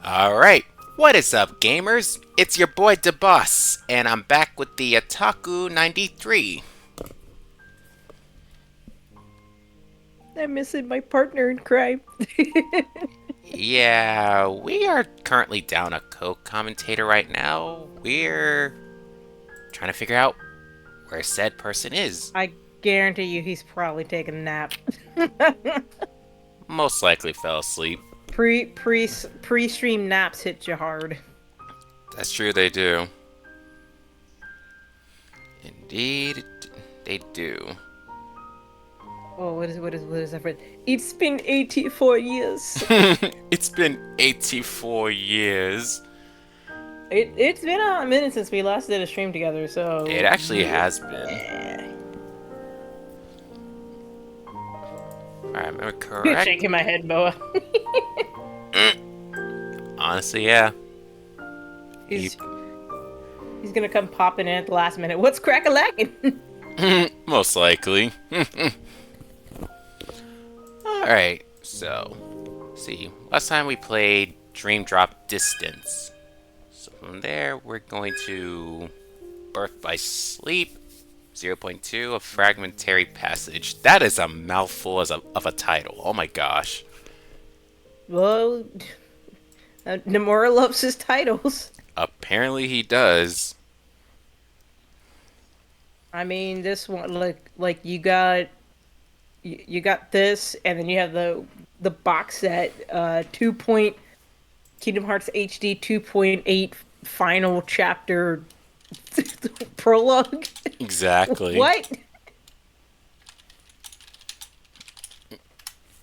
Alright, what is up, gamers? It's your boy DeBoss, and I'm back with the Otaku 93. I'm missing my partner in crime. Yeah, we are currently down a co-commentator right now. We're trying to figure out where said person is. I guarantee you he's probably taking a nap. Most likely fell asleep. Pre-stream naps hit you hard. That's true, they do. Indeed, they do. Oh, what is that phrase? It's been 84 years. It's been 84 years. It's been a minute since we last did a stream together, It so actually has been. yeah. If I remember You're correct. shaking my head, Boa. Honestly, yeah. he's he's gonna come popping in at the last minute. What's crack-a-lackin'? Most likely. Alright, so, see. Last time we played Dream Drop Distance. So from there, we're going to Birth by Sleep, 0.2, a Fragmentary Passage. That is a mouthful of a title. Oh my gosh. Well, Nomura loves his titles. Apparently he does. I mean, this one like you got this, and then you have the box set, 2 point Kingdom Hearts HD 2.8 final chapter prologue. Exactly. What?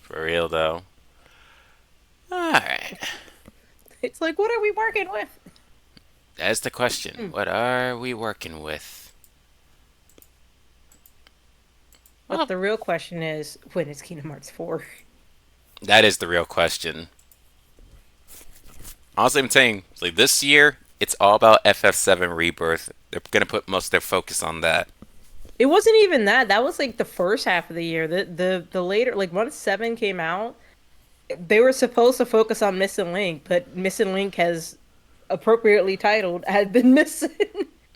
For real, though. Alright. It's like, what are we working with? That's the question. What are we working with? But Well, the real question is, when is Kingdom Hearts 4? that is the real question. Honestly, I'm saying, like, this year, it's all about FF7 Rebirth. They're gonna put most of their focus on that. It wasn't even that. That was like the first half of the year. The later, like once 7 came out, they were supposed to focus on Missing Link, but Missing Link has appropriately titled had been missing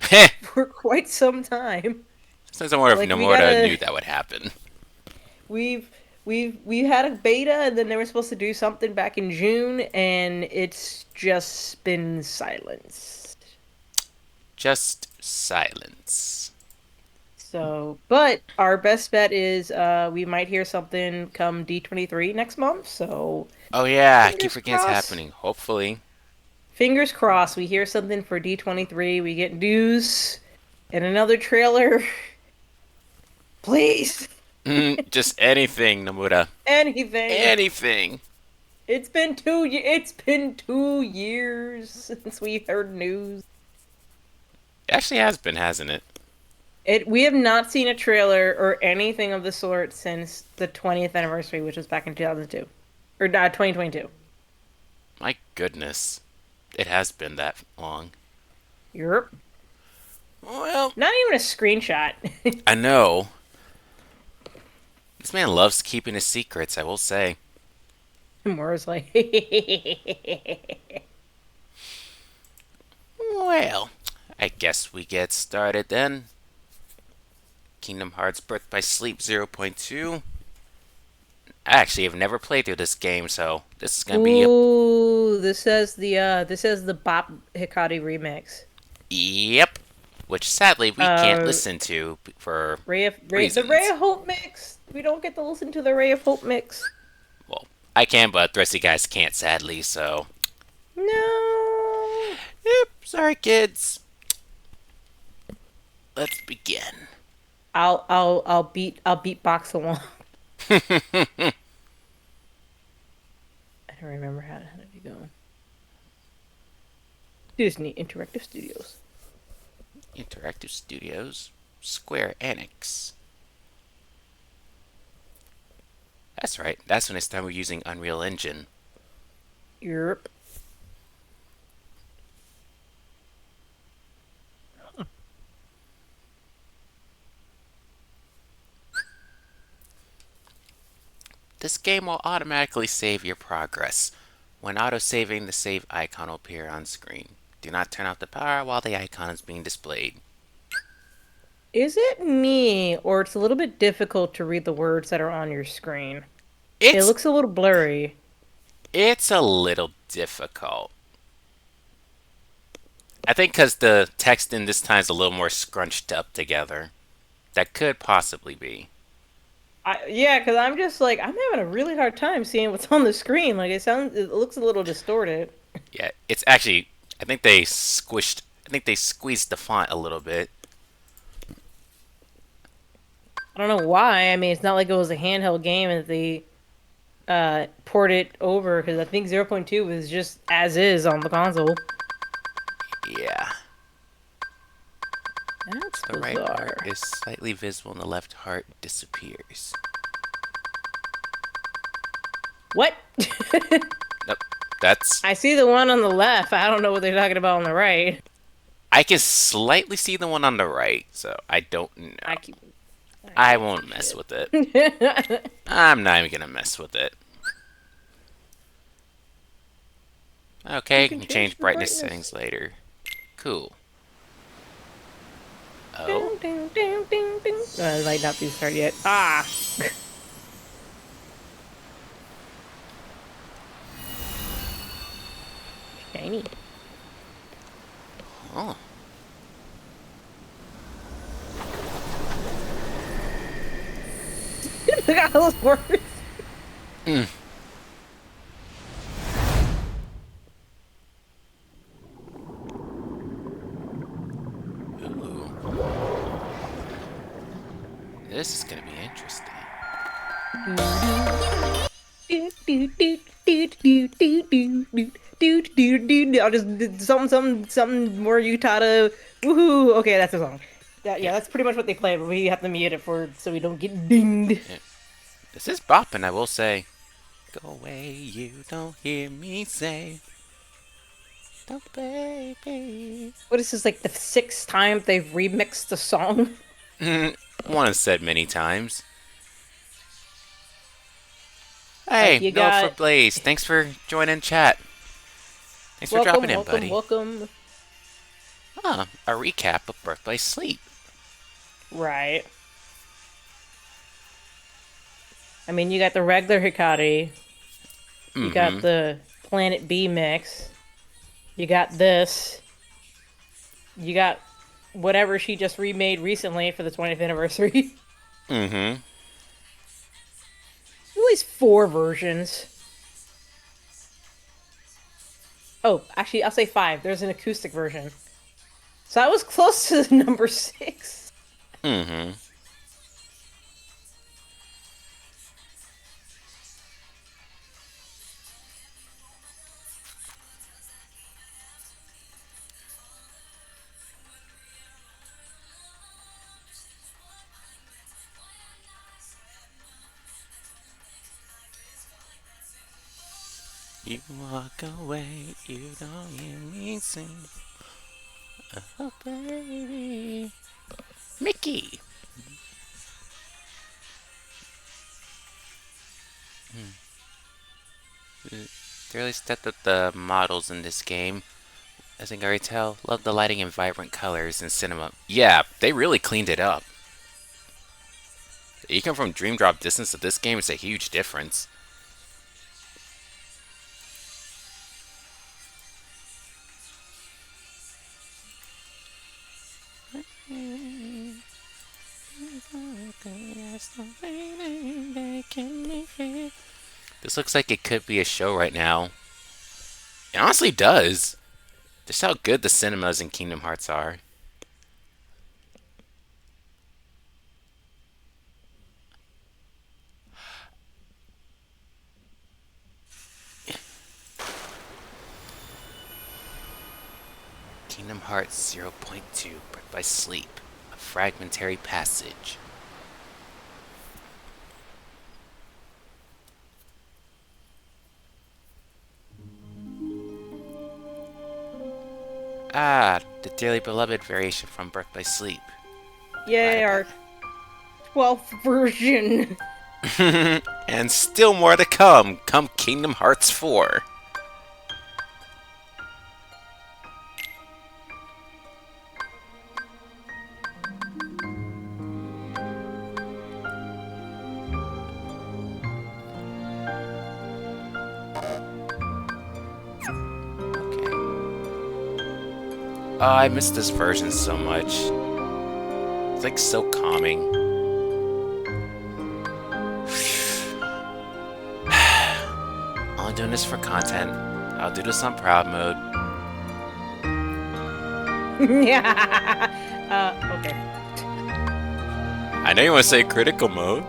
Heh! for quite some time. Since I wonder if Like Nomura knew that would happen. we've we had a beta, and then they were supposed to do something back in June, and it's just been silence. Just silence. So, but our best bet is we might hear something come D23 next month. So Oh yeah, I keep fingers forgetting it's crossed. happening. Hopefully. Fingers crossed. We hear something for D23. We get news and another trailer. Please, Just anything, Nomura. anything. Anything. It's been 2 years since we heard news. It actually has been, hasn't it? We have not seen a trailer or anything of the sort since the 20th anniversary, which was back in 2002 or 2022. My goodness. It has been that long. Europe. Well, Not even a screenshot. I know. This man loves keeping his secrets, I will say. Mora's like, Well, I guess we get started then. Kingdom Hearts Birth by Sleep 0.2. I actually have never played through this game, so this is gonna be a ooh, this says the Bop Hikari remix. yep. Which sadly we can't Uh, listen to for The Ray reasons. of Hope mix. We don't get to listen to the Ray of Hope mix. Well, I can, but the rest of you guys can't, sadly. So, No. yep. Sorry, kids. Let's begin. I'll beatbox along. I don't remember how did it go. Disney Interactive Studios. Interactive Studios, Square Enix. That's right. That's when I started using Unreal Engine. Europe. This game will automatically save your progress. When autosaving, the save icon will appear on screen. Do not turn off the power while the icon is being displayed. Is it me, or it's a little bit difficult to read the words that are on your screen? It It's looks a little blurry. it's a little difficult. I think because the text in this time is a little more scrunched up together. That could possibly be. Yeah, because I'm just like I'm having a really hard time seeing what's on the screen. Like it looks a little distorted. Yeah, it's actually. I think they squished. I think they squeezed the font a little bit. I don't know why. I mean, it's not like it was a handheld game and they port it over because I think 0.2 was just as is on the console. Yeah. That's The right bizarre. heart is slightly visible and the left heart disappears. What? Nope. That's. I see the one on the left. I don't know what they're talking about on the right. I can slightly see the one on the right, so I don't know. I keep. I won't mess with it. I'm not even gonna mess with it. Okay, you can change the brightness settings later. Cool. Oh, It might not be started yet. Ah. Shiny. oh. Look at those words. Mm. Ooh. This is gonna be interesting. I'll just do something more Utah. Woohoo! Okay, that's the song. Yeah, Yeah. that's pretty much what they play, but we have to mute it for so we don't get dinged. Yeah. This is bopping, I will say. Go away, you don't hear me say. Don't, baby. What is this, like the sixth time they've remixed the song? One has said many times. Like Hey, you Noah for got Blaze. Thanks for joining chat. Thanks for dropping in, buddy. welcome. Huh, a recap of Birth by Sleep. Right. I mean, you got the regular Hikari. You got the Planet B mix. You got this. You got whatever she just remade recently for the 20th anniversary. Mm-hmm. At least 4 versions. Oh, actually, I'll say 5. There's an acoustic version. So I was close to the number 6. Mm-hmm. You walk away, you don't hear me sing. Oh, baby. Mickey. They really stepped up the models in this game. As I can already tell, love the lighting and vibrant colors in cinema. Yeah, they really cleaned it up. You come from Dream Drop distance to this game, it's a huge difference. This looks like it could be a show right now. It honestly does. Just how good the cinemas in Kingdom Hearts are. Kingdom Hearts 0.2, Birth by Sleep, a fragmentary passage. Ah, the dearly beloved variation from Birth by Sleep. Yay, our 12th version. And still more to come, come Kingdom Hearts 4. Oh, I miss this version so much. It's like so calming. I'm doing this for content. I'll do this on proud mode. Yeah. Okay. I know you want to say critical mode.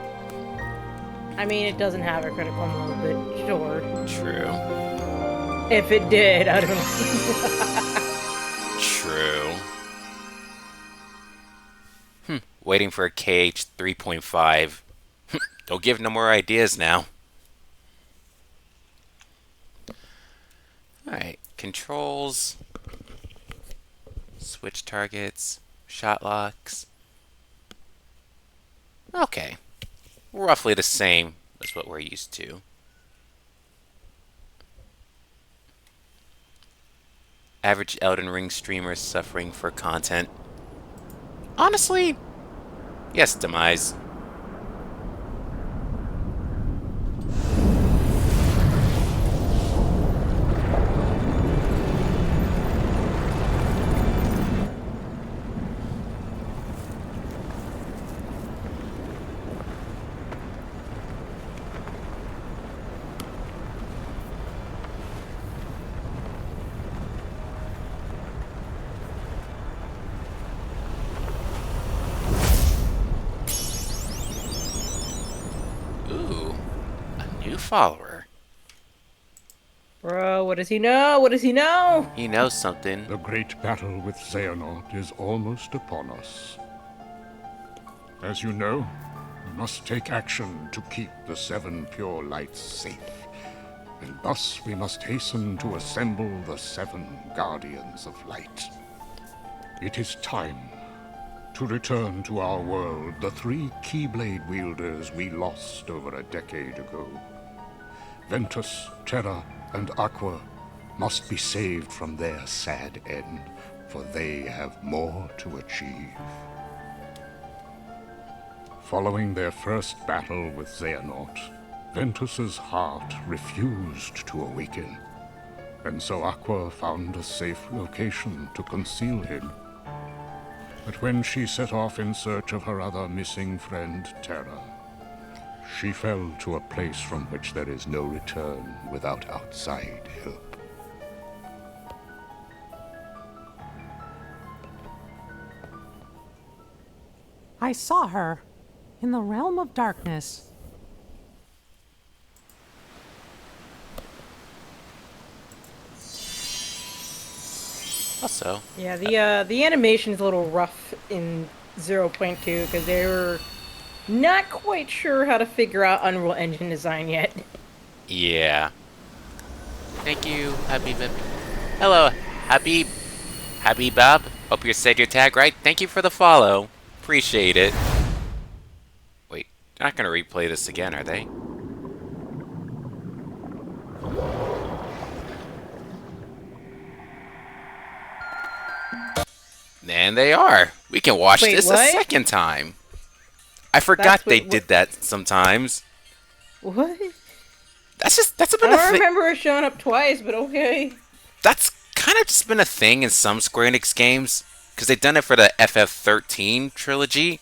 I mean, it doesn't have a critical mode, but sure. True. If it did, I don't know. True. Waiting for a KH 3.5. Don't give no more ideas now. Alright, controls. Switch targets. Shot locks. Okay. Roughly the same as what we're used to. Average Elden Ring streamer suffering for content. Honestly, yes, Demise. Ooh, a new follower. Bro, what does he know? What does he know? He knows something. The great battle with Xehanort is almost upon us. As you know, we must take action to keep the Seven Pure Lights safe. And thus we must hasten to assemble the Seven Guardians of Light. It is time to return to our world the three Keyblade wielders we lost over a decade ago. Ventus, Terra, and Aqua must be saved from their sad end, for they have more to achieve. Following their first battle with Xehanort, Ventus's heart refused to awaken, and so Aqua found a safe location to conceal him. But when she set off in search of her other missing friend, Terra, she fell to a place from which there is no return without outside help. I saw her in the realm of darkness. Also, Yeah, the animation's a little rough in 0.2 because they were not quite sure how to figure out Unreal Engine design yet. yeah. Thank you, Habib. Hello, Habib. Habibab. Hope you said your tag right. Thank you for the follow. Appreciate it. Wait, they're not gonna replay this again, are they? And they are. We can watch Wait, this what? a second time. I forgot That's they what- did that sometimes. What? That's I been a don't thing. remember it showing up twice, but okay. That's kind of just been a thing in some Square Enix games because they've done it for the FF13 trilogy.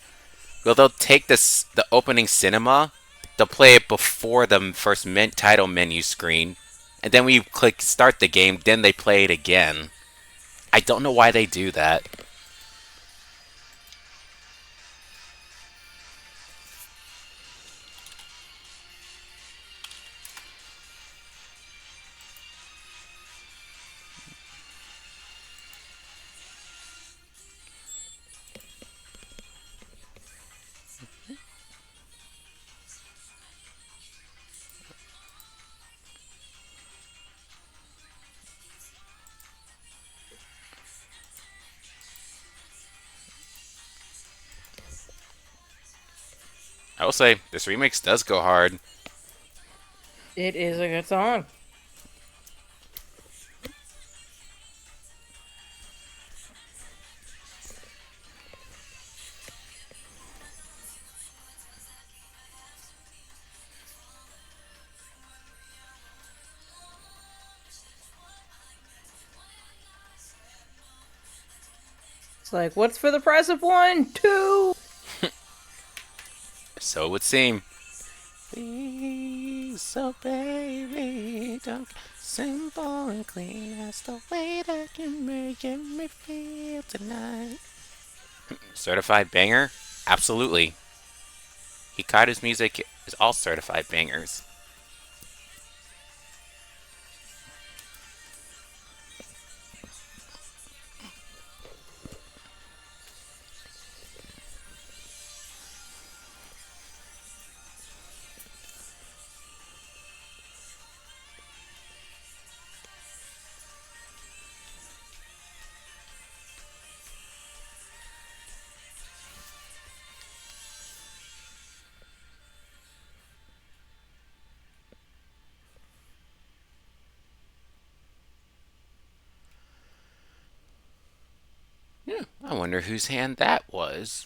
Well, they'll take the opening cinema, they'll play it before the first title menu screen, and then when you click start the game, then they play it again. I don't know why they do that. I will say, this remix does go hard. It is a good song. It's like, what's for the price of one? Two! So it would seem. Please, so baby, don't simple and clean. That's the way that you make me feel tonight. Certified banger? Absolutely. Hikaru's music is all certified bangers. Yeah, I wonder whose hand that was.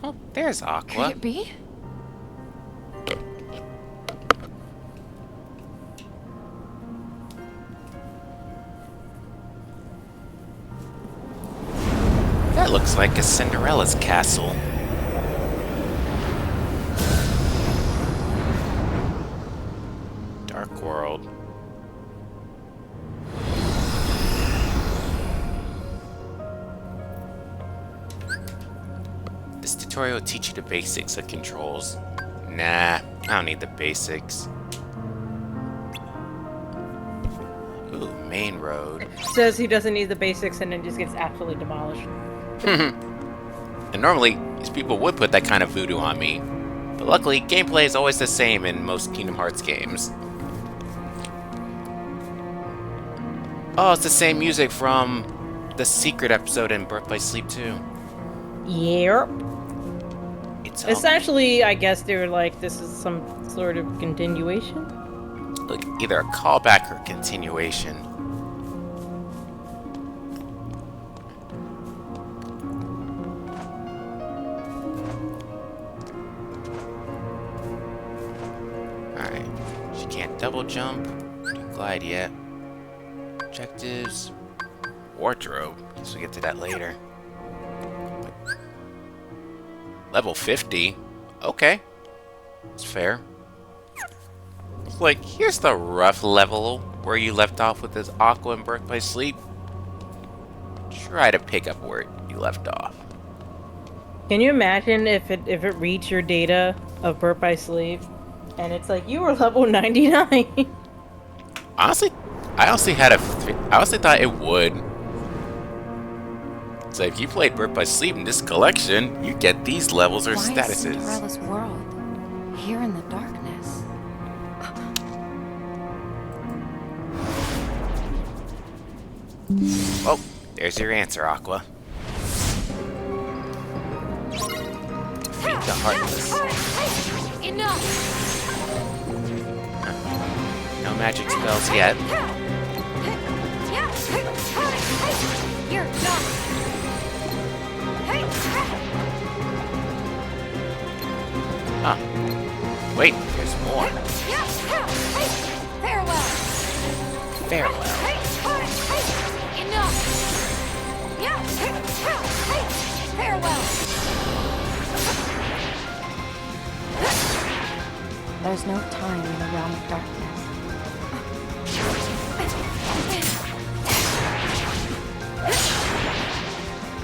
Oh, there's Could Aqua. it be? That looks like a Cinderella's castle. Dark World. This tutorial will teach you the basics of controls. Nah, I don't need the basics. Ooh, main road. Says he doesn't need the basics and then just gets absolutely demolished. And normally, these people would put that kind of voodoo on me. But luckily, gameplay is always the same in most Kingdom Hearts games. Oh, it's the same music from the secret episode in Birth by Sleep 2. Yep. It's all, Essentially, I guess they're like, this is some sort of continuation. look, either a callback or continuation. Alright, she can't double jump, glide yet. Objectives, wardrobe. Guess we'll get to that later. Level 50? Okay. That's fair. Like, here's the rough level where you left off with this Aqua and Birth by Sleep. Try to pick up where you left off. Can you imagine if it reads your data of Birth by Sleep, and it's like, you were level 99? Honestly, I honestly thought it would. So if you played Birth by Sleep in this collection, you get these levels or Why is statuses. Cinderella's world here in the darkness? Oh, there's your answer, Aqua. Feed the Heartless. Enough! No magic spells yet. You're done! Huh. Wait, there's more. Farewell! Farewell. Enough! Farewell! There's no time in the realm of darkness.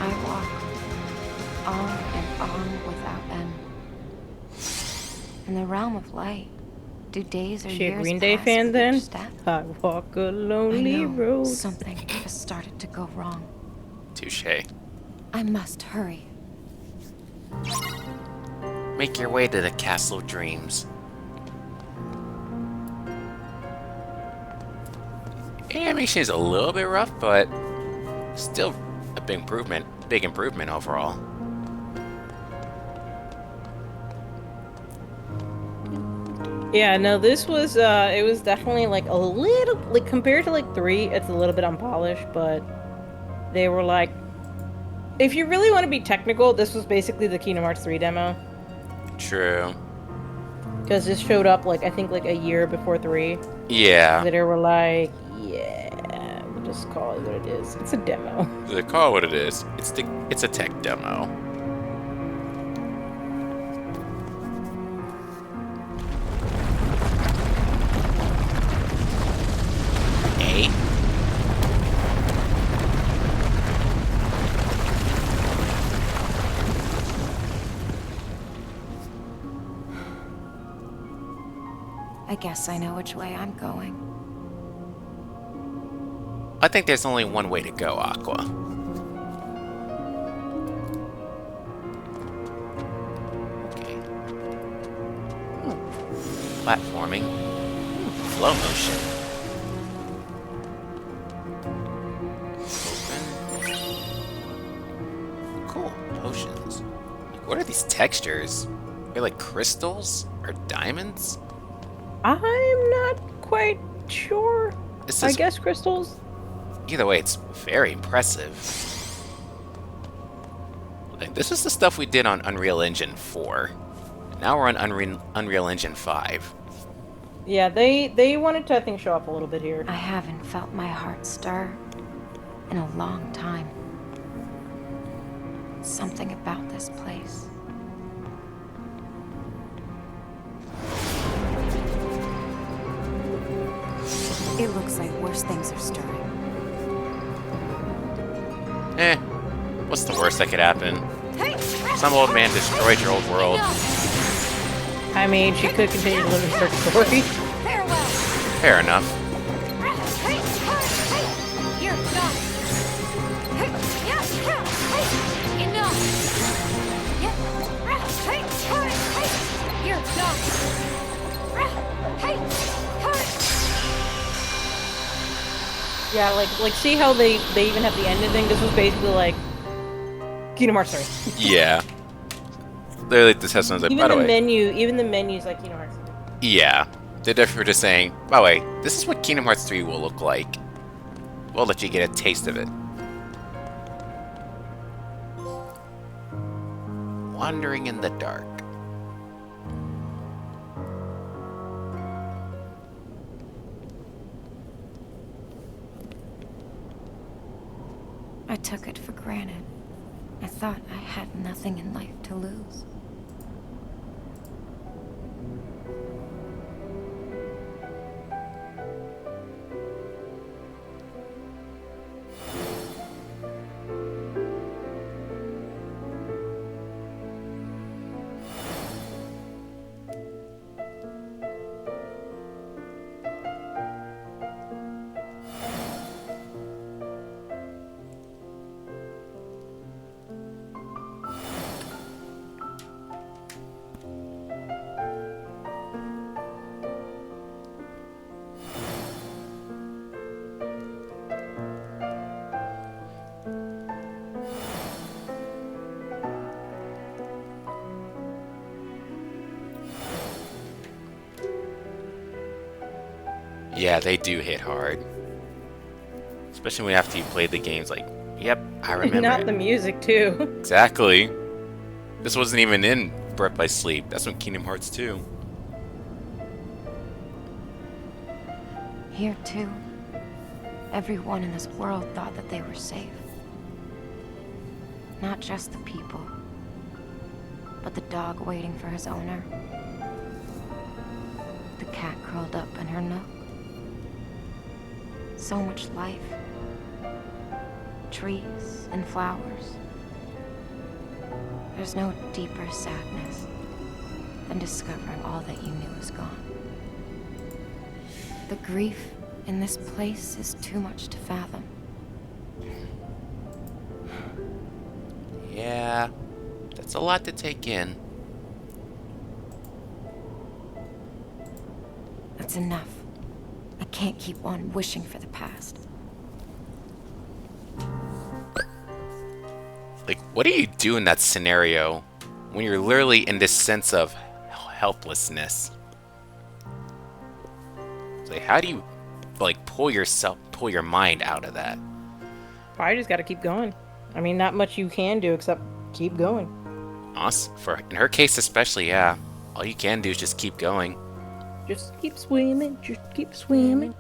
I walk on and on without end. In the realm of light, do days or Is she a years Green Day pass fan with then? each step? I walk a I lonely know road. something has started to go wrong. Touché. I must hurry. Make your way to the Castle of Dreams. Animation is a little bit rough, but Still a big improvement overall. Yeah, no, this was it was definitely like a little like compared to like 3, it's a little bit unpolished, but they were like if you really want to be technical, this was basically the Kingdom Hearts 3 demo. True. Because this showed up like I think like a year before 3. Yeah. They were like, yeah, we'll just call it what it is. It's a demo. They call it what it is. It's a tech demo. A. I guess I know which way I'm going. I think there's only one way to go, Aqua. Okay. Platforming. Flow motion. Open. Cool. Potions. Like, what are these textures? Are they like crystals? Or diamonds? I'm not quite sure. This I is guess crystals. Either way, it's very impressive. Like, this is the stuff we did on Unreal Engine 4. Now we're on Unreal Engine 5. Yeah, they wanted to I think show off a little bit here. I haven't felt my heart stir in a long time. Something about this place. It looks like worse things are stirring. What's the worst that could happen? Some old man destroyed your old world. I mean, she could continue to live in her story. Farewell. Fair enough. You're done. Enough. You're done. Yeah, like see how they even have the ending thing? This was basically like Kingdom Hearts 3. Yeah. Literally, this has something like, by the way. Even the menu's like Kingdom Hearts 3. Yeah. They're definitely just saying, by the way, this is what Kingdom Hearts 3 will look like. We'll let you get a taste of it. Wandering in the dark. I took it for granted. I thought I had nothing in life to lose. Yeah, they do hit hard. Especially when after you played the games, like, yep, I remember Not it. the music too. Exactly. This wasn't even in Birth by Sleep. That's from Kingdom Hearts 2. Here, too, everyone in this world thought that they were safe. Not just the people, but the dog waiting for his owner. The cat curled up in her nook. So much life. Trees and flowers. There's no deeper sadness than discovering all that you knew is gone. The grief in this place is too much to fathom. Yeah, that's a lot to take in. That's enough. I can't keep on wishing for the past. What do you do in that scenario when you're literally in this sense of helplessness? It's like, how do you like pull your mind out of that? Probably just gotta keep going. I mean, not much you can do except keep going. In her case especially, yeah. All you can do is just keep going. Just keep swimming, just keep swimming.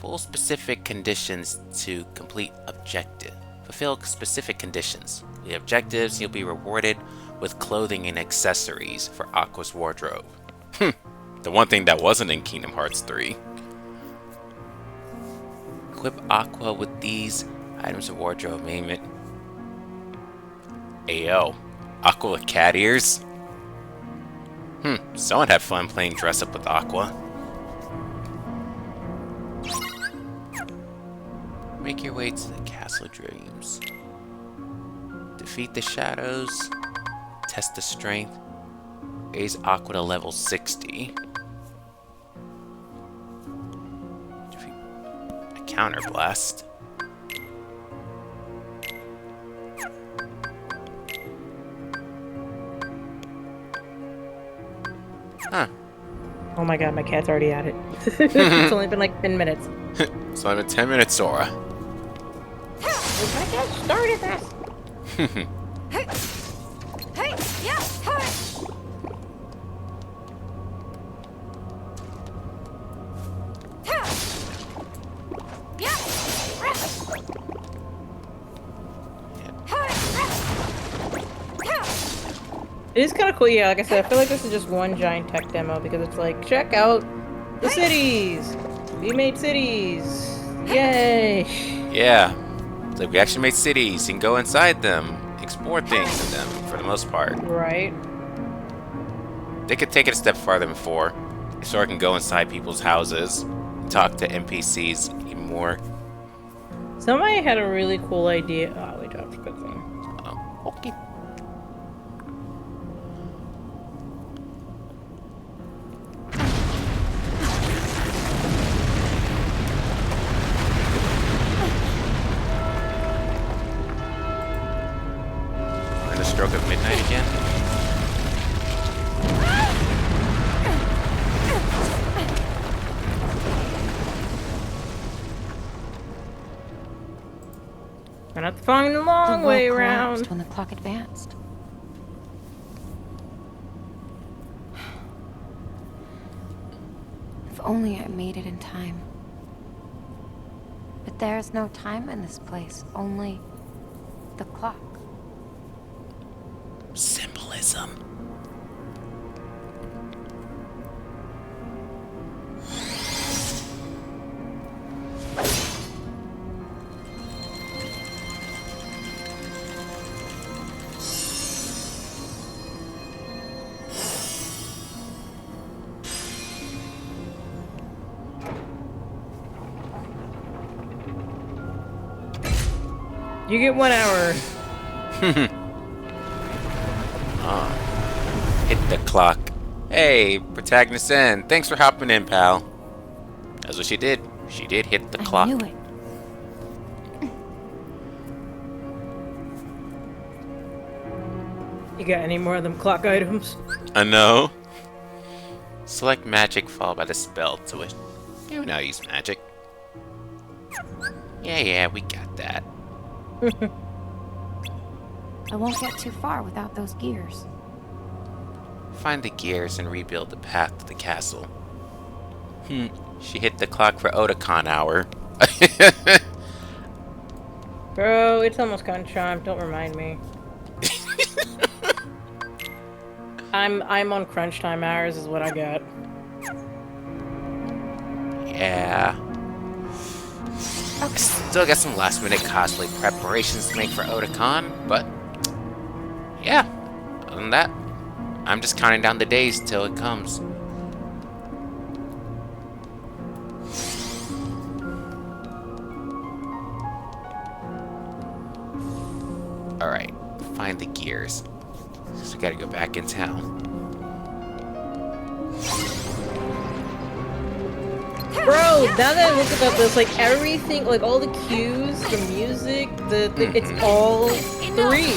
Full specific conditions to complete objective. Fulfill specific conditions. The objectives, you'll be rewarded with clothing and accessories for Aqua's wardrobe. The one thing that wasn't in Kingdom Hearts 3. Equip Aqua with these items of wardrobe aimment. Ayo, Aqua with cat ears? Someone had fun playing dress up with Aqua. Make your way to the Castle of Dreams. Defeat the shadows. Test the strength. Raise Aqua to level 60. Defeat a counter blast. Huh. Oh my god, my cat's already at it. It's only been like 10 minutes. So I'm at 10 minutes, Sora. My cat started this. Hey, yeah, hey. It is kind of cool, yeah, like I said, I feel like this is just one giant tech demo because it's like, check out the cities! We made cities! Yay! Yeah. It's like we actually made cities. You can go inside them, explore things in them for the most part. Right. They could take it a step farther than 4. Sora can go inside people's houses, talk to NPCs even more. Somebody had a really cool idea. Oh, we dropped a good thing. Oh, okay. We're in the stroke of midnight again. I have to find the long The way world around. collapsed when the clock advanced. If only I made it in time. But there is no time in this place, only the clock. Symbolism. You get 1 hour. Hit the clock. Hey, protagonist N. Thanks for hopping in, pal. That's what she did. She did hit the clock. I knew it. You got any more of them clock items? I know. Select magic followed by the spell to which you know use magic. Yeah, we got that. I won't get too far without those gears. Find the gears and rebuild the path to the castle. She hit the clock for Otakon hour. Bro, it's almost crunch time. Don't remind me. I'm on crunch time hours is what I got. Yeah. Still got some last minute cosplay preparations to make for Otakon, but yeah. Other than that, I'm just counting down the days till it comes. Alright, find the gears. So we gotta go back in town. Bro, now that I look about this, like everything, like all the cues, the music, it's all 3.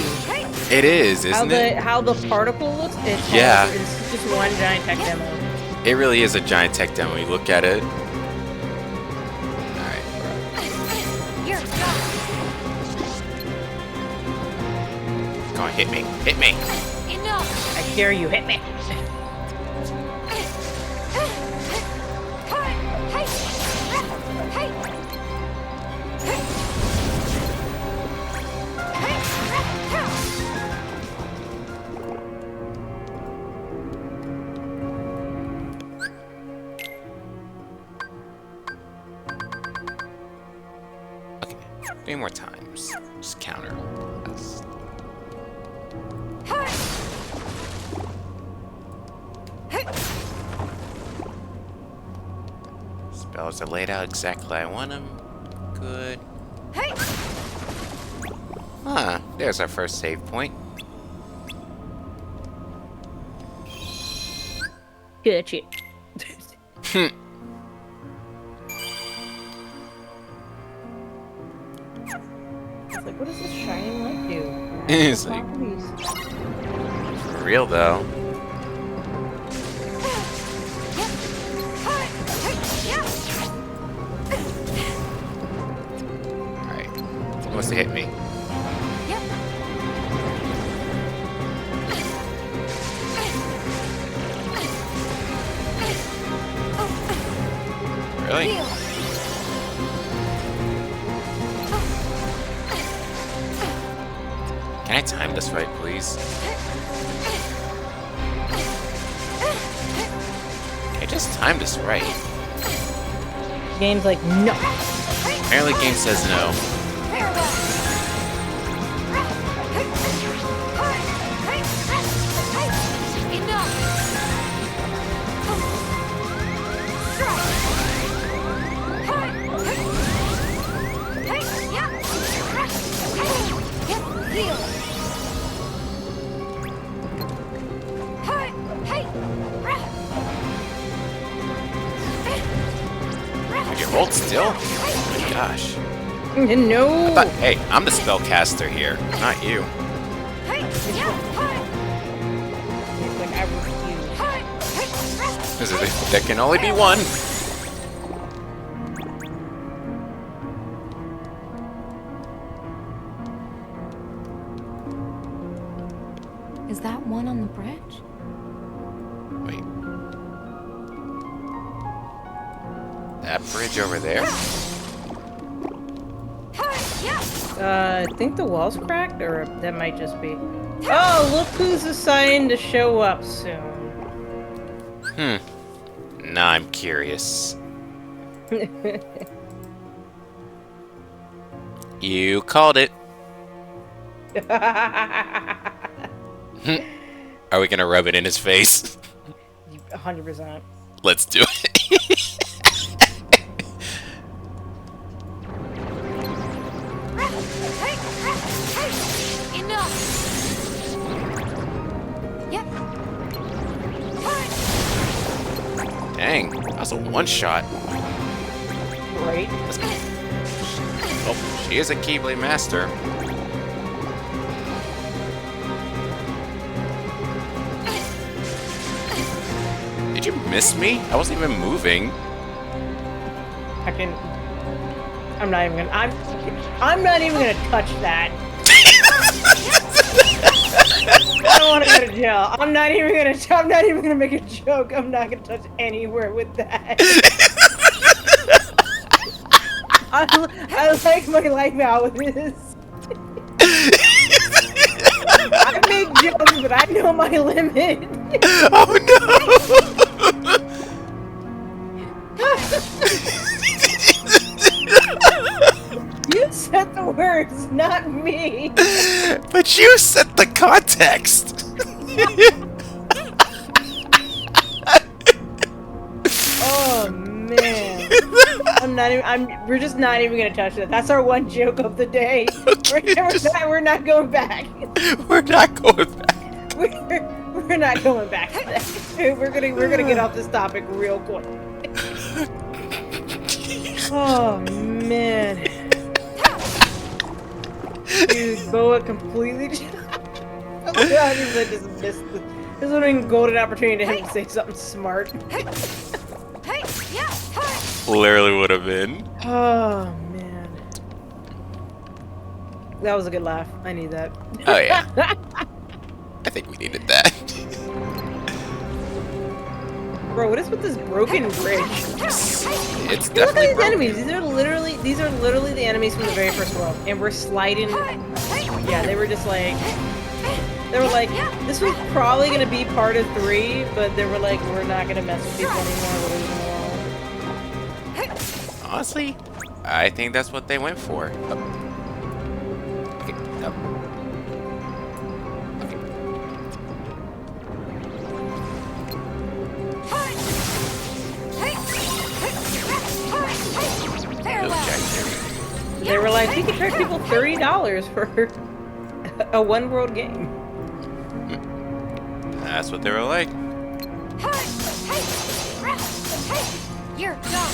It is, isn't it? How the particle looks? It's Yeah. It's just one giant tech demo. It really is a giant tech demo. You look at it. Alright. Come on, hit me. Hit me. I dare you, hit me. Okay. 3 more times. Just counter. That's... Spells are laid out exactly how I want them. Good. Ah, there's our first save point. Good shit. It's like, what does this shining light do? It's like- For real though. Alright. He wants to hit me. Really? Can I time this right, please? Can I just time this right? Game's like, no. Apparently, game says no. Did you hold still? Oh my gosh. No. But hey, I'm the spellcaster here, not you. It's like, I refuse. There can only be one. Is that one on the bridge? Wait. That bridge over there? I think the wall's cracked, or that might just be. Oh, look who's assigned to show up soon. Now I'm curious. You called it. Are we gonna rub it in his face? 100%. Let's do it. Dang, that was a one-shot. Right? Oh, she is a Keyblade master. Did you miss me? I wasn't even moving. I'm not even gonna. I'm not even gonna touch that. I don't want to go to jail. I'm not even gonna make a joke. I'm not gonna touch anywhere with that. I like my life out with this. I make jokes, but I know my limit. Oh no! You said the words, not me. But you set the context. Oh man. We're just not even gonna touch that. That's our one joke of the day. Okay, We're not going back. We're not going back. We're not going back to that. We're gonna get off this topic real quick. Oh man. Dude, Boa completely. Oh my god, he just missed the. This would have been a golden opportunity to him to say something smart. Literally would have been. Oh man, that was a good laugh. I need that. Oh yeah. I think we needed that. Bro, what is with this broken bridge? It's Look at definitely these broken. enemies. These are literally the enemies from the very first world, and we're sliding. Yeah, they were just like. They were like, this was probably gonna be part of 3, but they were like, we're not gonna mess with people anymore. We're leaving them alone. Honestly, I think that's what they went for. Oh. Okay. Oh. Okay. They were like, we could charge people $30 for a one-world game. That's what they were like. You're done.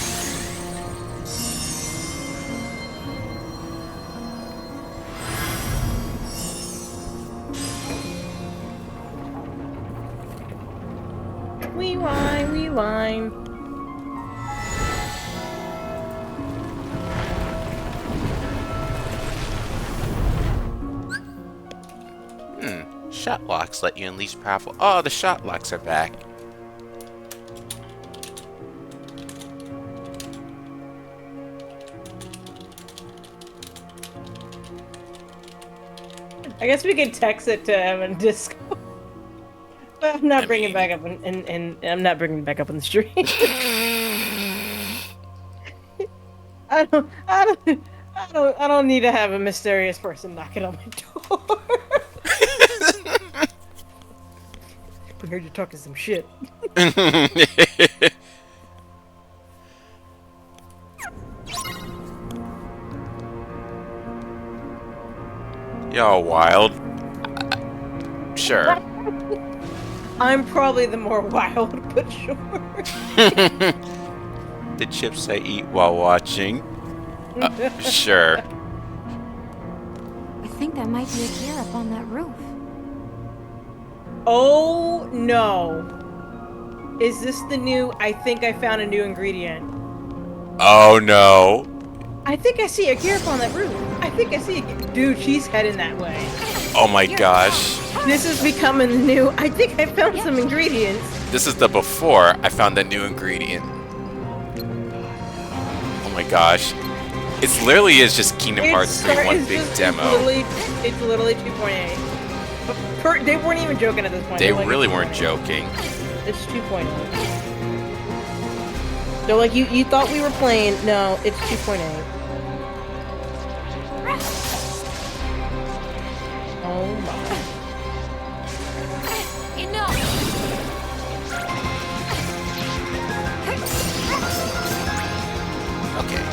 We whine, we whine. Shot locks let you unleash powerful. Oh, the shot locks are back. I guess we could text it to him and Discord. But I'm not bringing it back up, and I'm not bringing it back up on the stream. I don't need to have a mysterious person knocking on my door. We heard you talking some shit. Y'all wild. Sure. I'm probably the more wild, but sure. The chips I eat while watching. Sure. I think that might be a gear up on that roof. Oh no. Is this the new, I think I found a new ingredient? Oh no. I think I see a gear up on that roof. I think I see a gear. Dude, she's heading that way. Oh my gosh. This is becoming the new, I think I found some ingredients. This is the before I found that new ingredient. Oh my gosh. It's literally is just Kingdom Hearts 3 one big demo. It's literally 2.8. They weren't even joking at this point. They They're like, really it's weren't 2.8. joking. It's 2.0. They're like, you thought we were playing. No, it's 2.8. Oh my. Enough. Okay.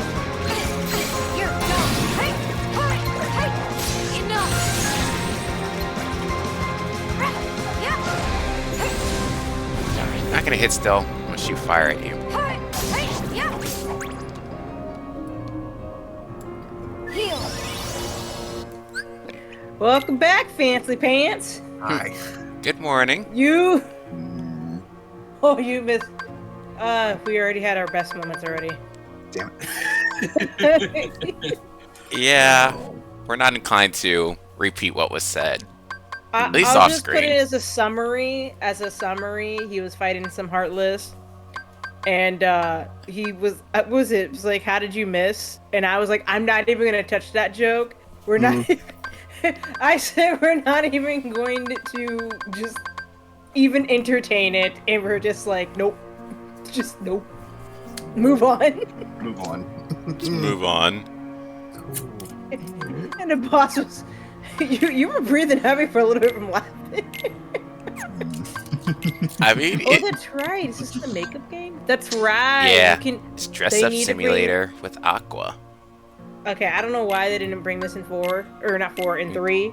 You're done. Enough. Not gonna hit still. I'm gonna shoot fire at you. Heal. Welcome back, Fancy Pants. Hi. Good morning. You. Oh, you missed. We already had our best moments already. Damn it. Yeah, we're not inclined to repeat what was said. At least I'll off just screen. put it as a summary. He was fighting some Heartless, and he was. What was it? It was like, "How did you miss?" And I was like, "I'm not even gonna touch that joke. We're not." I said we're not even going to just even entertain it, and we're just like, "Nope, just nope. Move on." Move on. Let's move on. And the boss was. You were breathing heavy for a little bit from laughing. I mean, Oh, that's right. Is this the makeup game? That's right. yeah, You can... it's dress they up need to bring- simulator with Aqua. Okay, I don't know why they didn't bring this in 4, or not 4, in 3.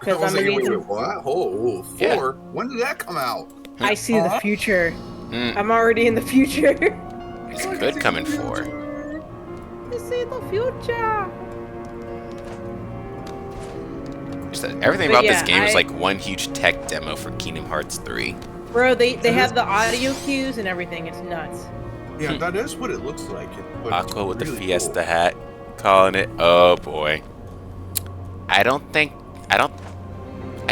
Because I was I'm like, using... wait, what? Oh, 4? Yeah. When did that come out? I see the future. Mm, I'm already in the future. it's good coming for. I see the future. Everything But about this yeah, game is like one huge tech demo for Kingdom Hearts 3. Bro, they have the audio cues and everything. It's nuts. Yeah, that is what it looks like. But Aqua with the really Fiesta cool. hat, calling it. Oh boy. I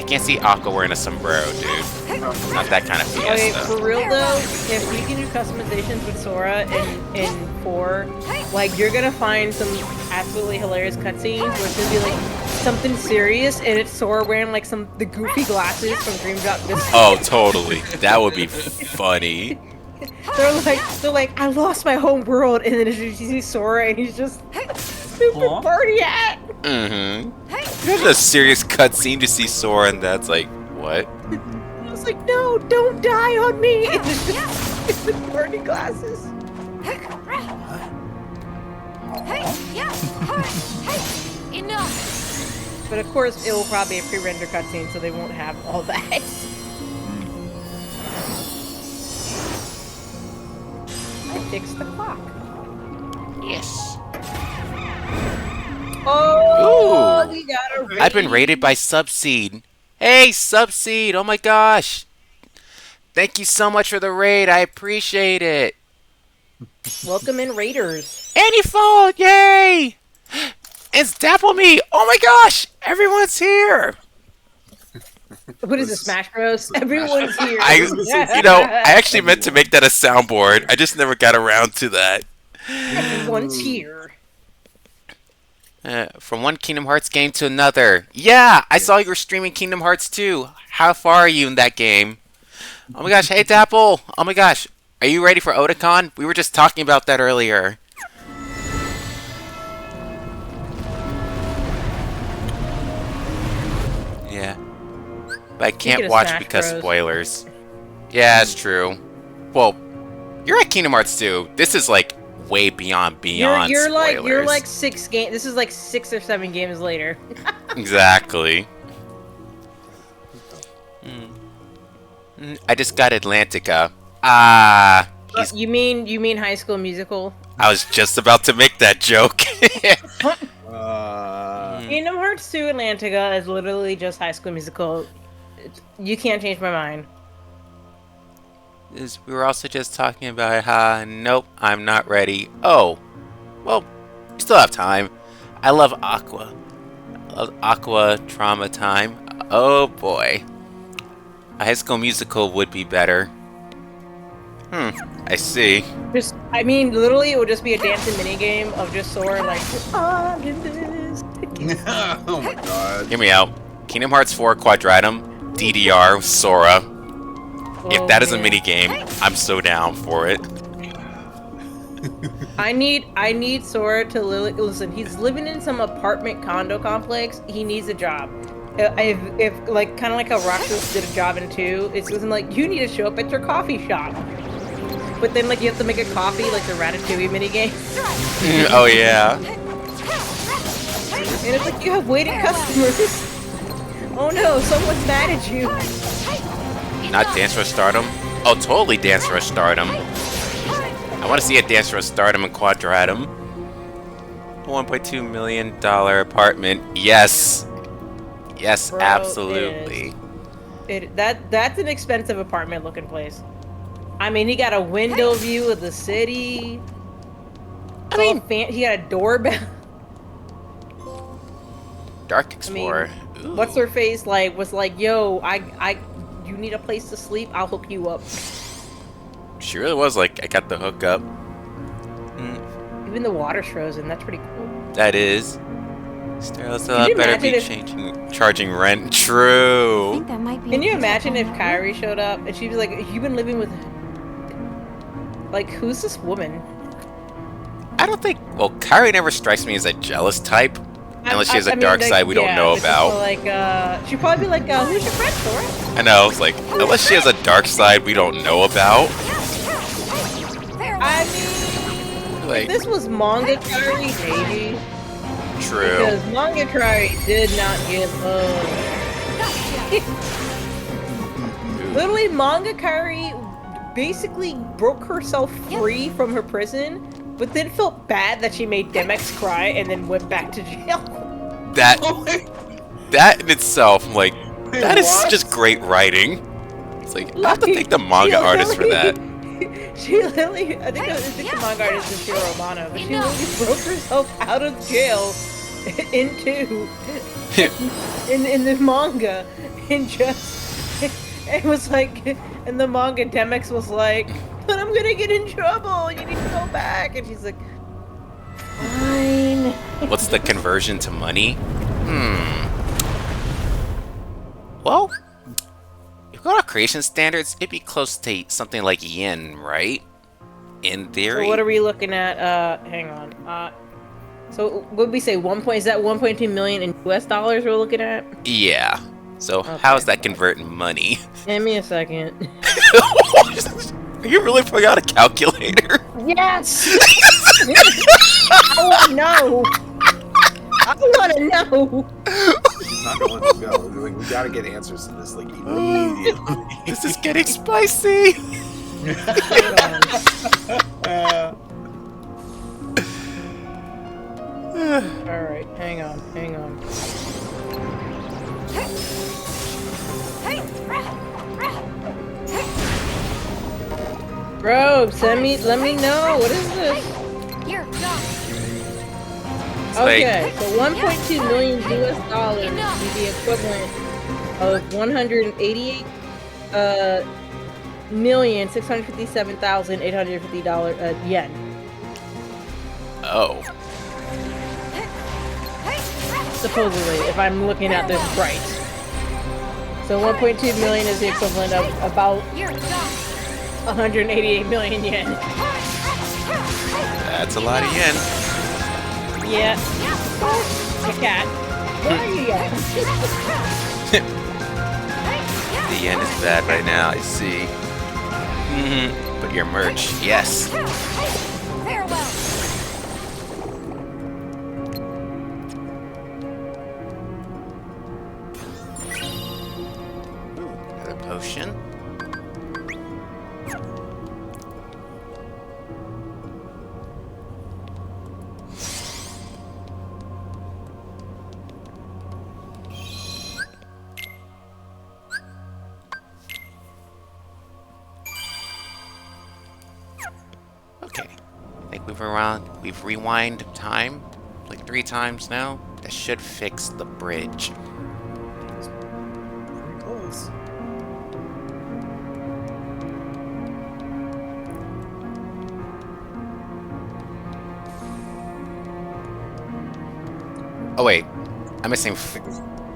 can't see Aqua wearing a sombrero, dude. Not that kind of Okay, Fiesta. for real though, if we can do customizations with Sora in 4, like you're gonna find some absolutely hilarious cutscenes where it's gonna be like something serious and it's Sora wearing like the goofy glasses from Dream Drop Distance. Oh, totally. That would be funny. They're like, I lost my home world, and then you see Sora and he's just stupid party hat. Mm-hmm. There's a serious cutscene to see Sora, and that's like, what? I was like, no, don't die on me. And it's just stupid party glasses. Enough! But of course, it will probably be a pre-render cutscene, so they won't have all that. I fixed the clock. Yes. Oh, Ooh. we got a raid. I've been raided by Subseed. Hey, Subseed! Oh my gosh! Thank you so much for the raid. I appreciate it. Welcome in, raiders. Anifall! Yay! It's Dapple Me! Oh my gosh! Everyone's here! What is this, Smash Bros? Everyone's here. I actually meant to make that a soundboard. I just never got around to that. Everyone's here. From one Kingdom Hearts game to another. Yeah, I saw you were streaming Kingdom Hearts 2. How far are you in that game? Oh my gosh, hey Dapple! Oh my gosh, are you ready for Otakon? We were just talking about that earlier. Yeah. But I can't Speaking of watch Smash because Bros. spoilers. Yeah, it's true. Well, you're at Kingdom Hearts 2. This is like way beyond You're spoilers. like 6 games. This is like 6 or 7 games later. Exactly. I just got Atlantica. You mean High School Musical? I was just about to make that joke. Kingdom Hearts 2 Atlantica is literally just High School Musical. You can't change my mind. We were also just talking about nope, I'm not ready. Oh, well, you still have time. I love Aqua. I love Aqua Trauma Time. Oh boy. A High School Musical would be better. I see. Literally, it would just be a dancing minigame of just Sora like, I'm in this. Oh my god. Hear me out. Kingdom Hearts 4 Quadratum, DDR, Sora. If that is a mini game, I'm so down for it. I need Sora to listen. He's living in some apartment condo complex. He needs a job. If like kind of like how Roxas did a job in 2, it's something like you need to show up at your coffee shop. But then like you have to make a coffee like the Ratatouille minigame. Oh yeah. And it's like you have waiting customers. Oh no, someone's mad at you. Not Dance Rush Stardom? Oh, totally Dance Rush Stardom. I want to see a Dance Rush Stardom and Quadratum. $1.2 million apartment. Yes. Yes, Bro, absolutely. That's an expensive apartment looking place. I mean, he got a window view of the city. He got a doorbell. Dark Explorer. What's her face like? Was like, yo, you need a place to sleep? I'll hook you up. She really was like, I got the hookup. Even the water's frozen. That's pretty cool. That is. Still you better be imagine charging rent. I True. think that might be Can you a imagine if physical Kyrie showed up and she'd be like, "You've been living with, like, who's this woman?" I don't think. Well, Kyrie never strikes me as a jealous type. Unless she has a dark side we don't know it's just about. Like, she'd probably be like, "Who's your friend, Sora?" I know, it's like, unless she has a dark side we don't know about. I mean, Like, if this was manga Kyrie, maybe. true. Because manga Kyrie did not give up. Literally, manga Kyrie basically broke herself free from her prison, but then felt bad that she made Demex cry and then went back to jail. That that in itself, I'm like, that is what? just great writing. It's like, I have to thank the manga artist for that. She literally, I think the manga artist is Shiro Romano, but she literally broke herself out of jail into in the manga, and just it was like in the manga, Demix was like, "But I'm gonna get in trouble. You need to go back," and she's like, "Fine." What's the conversion to money? Well, if we go to creation standards, it'd be close to something like yen, right? In theory. So what are we looking at? Hang on. So what did we say? Is that 1.2 million in US dollars we're looking at? Yeah. So Okay. how is that converting money? Give me a second. Are you really pulling out a calculator? Yes! I want to know! I want to know! Not gonna let this go. Like, we gotta get answers to this like immediately. This is getting spicy. Hold on. Alright, hang on. Bro, let me know. What is this? You're done. Okay, so 1.2 million US dollars would be the equivalent of 188 million $657,850 yen. Oh. Supposedly, if I'm looking at this right. So 1.2 million is the equivalent of about You're done. 188 million yen. That's a lot of yen. Yeah. The cat. Where are you at? The yen is bad right now, I see. But your merch, yes. Farewell. Another potion. Okay. I think we've rewind time like 3 times now. That should fix the bridge. Pretty close. Oh wait, I'm missing. Hold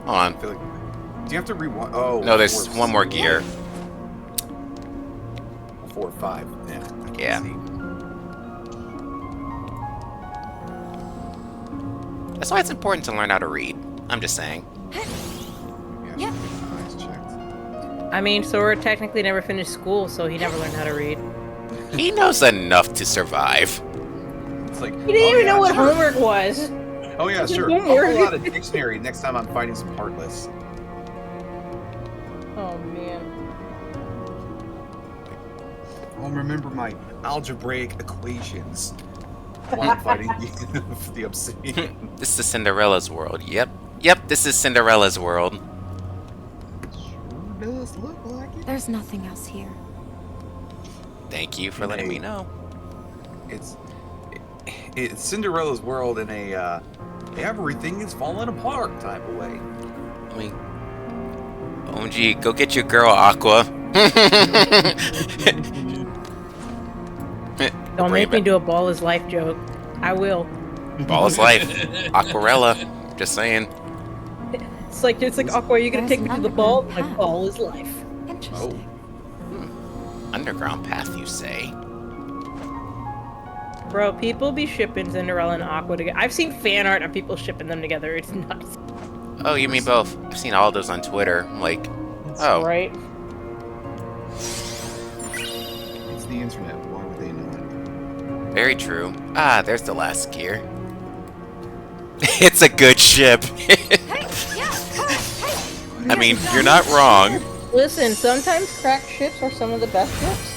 on. I feel like. Do you have to rewind? Oh. No, there's 4, one more gear. 4 or 5. Yeah. I can Yeah. see. That's why it's important to learn how to read. I'm just saying. Yeah. Eyes checked. I mean, Sora technically never finished school, so he never learned how to read. He knows enough to survive. It's like. He didn't even know what homework was. Oh yeah, sure. I'll Homework. pull out a dictionary next time I'm fighting some Heartless. Oh man. I'll remember my algebraic equations while I'm fighting the Obsidian. This is Cinderella's world. Yep. Yep, this is Cinderella's world. Sure does look like it. There's nothing else here. Thank you for letting me know. It's Cinderella's world in a everything is falling apart type of way. I mean, OMG, go get your girl, Aqua. Don't make me do a ball is life joke. I will. Ball is life. Aquarella. Just saying. It's like Aqua, you're gonna There's take me to an the ball? underground My path. ball is life. Interesting. Underground path, you say? Bro, people be shipping Cinderella and Aqua together. I've seen fan art of people shipping them together. It's nuts. Oh, you mean both? I've seen all those on Twitter. I'm like, oh. Right? It's the internet. Why would they know it? Very true. Ah, there's the last gear. It's a good ship. I mean, you're not wrong. Listen, sometimes cracked ships are some of the best ships.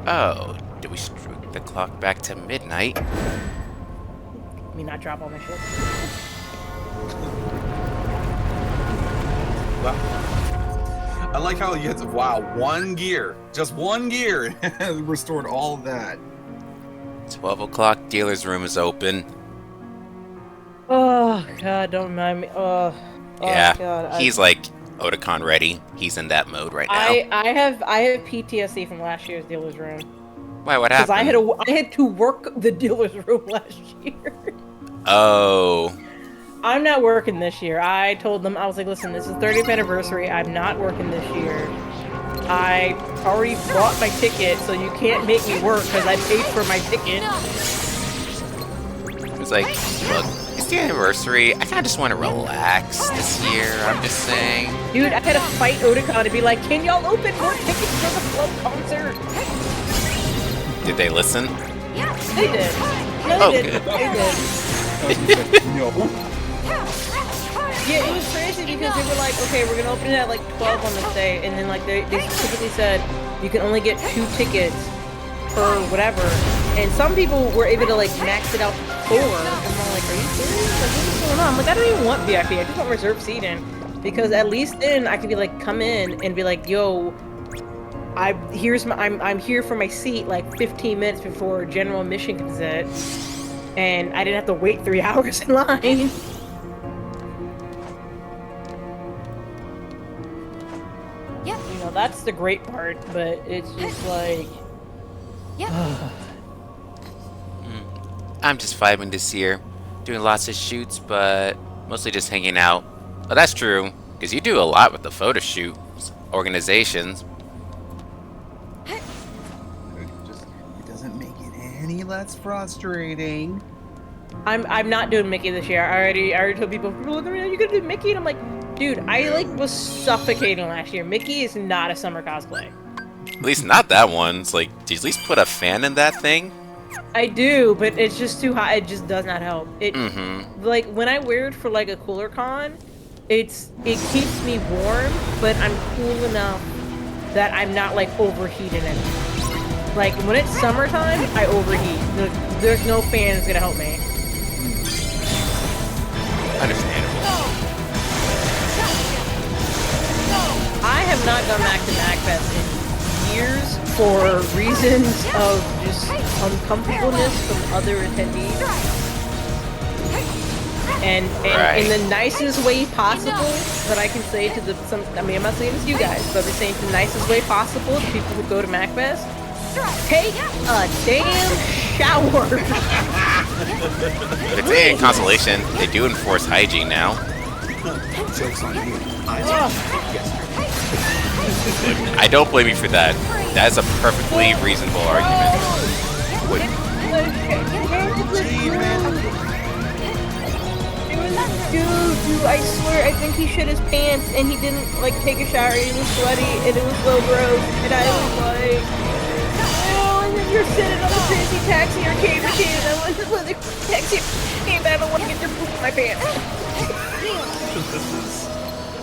Oh, do we stroke the clock back to midnight? Let me not drop all my shit. Wow. I like how you had to, wow, one gear. Just one gear. Restored all of that. 12 o'clock, dealer's room is open. Oh god, don't remind me. Yeah, God, he's like Otakon ready. He's in that mode right now. I have PTSD from last year's dealer's room. Why, what Because happened? I had to work the dealer's room last year. Oh. I'm not working this year. I told them, I was like, listen, this is 30th anniversary. I'm not working this year. I already bought my ticket, so you can't make me work because I paid for my ticket. It's like, look, it's the anniversary. I kind of just want to relax this year. I'm just saying. Dude, I had to fight Otakon to be like, can y'all open more tickets for the Flow concert? Did they listen? They did. No, Oh, they did. good. They did. Yeah, it was crazy because they were like, okay, we're gonna open it at like 12 on this day, and then like they specifically said you can only get 2 tickets for whatever, and some people were able to like max it out to 4, and I'm like, are you serious? Like, what's going on? I'm like, I don't even want VIP, I just want reserved seating, because at least then I could be like, come in and be like, yo, I'm here for my seat like 15 minutes before general admission comes in, and I didn't have to wait 3 hours in line. Yep. You know, that's the great part, but it's just like... I'm just vibing this year. Doing lots of shoots, but mostly just hanging out. Well, that's true, because you do a lot with the photo shoot organizations. It doesn't make it any less frustrating. I'm not doing Mickey this year. I already told people, look at me, you gonna do Mickey? And I'm like, dude, I like was suffocating last year. Mickey is not a summer cosplay. At least not that one. It's like, did you at least put a fan in that thing? I do, but it's just too hot. It just does not help. It like when I wear it for like a cooler con, it keeps me warm, but I'm cool enough that I'm not like overheating it. Like when it's summertime, I overheat. There's no fan that's gonna help me. Understandable. I have not gone back to MagFest in years for reasons of just uncomfortableness from other attendees. And Right. in the nicest way possible that I can say to I mean, I'm not saying this to you guys, but I'm saying the nicest way possible to people who go to MagFest, take a damn shower. But it's a consolation. They do enforce hygiene now. Joke's on you. I don't blame you for that. That is a perfectly reasonable argument. Dude, I swear, I think he shit his pants and he didn't like take a shower. He was sweaty and it was so gross. And I was like, oh, and then you're sitting on the crazy taxi or came machine, and I was just like, taxi came back. I don't want to get your poop in my pants.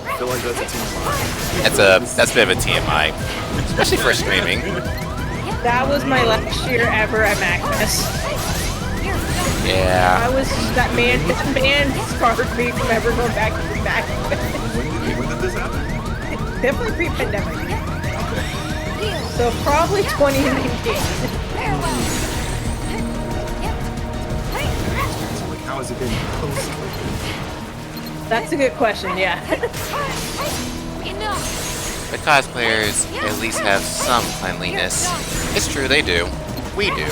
I feel like that's a TMI. That's a bit of a TMI, especially for streaming. That was my last year ever at MagFest. Yeah. That man scarred me from ever going back to the MagFest. When did this happen? Definitely pre-pandemic. So probably 2019. So like, how has it been post? That's a good question, yeah. The cosplayers at least have some cleanliness. It's true, they do. We do.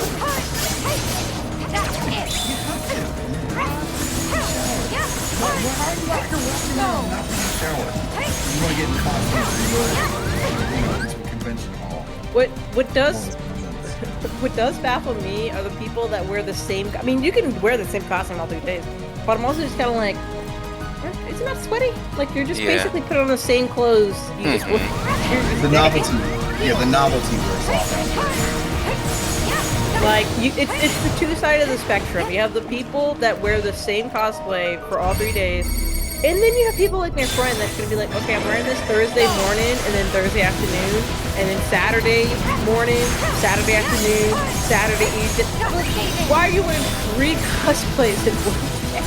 What does baffle me are the people that wear the same. I mean, you can wear the same costume all 3 days, but I'm also just kind of like, isn't that sweaty? Like you're just basically putting on the same clothes. You just The novelty. Yeah, the novelty wears off after. Like it's the two sides of the spectrum. You have the people that wear the same cosplay for all 3 days, And then you have people like my friend that's gonna be like, okay, I'm wearing this Thursday morning, and then Thursday afternoon, and then Saturday morning, Saturday afternoon, Saturday evening. Why are you wearing 3 cosplays in one day?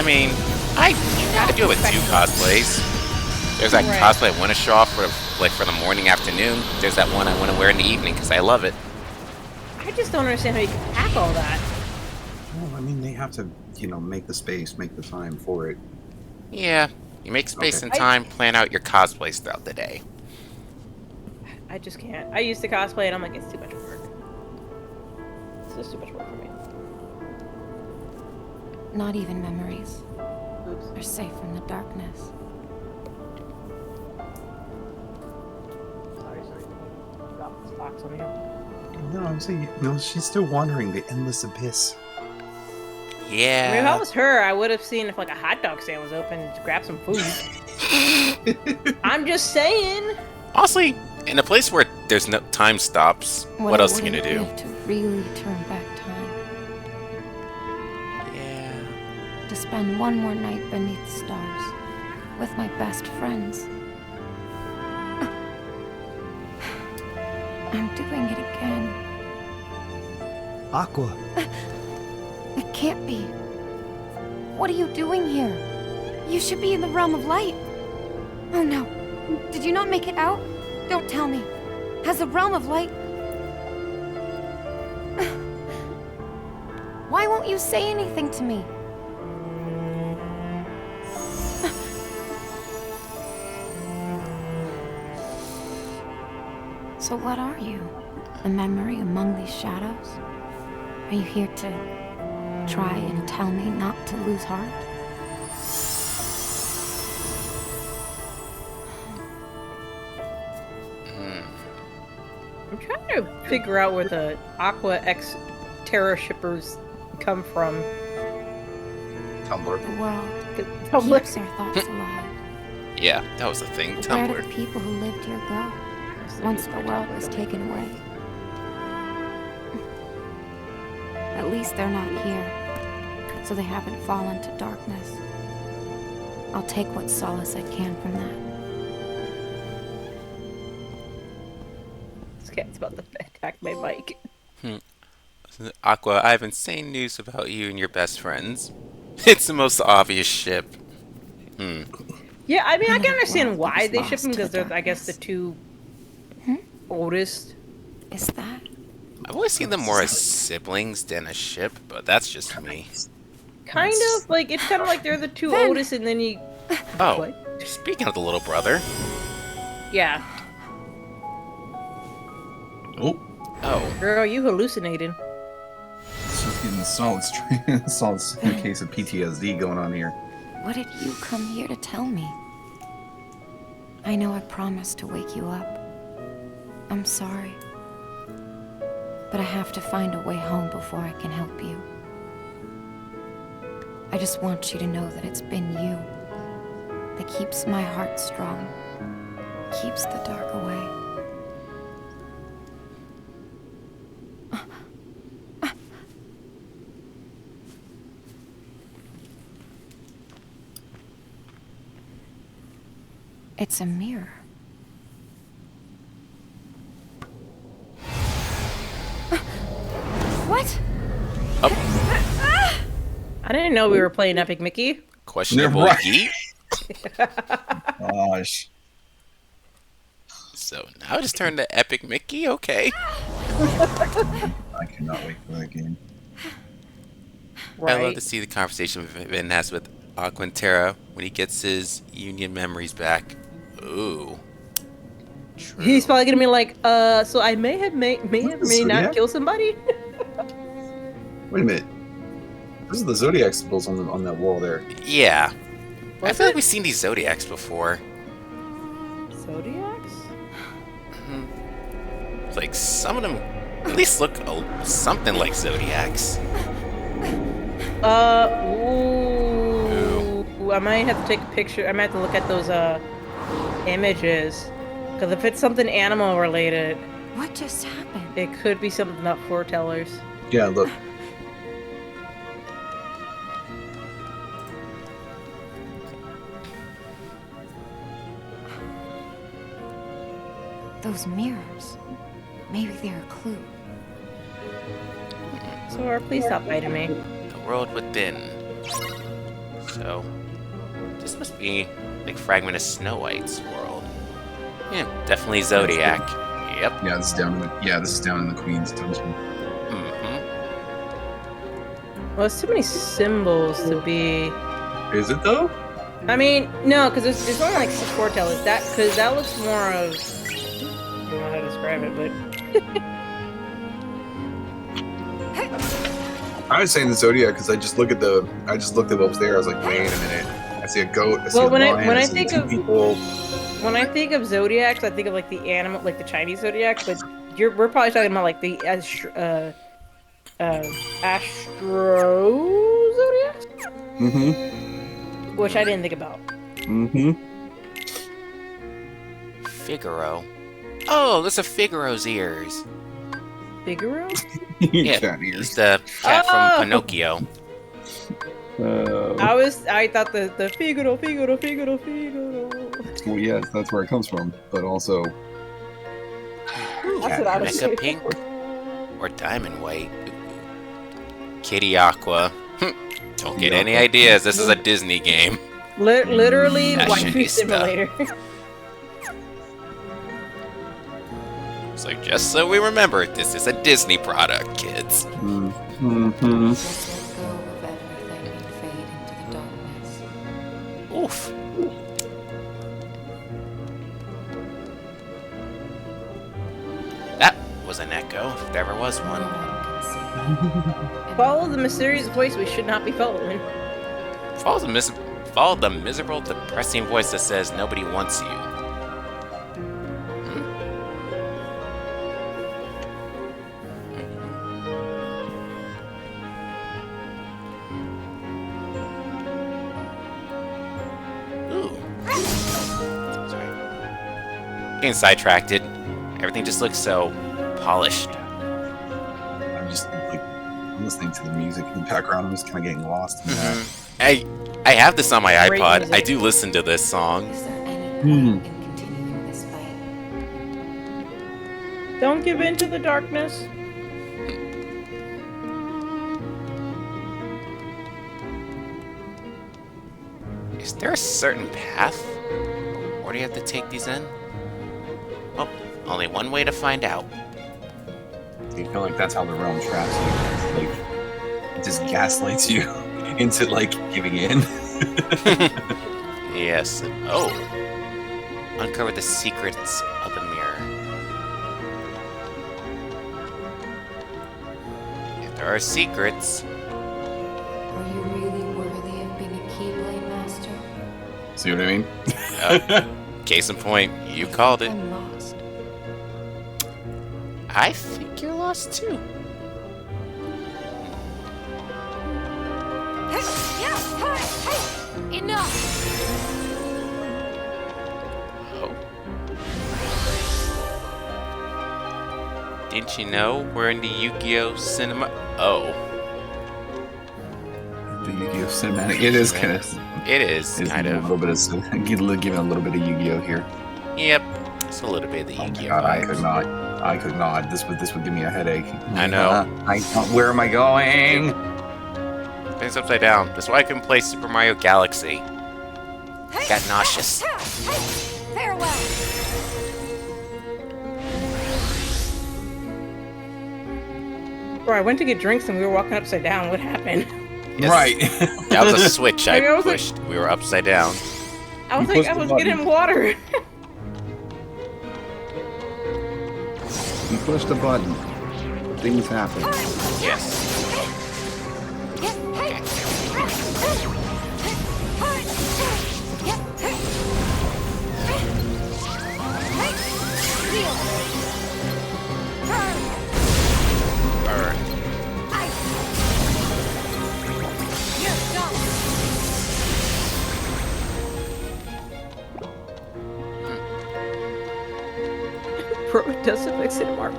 I mean, I do it with 2 cosplays. There's that cosplay I want to show off for the morning, afternoon. There's that one I want to wear in the evening because I love it. I just don't understand how you can pack all that. Well, I mean, they have to, make the space, make the time for it. Yeah, you make space Okay. and time, plan out your cosplays throughout the day. I just can't. I used to cosplay and I'm like, it's too much work. It's just too much work for me. Not even memories Oops. are safe from the darkness. Sorry. Drop this box on you. No, I'm saying, she's still wandering the endless abyss. I mean, if I Yeah. was her, I would have seen if like a hot dog stand was open to grab some food. I'm just saying. Honestly, in a place where there's no time stops, what I else are you gonna wouldn't do? give to really turn back time. Yeah. To spend one more night beneath the stars with my best friends. I'm doing it again. Aqua. It can't be. What are you doing here? You should be in the realm of light. Oh no. Did you not make it out? Don't tell me. Has the realm of light... Why won't you say anything to me? So what are you? A memory among these shadows? Are you here to try and tell me not to lose heart? I'm trying to figure out where the Aqua X Terra shippers come from. Tumblr. The world Tumblr. keeps our thoughts alive. Yeah, that was the thing. But where do the Tumblr. people who lived here go once the world was taken away? At least they're not here, so they haven't fallen to darkness. I'll take what solace I can from that. This cat's about to attack my mic. Aqua, I have insane news about you and your best friends. It's the most obvious ship. Yeah, I mean, I can Another understand world why that was they ship lost them to because the they're, I guess, the darkness. 2 oldest. Is that? I've always seen them more as siblings than a ship, but that's just me. Kind of like it's kind of like they're the 2 Then- oldest, and then you. Oh, What? speaking of the little brother. Yeah, Oh, Oh, girl, you hallucinating? she's getting solid case of PTSD going on here. What did you come here to tell me? I know I promised to wake you up. I'm sorry. But I have to find a way home before I can help you. I just want you to know that it's been you that keeps my heart strong, keeps the dark away. It's a mirror. What? I didn't know we were playing Epic Mickey. questionable Right. yeet. Gosh. So now just turn to Epic Mickey? Okay. I cannot wait for that game. Right. I love to see the conversation Vin has with Aqua and Terra when he gets his Union memories back. Ooh. True. He's probably gonna be like, so I may have may not Zodiac? kill somebody. Wait a minute. Those are the Zodiac symbols on that wall there. Yeah. I Was feel like it? we've seen these Zodiacs before. Zodiacs? Like, some of them at least look something like Zodiacs. Ooh. I might have to take a picture. I might have to look at those images, because if it's something animal related, What just happened? it could be something about foretellers. Yeah, look. Those mirrors. Maybe they're a clue. Sora, please stop biting me. The world within. So, this must be a big fragment of Snow White's world. Yeah, definitely Zodiac. Yep. Yeah, this is down in the Queen's dungeon. Mm-hmm. Well, it's too many symbols to be. Is it though? I mean, no, because there's only like 6 foretells. Because that looks more of. I don't know how to describe it, but. I was saying the Zodiac because I just looked at what was there. I was like, wait a minute. I see a goat. I see a lion. when I see think two of people. when I think of zodiacs, I think of like the animal, like the Chinese zodiac. But we're probably talking about like the astro zodiacs, which I didn't think about. Figaro. Oh, those are Figaro's ears. Figaro? Yeah, Cat he's ears. the cat Oh! from Pinocchio. I thought the Figaro. Well, yes, that's where it comes from. But also, That's what I was Mecha saying. pink or diamond white. Kitty aqua. Don't get any ideas. This is a Disney game. Literally, waifu Fashionista. simulator. So just so we remember, this is a Disney product, kids. Just let go of everything and fade into the darkness. Oof. That was an echo, if there ever was No one. one can see. Follow the mysterious voice we should not be following. Follow the miserable, depressing voice that says nobody wants you. Ooh. Sorry. Getting sidetracked. Everything just looks so polished. I'm just like I'm listening to the music in the background. I'm just kind of getting lost in that. I have this on my Great iPod. music. I do listen to this song. Is there any point in continuing this fight? Don't give in to the darkness. Is there a certain path? Or do you have to take these in? Well, only one way to find out. I feel like that's how the realm traps you. Like, it just gaslights you into like giving in. Yes. Oh. Uncover the secrets of the mirror. If there are secrets, Are you really worthy of being a Keyblade Master? See what I mean? case in point, you called it. I'm lost. I think you're lost too. Enough! Oh. Didn't you know we're in the Yu-Gi-Oh! Cinema? Oh. The Yu-Gi-Oh cinematic. It is kind of. It is kind A of. little bit of giving a little bit of Yu-Gi-Oh here. Yep. It's a little bit of the Oh my Yu-Gi-Oh! God, I vibes. could not. I could not. This would give me a headache. I know. Where am I going? Things upside down. That's why I couldn't play Super Mario Galaxy. Got nauseous. Farewell! Bro, I went to get drinks and we were walking upside down. What happened? Yes. Right. That was a switch I Maybe I was like- pushed. We were upside down. I was You like, pushed I the was button. getting water. You push the button. Things happen. Yes. Burn. Bro, it does affect Cinemark.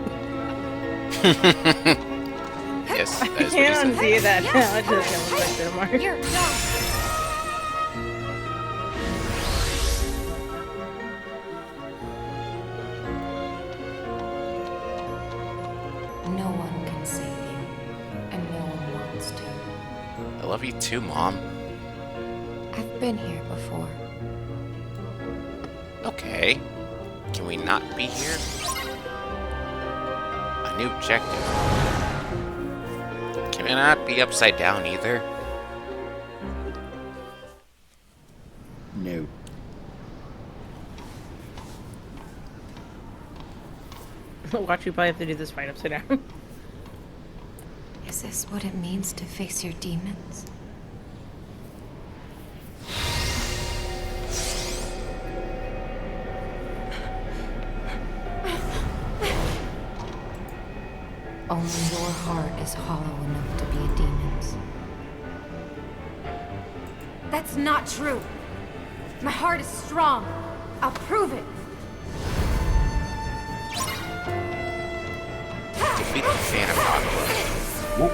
Yes, I that is what he can't said. unsee that now. It does affect Cinemark. You're done! love you too, Mom. I've been here before. Okay. Can we not be here? A new objective. Can we not be upside down either? No. Watch, you probably have to do this fight upside down. Is this what it means to face your demons? Only your heart is hollow enough to be a demon's. That's not true. My heart is strong. I'll prove it. Defeat the fan of Aqua.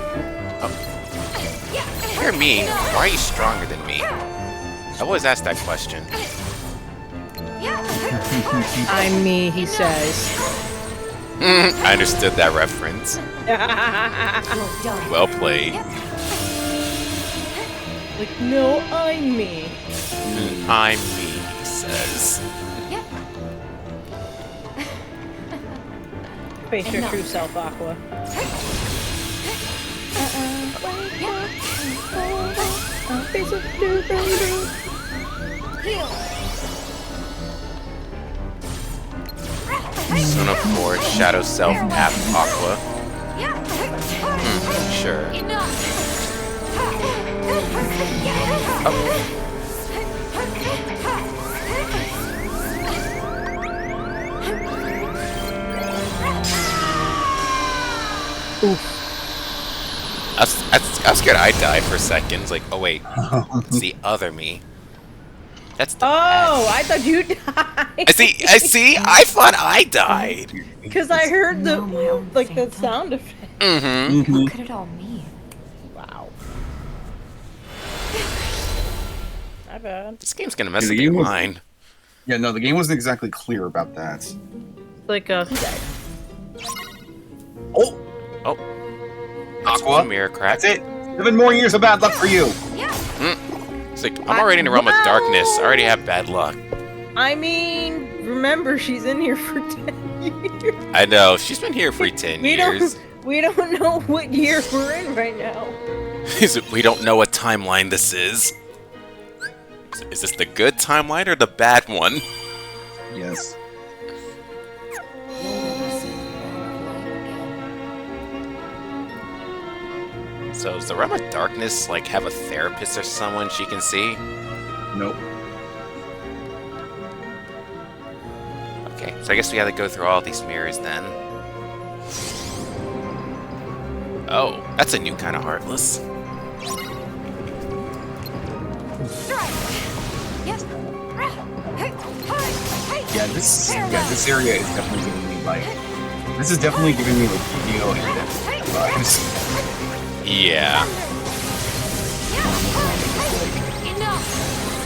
Oh. You're mean. Why are you stronger than me? I always ask that question. I'm me, he says. I understood that reference. Well played. Like, no, I'm me. I'm me, he says. Face your true self, Aqua. Face of true baby. Son of Forge, Shadow Self, App, Aqua. Sure. I was scared I'd die for a second. It's like, oh wait, it's the other me. That's the Oh, bad. I thought you died. I see. I thought I died. Because I heard the Know my own like the phantom? sound effect. Mm-hmm. What could it all mean? Wow. Not bad. This game's gonna mess The with game your was- mind. Yeah, no, the game wasn't exactly clear about that. Like who died? Oh, Oh. That's Aqua. a mirror crack. that's it. 7 more years of bad luck for you. It's like, I'm already in the realm of darkness. I already have bad luck. I mean, remember she's in here for 10 years. I know. She's been here for 10 years. We don't know what year we're in right now. We don't know what timeline this is. Is this the good timeline or the bad one? Yes. So does the realm of darkness like have a therapist or someone she can see? Nope. Okay, so I guess we gotta go through all these mirrors then. Oh, that's a new kind of heartless. Yeah, this area is definitely giving me like. This is definitely giving me like video and vibes. Yeah.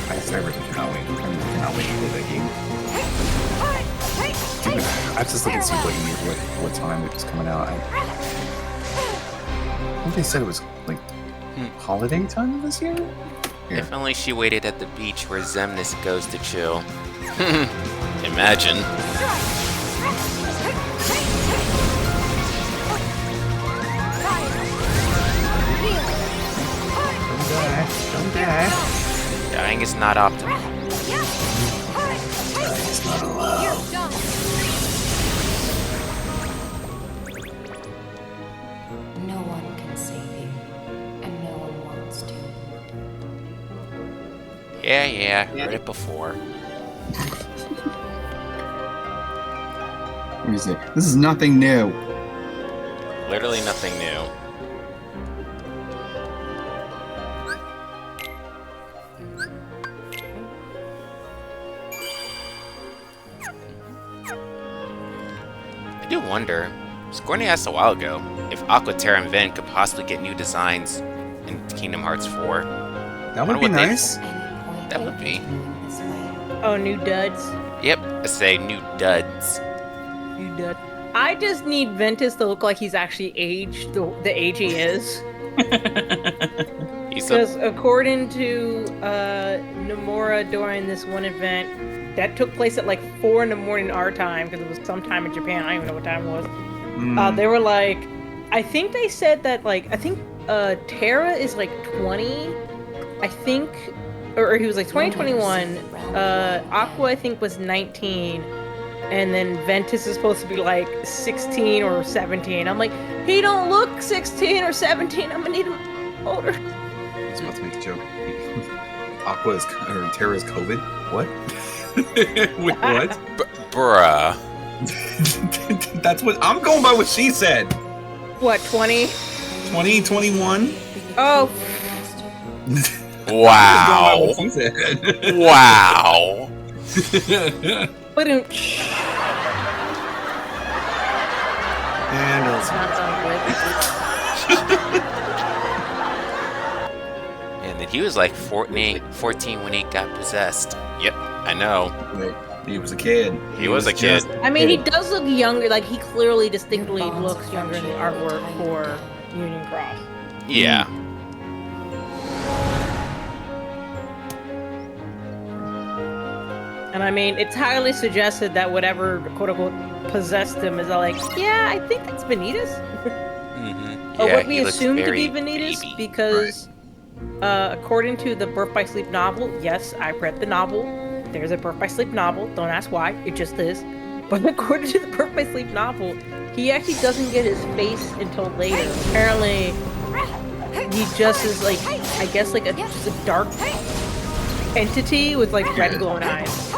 I just cannot wait. I cannot wait to play that game. Dude, I have to look and see what time it was coming out. I think they said it was like holiday time this year. Here. If only she waited at the beach where Zemnis goes to chill. Imagine. Don't die. Dying is not optimal. It's not allowed. No one can save you, and no one wants to. Yeah, heard it before. What do you say? This is nothing new. Literally nothing new. I do wonder, Scorny asked a while ago, if Aqua, Terra, and Ven could possibly get new designs in Kingdom Hearts 4. That would be Wonder what they- nice. That would be. This way. Oh, new duds. Yep, I say new duds. New dud. I just need Ventus to look like he's actually aged the age he is. Because according to Nomura during this one event, that took place at like 4 in the morning our time, because it was sometime in Japan. I don't even know what time it was. They were like, I think they said that like, I think Terra is like 20, I think, or he was like 2021. Aqua I think was 19, and then Ventus is supposed to be like 16 or 17. I'm like, he don't look 16 or 17. I'm gonna need him older. I was about to make a joke. Aqua is or Terra is COVID. What? Wait, what? Bruh. That's what I'm going by. What she said. What, 20? 2021. Oh, Wow. She said. Wow. but And And then he was like 14 when he got possessed. Yep, I know. wait, he was a kid. He was a kid. just I mean, he does look younger. Like, he clearly, distinctly looks younger in the artwork for Union Cross. Yeah. And I mean, it's highly suggested that whatever quote-unquote possessed him is like, yeah, I think that's Vanitas. Mm-hmm. Or Yeah, what we he looks assume to very be Vanitas, baby. because according to the Birth by Sleep novel, yes, I read the novel. There's a Birth by Sleep novel. Don't ask why. It just is. But according to the Birth by Sleep novel, he actually doesn't get his face until later. Apparently, he just is like, I guess, like just a dark entity with like red glowing eyes.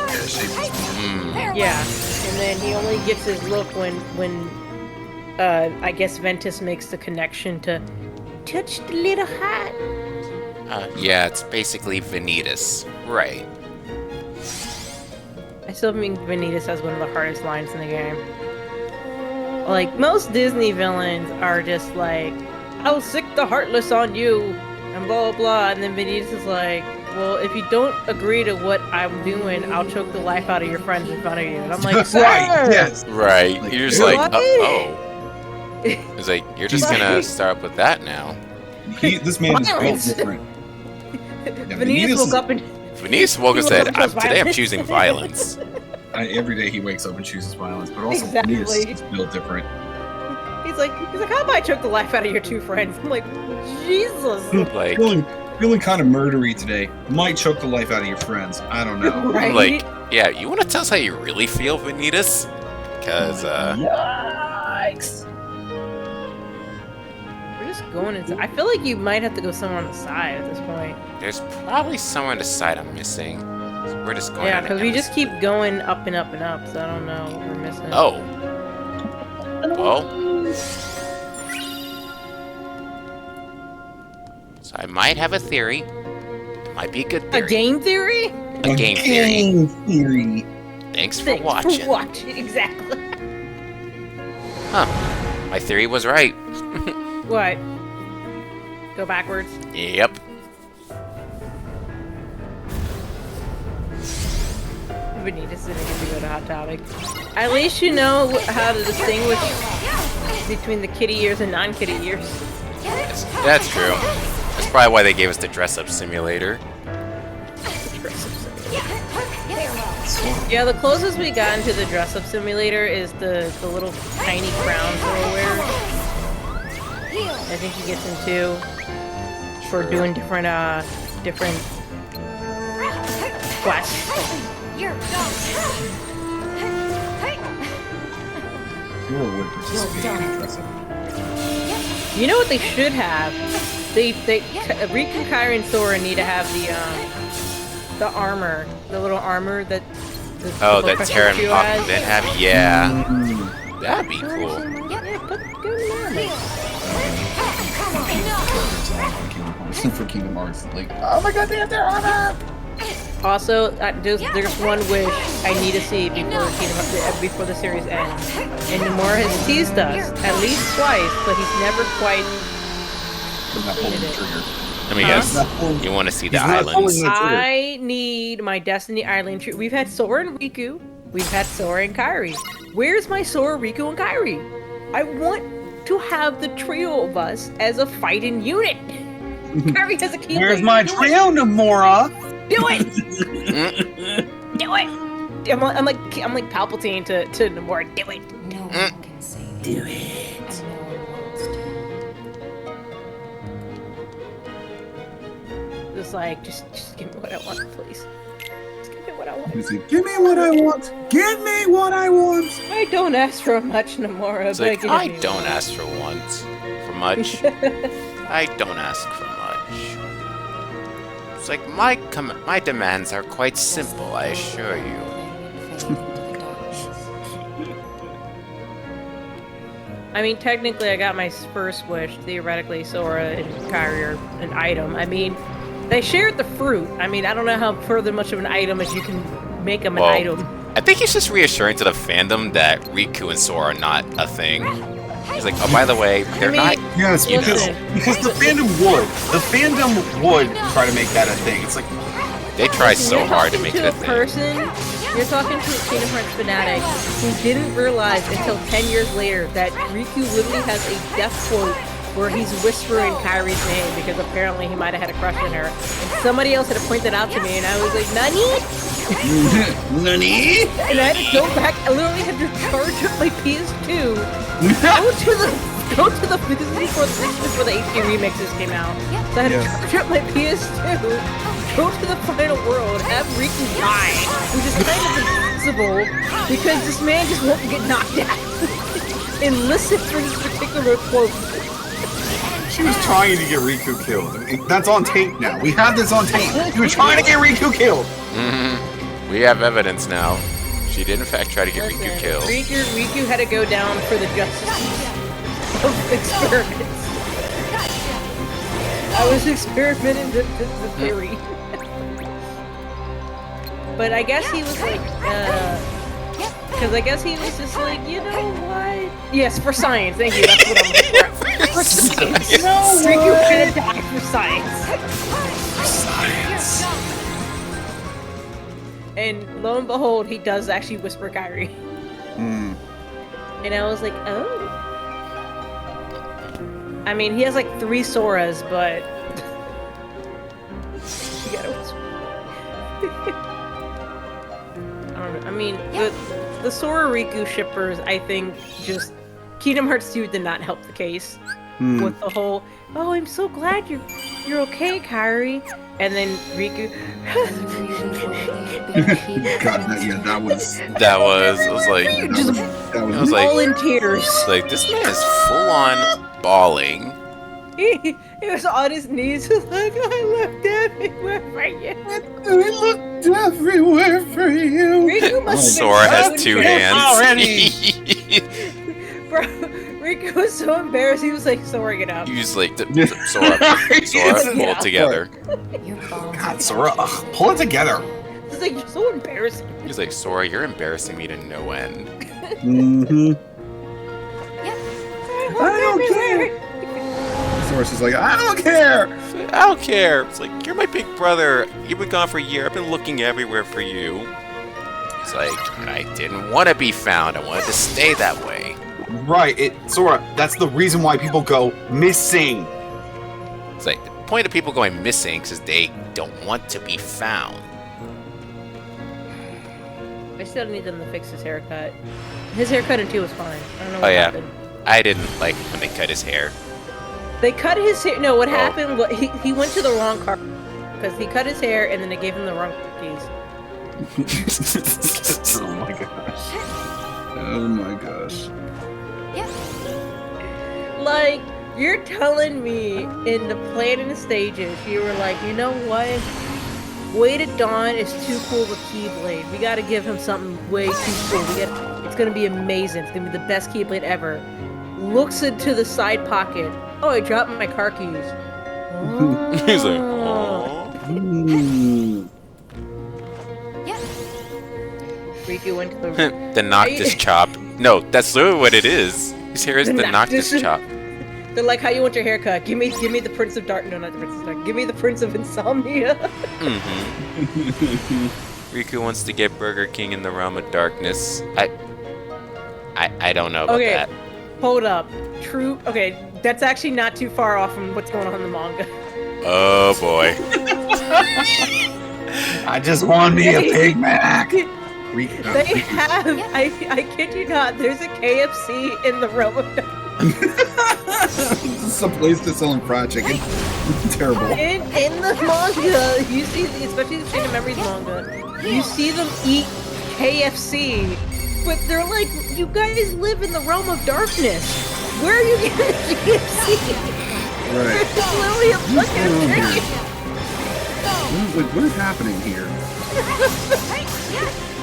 Yeah, and then he only gets his look when I guess Ventus makes the connection to touch the little hat. Yeah, it's basically Vanitas. Right. I still think Vanitas has one of the hardest lines in the game. Like, most Disney villains are just like, I'll sick the Heartless on you, and blah blah blah, and then Vanitas is like, well, if you don't agree to what I'm doing, I'll choke the life out of your friends in front of you. And I'm like, Right. sir! Yes. Right. Like, You're just what? like, oh. It's like, you're just gonna start up with that now. This man is built Violence. different. Vanitas woke up and Vanitas woke and He said, woke up and chose today I'm violence." choosing violence. Every day he wakes up and chooses violence, but also Exactly. Vanitas is built different. he's like, how about I choke the life out of your two friends? I'm like, Jesus. Like, Feeling kind of murdery today. Might choke the life out of your friends. I don't know. Right? like, yeah, you want to tell us how you really feel, Vanitas? Because, Yikes. We're just going into. I feel like you might have to go somewhere on the side at this point. there's probably somewhere on the side I'm missing. So we're just going Yeah, on because we just keep going up and up and up, so I don't know what we're missing. Oh. Well. So I might have a theory. Might be a good A theory. game theory? A game theory. Game theory. Thanks for Thanks watching. For watching, exactly. Huh. My theory was right. What? Go backwards? Yep. Vanitas didn't get to go to hot topic. At least you know how to distinguish between the kitty ears and non-kitty ears. That's true. That's probably why they gave us the dress-up simulator. Yeah, the closest we got into the dress-up simulator is the little tiny crowns that wear. I think he gets into for doing different quests. You would participate in dress up. You know what they should have? Riku, Kairi, and Sora need to have the armor, the little armor that. Oh, the that Professor Terran Chu Hawk has. then have? Yeah. That'd be cool. Yeah, put armor. For Kingdom Hearts, like, oh my god, they have their armor! Also, there's one wish I need to see before the series ends. And Nomura has teased us at least twice, but he's never quite Not pulling the completed it. trigger. Let me guess. You want to see the He's not islands? pulling the- I need my Destiny Island tree. We've had Sora and Riku. We've had Sora and Kairi. Where's my Sora, Riku, and Kairi? I want to have the trio of us as a fighting unit. Kairi has a keyblade. Where's my Do it. trio, Nomura? Do it! Do it! I'm like Palpatine to Namor. Do it! No one can say do it. And no one wants to. Just like, just give me what I want, please. Just give me what I want. He's like, give me what I want. Give me what I want. I don't ask for much, Namora, It's but like, give I me don't one. ask for much. I don't ask for much. It's like, my demands are quite simple, I assure you. I mean, technically, I got my first wish. Theoretically, Sora and Kairi are an item. I mean, they shared the fruit. I mean, I don't know how further much of an item as you can make them an Well, item. I think he's just reassuring to the fandom that Riku and Sora are not a thing. He's like, oh, by the way, they're mean, not. Yes, You because know. Because the fandom would. The fandom would try to make that a thing. It's like, They try so You're hard to talking make it a a thing. person. You're talking to a Kingdom Hearts fanatic who didn't realize until 10 years later that Riku literally has a death quote where he's whispering Kairi's name because apparently he might have had a crush on her. And somebody else had pointed out to me, and I was like, Nani? Nani? And I had to go back. I literally had to charge up my PS2. Go to the this is before the HD remixes came out. So I had to charge up my PS2. Go to the final world, have Riku die, which is kind of impossible because this man just won't get knocked out. And listen for this particular quote. she was trying to get Riku killed. That's on tape now. We have this on tape. She was trying to get Riku killed. We have evidence now. She did in fact try to get Riku killed. Riku had to go down for the justice of experiments. I was experimenting the theory. But I guess he was like, because I guess he was just like, you know what? Yes, for science. Thank you. That's what I'm looking for. For science. Riku had to die for science. And lo and behold, he does actually whisper Kairi. And I was like, oh. I mean, he has like 3 Soras, but you gotta whisper. I don't know. I mean, the Sora Riku shippers, I think, just Kingdom Hearts 2 did not help the case with the whole. Oh, I'm so glad you're okay, Kairi. And then Riku. God, that was. I was like, Just That was. I was like, all in tears. like this man is full on bawling. He was on his knees, just like, I looked everywhere for you. I looked everywhere for you. Riku must have been Sora so has 2 hands. Bro, Riku was so embarrassed. He was like, Sora, get out. He was like, Sora, pull it together. Your bones God, Sora, pull it together. It's like, you're so embarrassing. He's like, Sora, you're embarrassing me to no end. I don't care. Source is like, I don't care. I don't care. It's like, you're my big brother. You've been gone for a year. I've been looking everywhere for you. It's like, I didn't want to be found. I wanted to stay that way. Right, Sora, that's the reason why people go missing. It's like, the point of people going missing is they don't want to be found. I still need them to fix his haircut. His haircut in 2 was fine. I don't know what Oh, yeah. happened. I didn't like when they cut his hair. They cut his hair. No, what Oh. happened? What he went to the wrong car because he cut his hair and then they gave him the wrong keys. Oh my gosh. Oh my gosh. Like, you're telling me in the planning stages, you were like, you know what? Way to Dawn is too cool with Keyblade. We gotta give him something way too cool. It's gonna be amazing. It's gonna be the best Keyblade ever. Looks into the side pocket. Oh, I dropped my car keys. He's like, Oh. oh. Riku went to the The Noctis chop. No, that's literally what it is. His hair is The the Noctis Noctis- chop. They're like, how you want your haircut? Give me the Prince of Dark. No, not the Prince of Dark. Give me the Prince of Insomnia. Riku wants to get Burger King in the realm of darkness. I don't know about Okay, that. hold up. True. Okay, that's actually not too far off from what's going on in the manga. Oh boy. I just want me a Big Mac. They have, I kid you not, there's a KFC in the realm of darkness. This is some place to sell fried chicken. Terrible. In the manga, you see, especially the Chain of Memories manga, you see them eat KFC, but they're like, you guys live in the realm of darkness. Where are you getting KFC? Right. It's literally a fucking chicken. What is happening here?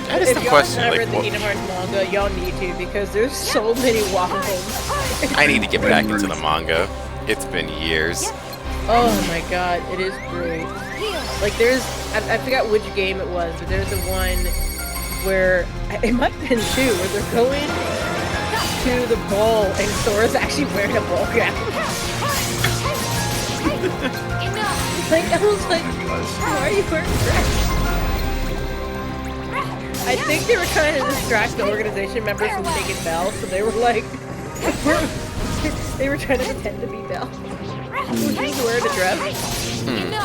That is If the y'all question. have not Like, read the what, Kingdom Hearts manga, y'all need to because there's so many waffles. I need to get back into the manga. It's been years. Oh my god, it is great. Like there's, I forgot which game it was, but there's the one where, it might have been two, where they're going to the ball and Sora's actually wearing a ball gown. Like, I was like, why are you wearing dress? I think they were trying to distract the organization members from taking Belle, so they were like, they were trying to pretend to be Belle. Who's just wearing a dress?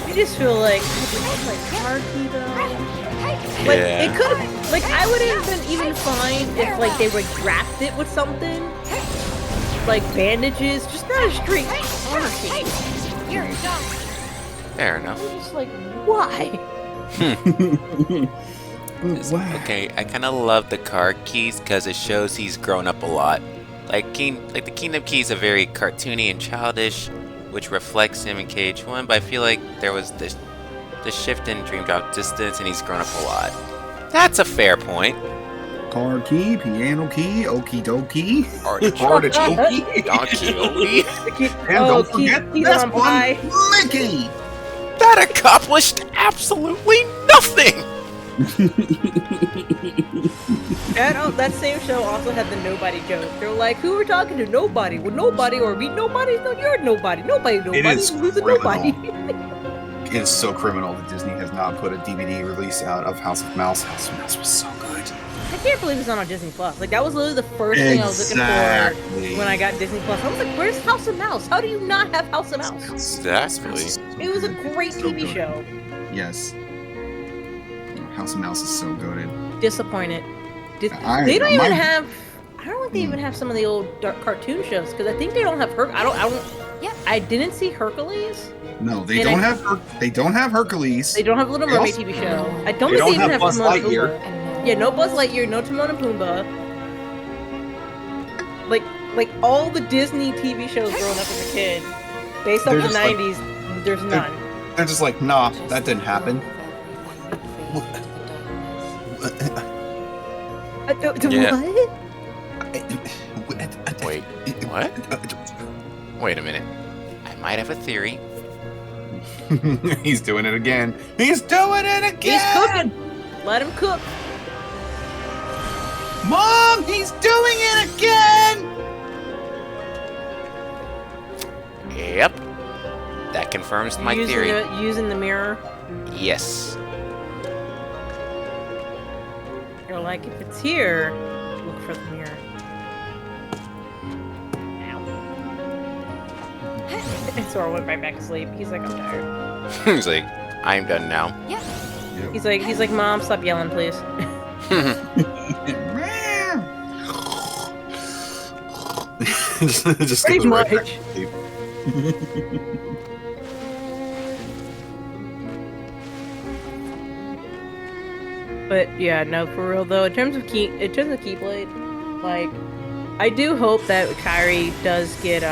I just feel like, like car key though. Like Yeah. it could have, like I would have been even fine if like they would graft it with something, like bandages, just not a straight car key. Fair enough. I'm just like, why? Okay, I kind of love the card keys because it shows he's grown up a lot. Like the Kingdom Key is a very cartoony and childish, which reflects him in KH1. But I feel like there was this shift in Dream Drop Distance, and he's grown up a lot. That's a fair point. Car key, piano key, okie dokie. Artichoke, Donkey. And don't forget he's this on one, pie. Mickey. That accomplished absolutely nothing. That same show also had the nobody joke. They're like, who we're talking to? Nobody. Well, nobody or we nobody? No, you're nobody. Nobody. is Who's a criminal. nobody? It is so criminal that Disney has not put a DVD release out of House of Mouse. House of Mouse was so good. I can't believe it's not on Disney Plus. Like that was literally the first thing I was looking for when I got Disney Plus. I was like, "Where's House of Mouse? How do you not have House of Mouse?" Exactly. It was a great So TV good. show. Yes. House of Mouse is so goated. Disappointed. They don't my- even have. I don't think they even have some of the old dark cartoon shows because I think they don't have I don't. I didn't see Hercules. No, they And don't I- have they don't have Hercules. They don't have Little Mermaid also- TV show. I don't They think don't they even have have Buzz Timon and Lightyear. Pumbaa. Yeah, no Buzz Lightyear, no Timon and Pumbaa. Like all the Disney TV shows growing up as a kid, based off They're the just like- '90s, there's none. They're just like, nah, that didn't happen. Yeah. What? Wait, what? Wait a minute. I might have a theory. He's doing it again. He's doing it again. He's cooking. Let him cook. Mom, he's doing it again. Yep. That confirms my theory. Using the mirror. Yes. You're like, if it's here, look for the mirror. Ow. And Sora went right back to sleep. He's like, I'm tired. He's like, I'm done now. He's like, Mom, stop yelling, please. just Pretty goes right back much. to sleep. But yeah, no, for real though. In terms of Keyblade, like, I do hope that Kairi does get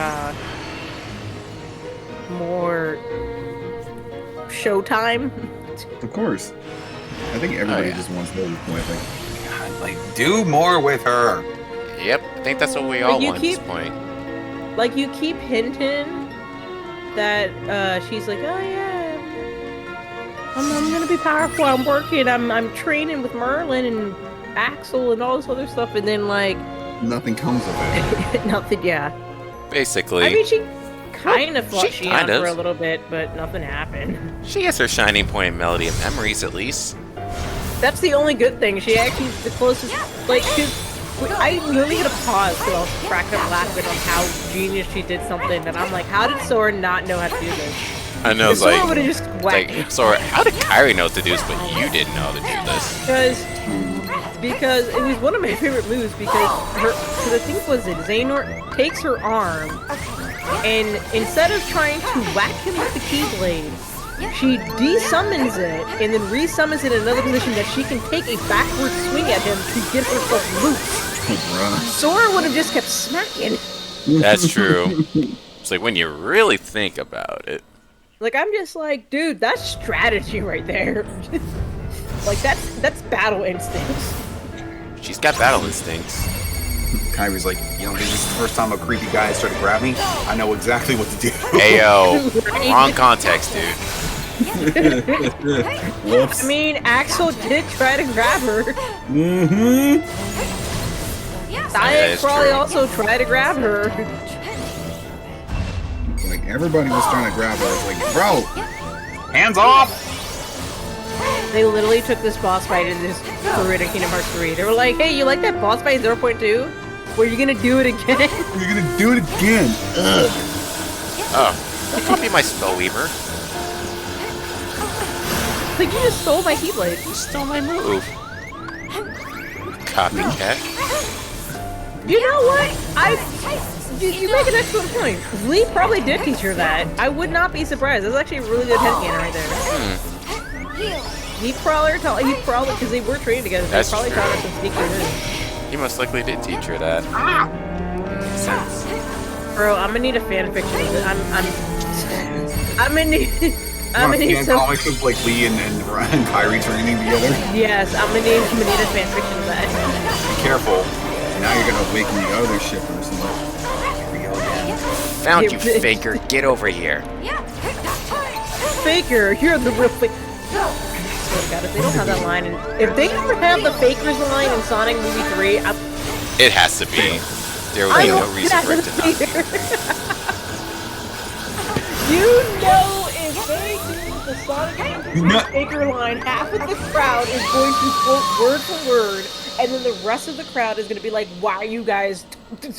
more showtime. Of course. I think everybody yeah. just wants those point. Like, God, like, do more with her. Yep, I think that's what we all you want at this point. Like, you keep hinting that she's like, oh yeah, I'm gonna be powerful. I'm working. I'm training with Merlin and Axel and all this other stuff, and then like nothing comes of it. nothing. Yeah. Basically, I mean, she kind of fought she Shion kind of. for a little bit, but nothing happened. she has her shining point in Melody of Memories, at least. That's the only good thing. She actually is the closest, like, I literally had a pause because I was cracking up laughing on how genius she did something, and I'm like, how did Sora not know how to do this? I know, it's Sora like, would have just whacked like, Sora, how did Kyrie know to do this, but you didn't know how to do this? Because it was one of my favorite moves because I think was it Xehanort takes her arm and instead of trying to whack him with the Keyblade, she desummons it and then resummons it in another position that she can take a backward swing at him to get herself loose. Sora would have just kept smacking. That's true. It's like when you really think about it. Like I'm just like, dude, that's strategy right there. Like that's battle instincts. She's got battle instincts. Kyrie's like, you know, this is the first time a creepy guy started to grab me. I know exactly what to do. Ayo, wrong context, dude. Whoops. I mean, Axel did try to grab her. Mm-hmm. Diane probably also tried to grab her. Like, everybody was trying to grab her. It's like, bro! Hands off! They literally took this boss fight and just threw it in Kingdom Hearts 3. They were like, hey, you like that boss fight 0.2? Were you gonna do it again? You're gonna do it again! Ugh. Oh, you copy my spell weaver. Like, you just stole my Keyblade. You stole my move. Copycat. You know what? You make an excellent point. Lee probably did teach her that. I would not be surprised. That's actually a really good headcanon right there. He probably, because they were training together, That's they probably true. taught her some sneaky moves. He most likely did teach her that. Makes sense. Bro, I'm gonna need a fan fiction of it. I'm gonna need some. Comics of like Lee and Kyrie training together. Yes, I'm gonna need a fan fiction of that. Be careful. Now you're gonna awaken the other shippers and like, here we go again. Found you, Faker. Get over here. Faker, you're the real Faker. God, if they don't have that line, and if they ever have the Fakers line in Sonic Movie 3, It has to be. There would be no reason for it to not be. You know, if they do the Sonic Movie Faker line, half of the crowd is going to quote word for word, and then the rest of the crowd is going to be like, "Why are you guys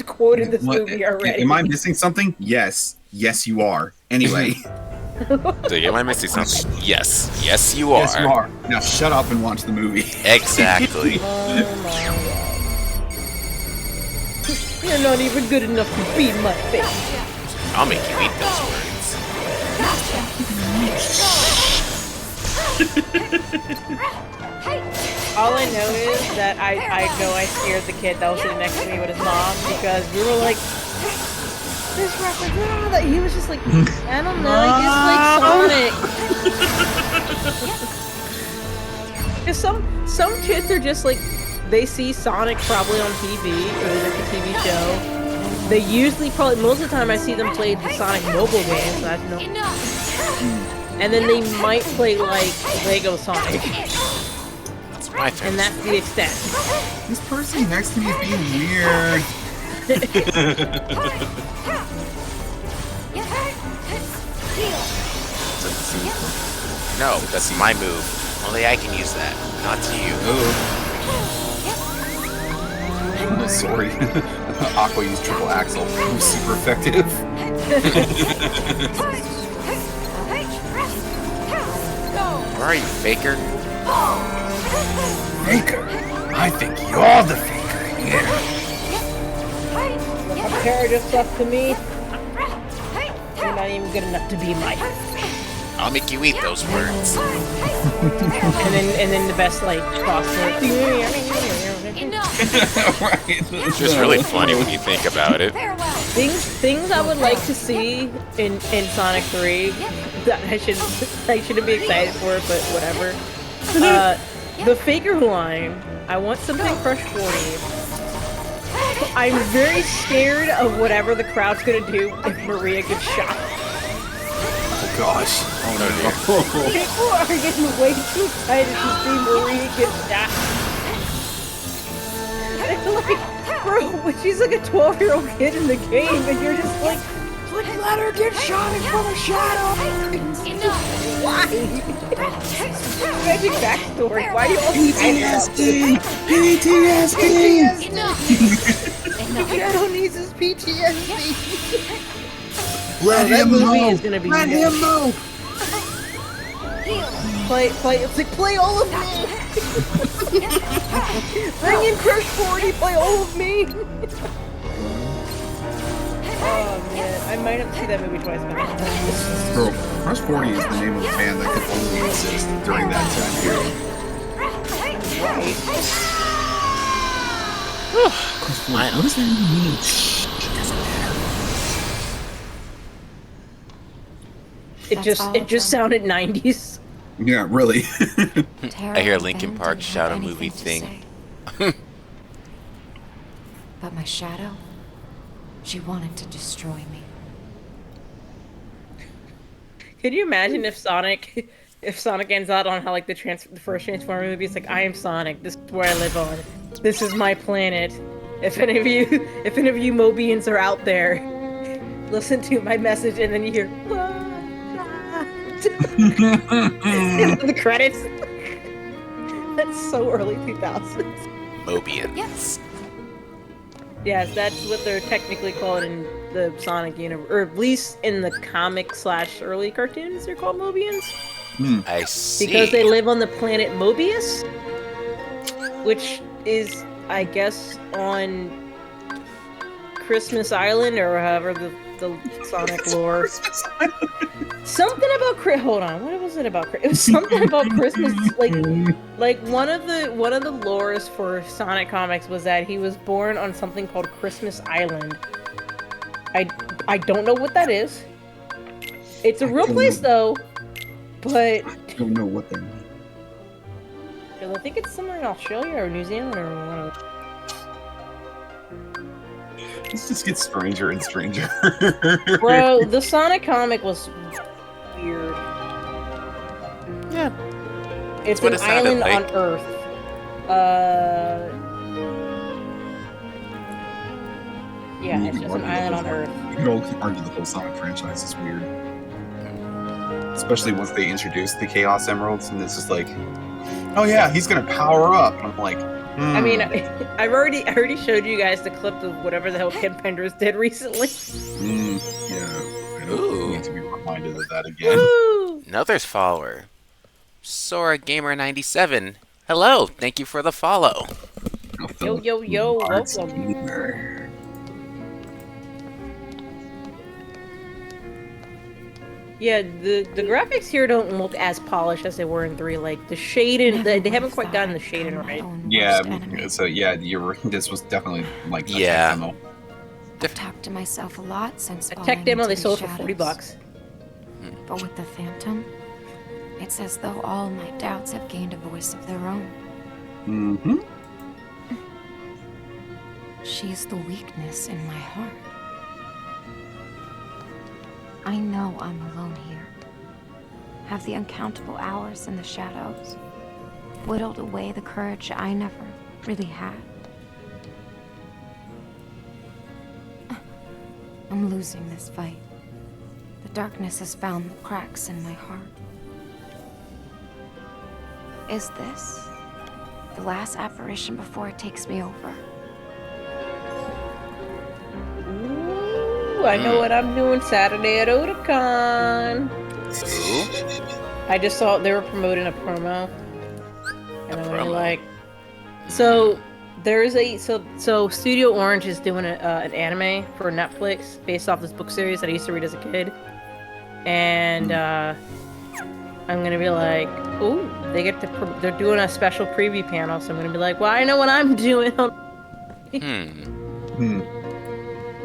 quoting this movie already?" Am I missing something? Yes. Yes, you are. Anyway. So, am I missing something? Yes. Yes, you are. Yes, you are. Now shut up and watch the movie. Exactly. Oh my god. You're not even good enough to be my face. I'll make you eat those words. All I know is that I know I scared the kid that was sitting next to me with his mom because we were like, this reference, that he was just like, I don't know, I guess like Sonic. Because some kids are just like, they see Sonic probably on TV or like a TV show. They usually probably most of the time I see them play the Sonic mobile game, so that's no. And then they might play like Lego Sonic. That's my turn. And that's the extent. This person next to me is being weird. No, that's my move. Only I can use that, not to you. Oh, sorry. Aqua used triple axle. It was super effective. Where are you, Faker? Faker? I think you're the faker here. Compare yourself to me. You're not even good enough to be my. I'll make you eat those words. and then the best like boss. It's just really funny when you think about it. Things I would like to see in Sonic 3 that I shouldn't be excited for, but whatever. The Faker line. I want something Crush 40. I'm very scared of whatever the crowd's gonna do if Maria gets shot. Oh gosh. Oh no, dear. People are getting way too excited to see Maria get shot. Like, bro, but she's like a 12-year-old kid in the game, and you're just like, Let her get shot in front of Shadow! Why? Tragic backstory. Why do you always PTSD! PTSD! Shadow needs his PTSD. Let that him movie know! is gonna be Let good. him know! Play. It's like play all of me. Bring in Crush 40. Play all of me. Oh man, I might have to see that movie twice now. Bro, Crush 40 is the name of a band that could only exist during that time period. Crush 40, what does that even mean? It doesn't matter. It just sounded 90s. Yeah, really. I hear Linkin Park Shadow movie thing. But my shadow, she wanted to destroy me. Could you imagine if Sonic ends out on how like the first Transformer movie is like, I am Sonic, this is where I live on. This is my planet. If any of you Mobians are out there, listen to my message and then you hear the credits. That's so early 2000s. Mobian. Yes. Yes, that's what they're technically called in the Sonic universe, or at least in the comic / early cartoons, they're called Mobians. I see. Because they live on the planet Mobius, which is, I guess, on Christmas Island, or however the Sonic lore. Something about hold on, what was it about? It was something about Christmas, like one of the lores for Sonic comics was that he was born on something called Christmas Island. I don't know what that is. It's a real place though, but I don't know what that means. I think it's somewhere in Australia or New Zealand or one of those. This just gets stranger and stranger. Bro, the Sonic comic was weird. Yeah. It's what an it sounded island like. on Earth. Yeah, it's just an island on Earth. You could argue the whole Sonic franchise is weird. Especially once they introduced the Chaos Emeralds, and it's just like, oh yeah, he's gonna power up. And I'm like, I mean, I already showed you guys the clip of whatever the hell Ken Penders did recently. Yeah, I Ooh. don't need to be reminded of that again. Woo! Another's follower. Sora Gamer 97. Hello, thank you for the follow. Yo, welcome. Gamer. Yeah, the graphics here don't look as polished as they were in 3. Like the shading, they haven't quite gotten the shading right. Yeah, so yeah, this was definitely like a Yeah. tech demo. I've talked to myself a lot since A falling tech demo into they these sold for $40. shadows. But with the Phantom, it's as though all my doubts have gained a voice of their own. Mm-hmm. She's the weakness in my heart. I know I'm alone here. Have the uncountable hours in the shadows whittled away the courage I never really had. I'm losing this fight. The darkness has found the cracks in my heart. Is this the last apparition before it takes me over? Ooh, I know what I'm doing Saturday at Otakon. I just saw they were promoting a promo. And I'm really like, so there's so Studio Orange is doing an anime for Netflix based off this book series that I used to read as a kid, and I'm gonna be like, oh, they're doing a special preview panel, so I'm gonna be like, well, I know what I'm doing.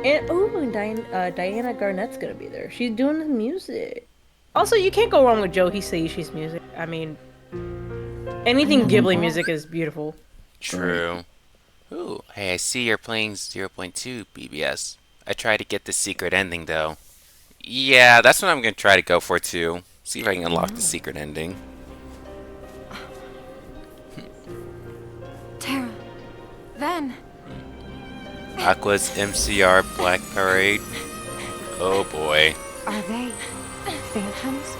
And Diana Garnett's gonna be there. She's doing the music. Also, you can't go wrong with Joe Hisaishi's music. I mean, anything Ghibli music is beautiful. True. Ooh, hey, I see you're playing 0.2 BBS. I tried to get the secret ending, though. Yeah, that's what I'm gonna try to go for, too. See if I can unlock the secret ending. Tara, Ven. Aqua's MCR Black Parade. Oh boy. Are they phantoms?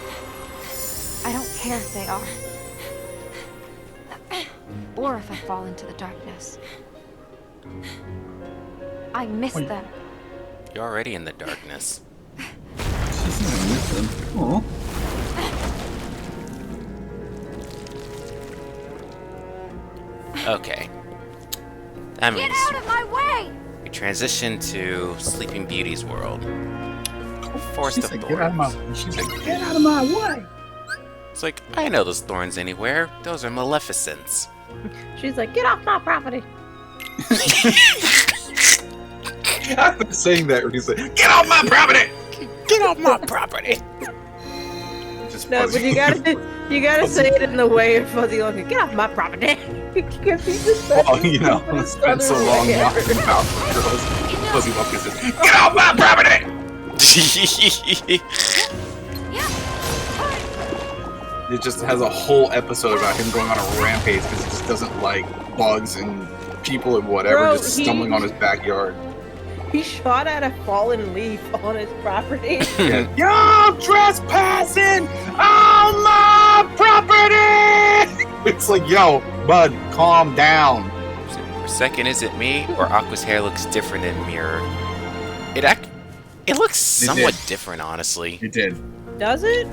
I don't care if they are. Or if I fall into the darkness. I miss them. You're already in the darkness. She's not with them. Aw. Okay. That Get means out of my way! we transition to Sleeping Beauty's world. Forest She's of like, Thorns. get out of my. She's like, get out of my way. It's like, I know those thorns anywhere. Those are Maleficents. She's like, get off my property. I've been saying that when he's like, get off my property! Get off my property! Just No, but you gotta say it in the way of Fuzzy Logan. Get off my property. Because he's just well, you know, it's been so long talking about girls. Fuzzy Wonka says, get off my property! It just has a whole episode about him going on a rampage because he just doesn't like bugs and people and whatever Bro, just stumbling on his backyard. He shot at a fallen leaf on his property. Yeah. You're trespassing on my property! It's like, yo, bud, calm down. For a second, is it me, or Aqua's hair looks different in mirror? It looks somewhat different, honestly. It did. Does it?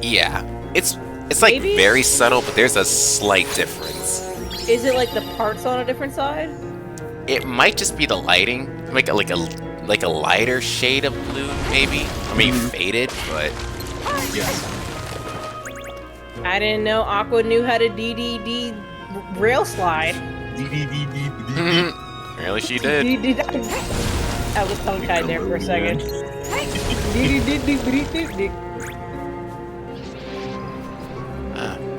Yeah, it's like Maybe? very subtle, but there's a slight difference. Is it like the parts on a different side? It might just be the lighting, like a lighter shade of blue, maybe. I mean, faded, but Yes. I didn't know Aqua knew how to DDD rail slide. really, she did. I was tongue tied there for a second.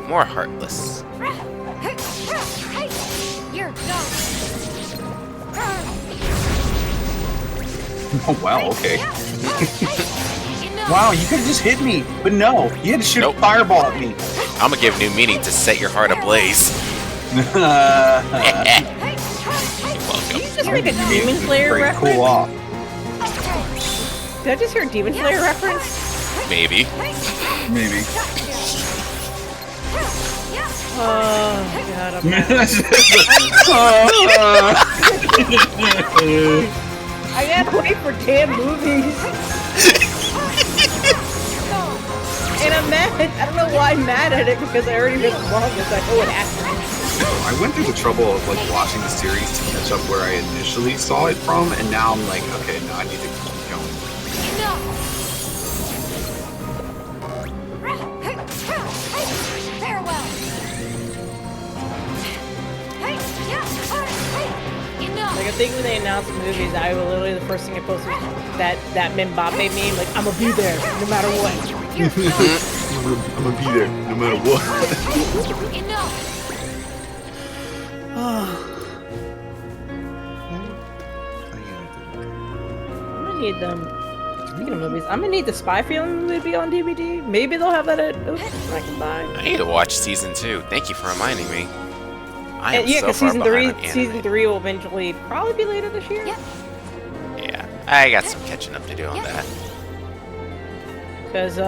More heartless. You're done. Oh, wow, okay. Wow, you could have just hit me, but no, you had to shoot Nope. a fireball at me. I'm gonna give new meaning to set your heart ablaze. Did you just make a Demon Slayer Very reference? cool off. Did I just hear a Demon Slayer reference? Maybe. Maybe. Oh god, I'm mad. I gotta wait for damn movies. And I'm mad. I don't know why I'm mad at it because I already read the manga, so I know what happened. I went through the trouble of like watching the series to catch up where I initially saw it from, and now I'm like, okay, no, I need to keep going. Farewell. Like I think when they announced the movies, I will literally the first thing I posted was that Mbappe meme. Like I'm gonna be there no matter what. I'm gonna be there no matter what. I'm gonna need them. Speaking of movies, I'm gonna need the Spy Family movie on DVD. Maybe they'll have that at I can buy. I need to watch season 2. Thank you for reminding me. I am And yeah, so because far season behind three, on season anime. 3 will eventually probably be later this year. Yeah, I got some catching up to do on that. Because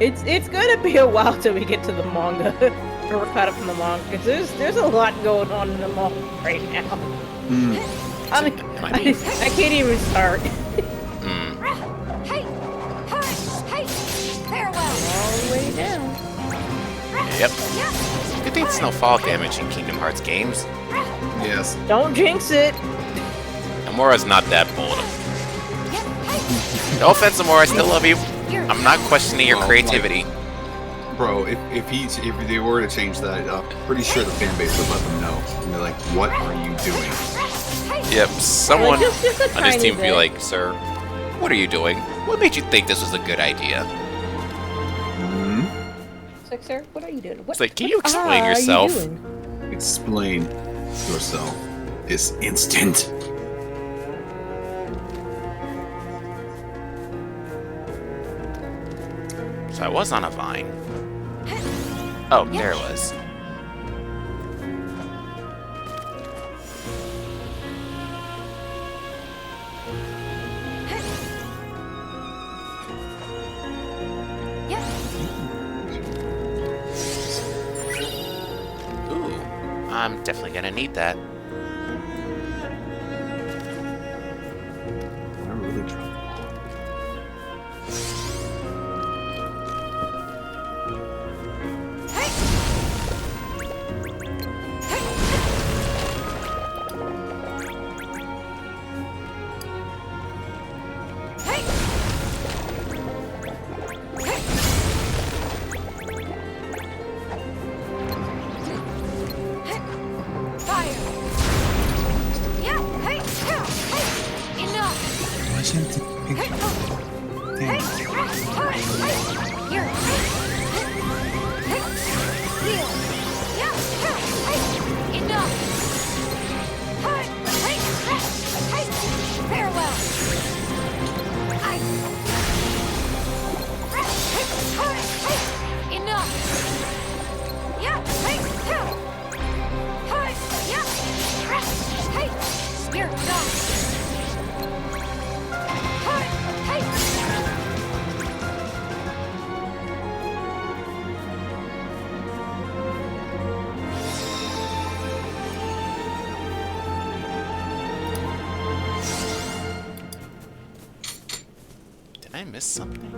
it's gonna be a while till we get to the manga. Or we're caught up in the manga. Because there's a lot going on in the manga right now. I mean, I can't even start. All the way down. Yep. Good thing there's no fall damage in Kingdom Hearts games. Yes. Don't jinx it. Amora's not that bold. No offense, Amora, I still love you. I'm not questioning your Well, creativity. Bro, if they were to change that up, pretty sure the fan base would let them know. And they're like, what are you doing? Yep, someone Just a on this tiny team would be bit. like, sir, what are you doing? What made you think this was a good idea? It's like, sir, what are you doing? What, It's like, can you what explain are yourself? You doing? Explain yourself this instant. So I was on a vine. Oh, there it was. I'm definitely gonna need that. I really dropped the ball. Did I miss something?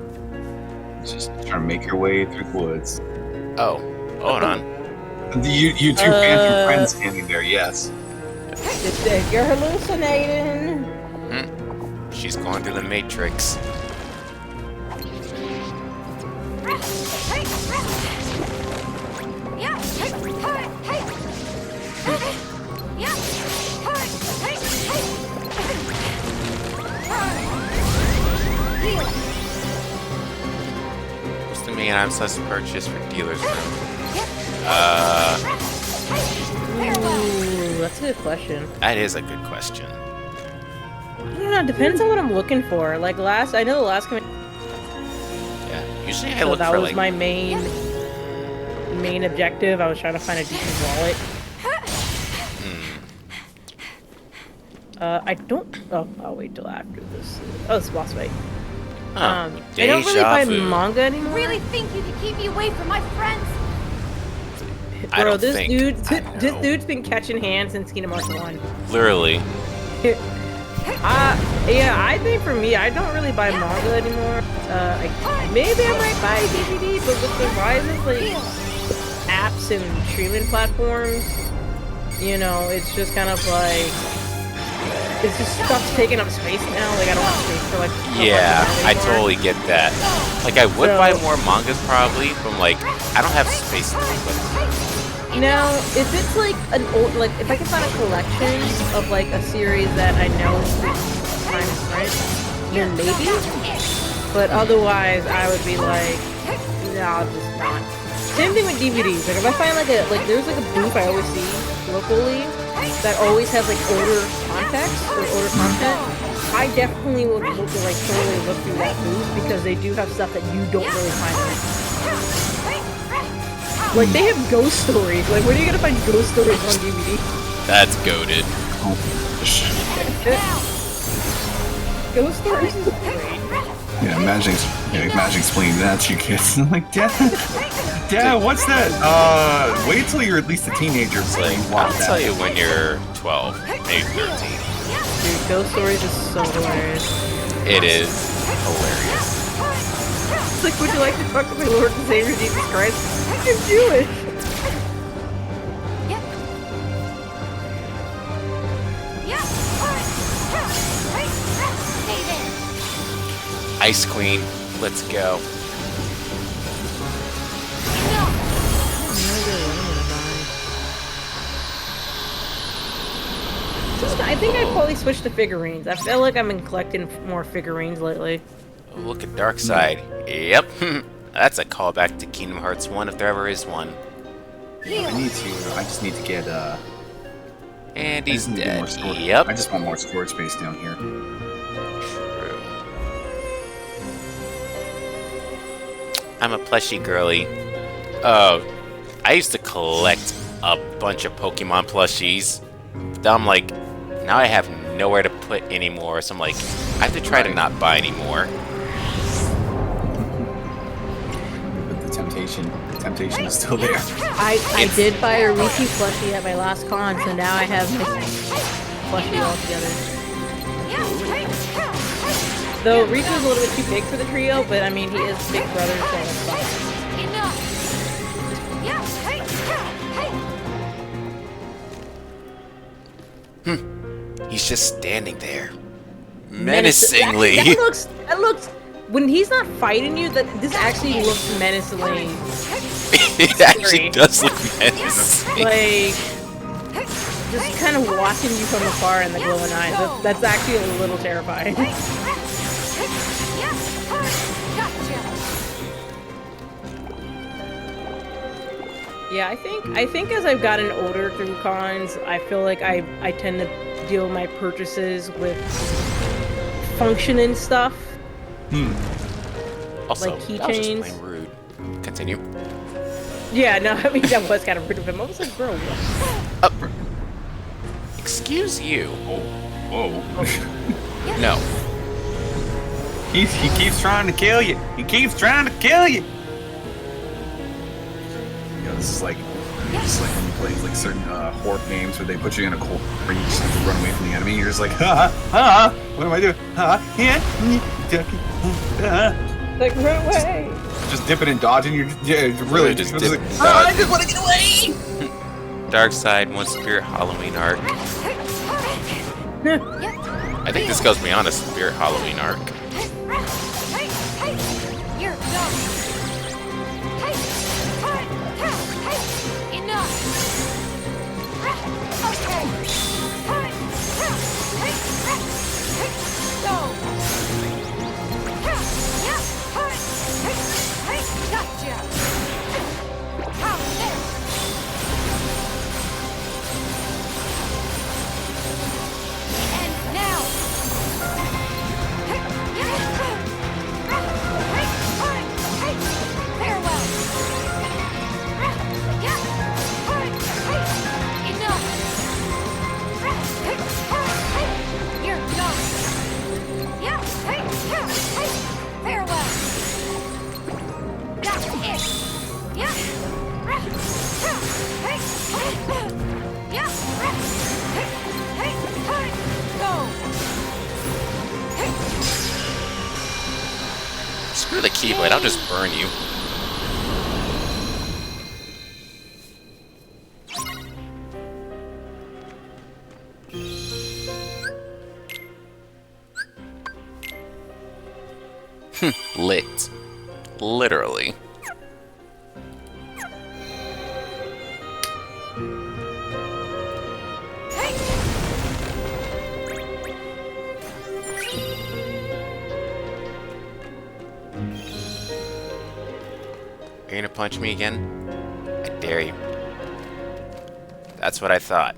Just trying to make your way through the woods. Oh, hold on. You two phantom friends standing there, yes. You're hallucinating. She's going through the Matrix. What's the mean I'm supposed to purchase for dealer's room? Ooh, that's a good question. That is a good question. Yeah, it depends on what I'm looking for. Like I know the last Yeah, usually I so look that for was like... my main objective. I was trying to find a decent wallet. I don't. Oh, I'll wait till after this. Oh, it's boss fight. Huh. I don't really Deja buy vu. manga anymore. Really think you can keep me away from my friends? I Bro, don't this think. this dude's been catching hands since Kingdom Hearts 1. Literally. Yeah, I think for me, I don't really buy manga anymore. Maybe I might buy a DVD, but with the rise of like apps and streaming platforms, you know, it's just kind of like it's just stuff's taking up space now. Like I don't have space for like. Yeah, I anymore. totally get that. Like I would So- buy more mangas probably, but I'm like, I don't have space to read them. Now, if it's like an old, like if I can find a collection of like a series that I know is time is print, then maybe. But otherwise, I would be like, no, just not. Same thing with DVDs. Like if I find like there's like a booth I always see locally that always has like older context or older content. I definitely would look to like totally look through that booth because they do have stuff that you don't really find. Like they have ghost stories. Like when are you gonna find ghost stories on DVD? That's goated. Ghost stories is great. Yeah, imagine explaining that to your kids. I'm like, Dad, what's that? Wait till you're at least a teenager. It's like, I'll tell you when you're 12, maybe 13. Dude, ghost stories is so hilarious. It is hilarious. It's like, would you like to talk to my Lord and Savior Jesus Christ? I'm Jewish. Ice Queen, let's go. I think I'd probably switch to figurines. I feel like I've been collecting more figurines lately. Oh, look at Dark Side. Yep. That's a callback to Kingdom Hearts 1 if there ever is one. I just need to get, And I he's just need to get more dead. storage. Yep. I just want more storage space down here. True. I'm a plushie girly. Oh, I used to collect a bunch of Pokemon plushies. Now I'm like, now I have nowhere to put anymore, so I'm like, I have to try to not buy anymore. But the temptation temptation is still there. I did buy a Reese's plushie at my last con, so now I have my plushie altogether. Though Reese was a little bit too big for the trio, but I mean, he is big brother, so it's fine. He's just standing there. Menacingly. That looks, when he's not fighting you, this actually looks menacingly. It actually does look menacing. Like, just kind of watching you from afar in the glowing eyes. That's actually a little terrifying. Yeah, I think as I've gotten older through cons, I feel like I tend to deal my purchases with function and stuff. Also, like that was just keychains. plain rude. Continue. Yeah, no, I mean that was kind of rude of him. I was like, bro, what? Excuse you. Whoa. No. He keeps trying to kill you. He keeps trying to kill you. Yeah, this is like when you play like certain horror games where they put you in a corner where you just have to run away from the enemy. You're just like, what do I do? Like, run away. Just dipping and dodging. You're really just dip like, and I dodge. just want to get away. Dark Side, One Spirit Halloween arc. I think this goes beyond a Spirit Halloween arc. Screw the Keyblade, I'll just burn you. Lit. Literally. Are you gonna punch me again? I dare you. That's what I thought.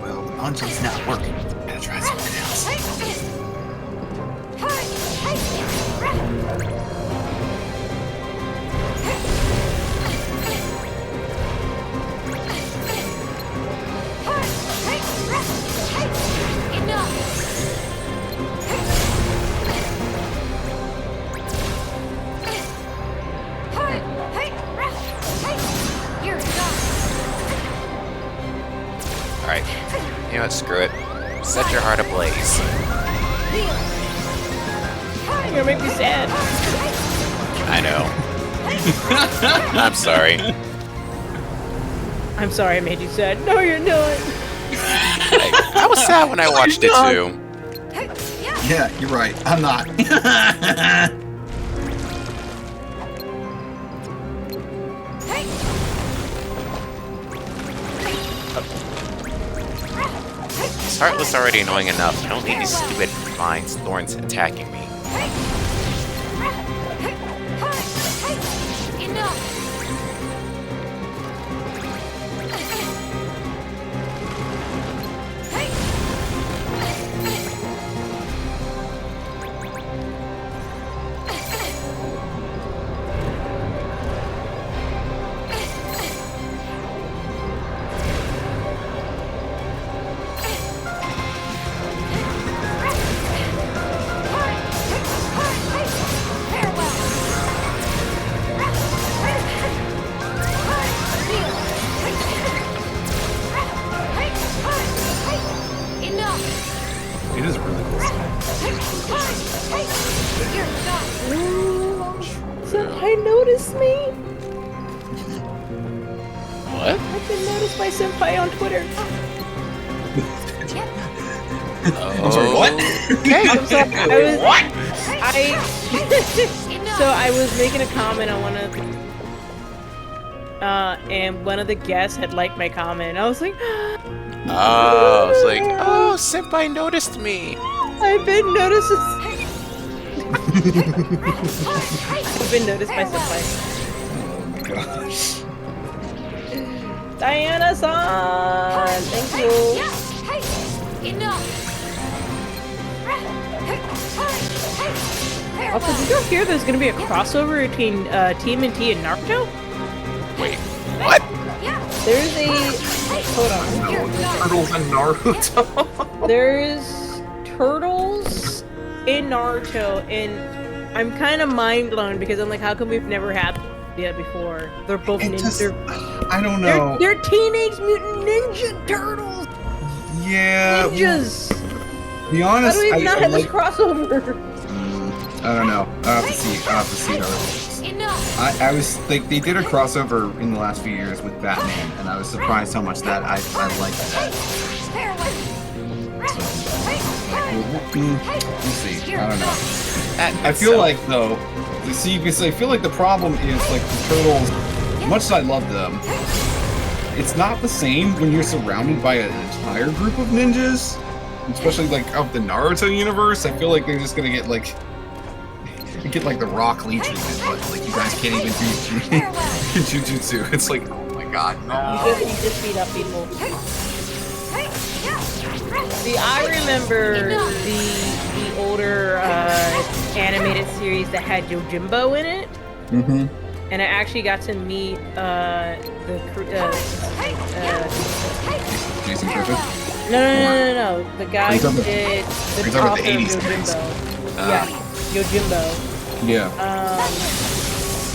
Well, the punching's not working. Gotta try something else. Alright. You know what? Screw it. Set your heart ablaze. You're gonna make me sad. I know. I'm sorry. I'm sorry I made you sad. No, you're not. I was sad when I watched it too. Yeah, you're right. I'm not. This Heartless already annoying enough. I don't need these stupid vines, thorns attacking me. senpai noticed me? What? I've been noticed by senpai on Twitter. I'm sorry, what? Okay. I'm sorry, so I was making a comment on one of and one of the guests had liked my comment, and I was like, Oh, it's like, oh, senpai noticed me. I've been noticed. I've been noticed by senpai. Oh my gosh. Diana-san, thank you. Also, did you hear there's gonna be a crossover between TMNT and Naruto? Wait, what? There's a hold on. Turtles and Naruto. There's turtles in Naruto, and I'm kind of mind blown because I'm like, how come we've never had that before? They're both ninjas. I don't know. They're Teenage Mutant Ninja Turtles. Yeah. Ninjas. Be How honest, do we not have this like, crossover? I don't know. I'll have to see how it is. I was like, they did a crossover in the last few years with Batman, and I was surprised how much that I liked that. We'll see. I don't know. I feel like though, see, because I feel like the problem is like the Turtles. Much as I love them, it's not the same when you're surrounded by an entire group of ninjas, especially like of the Naruto universe. I feel like they're just gonna get like the Rock Lee treatment, but like you guys can't even do jujutsu. It's like, oh my god, no. You just beat up people. See, I remember the older animated series that had Yojimbo in it. Mm-hmm. And I actually got to meet Jason Griffith? No. The guy who did the author of Yojimbo. Yeah, Yojimbo. Yeah.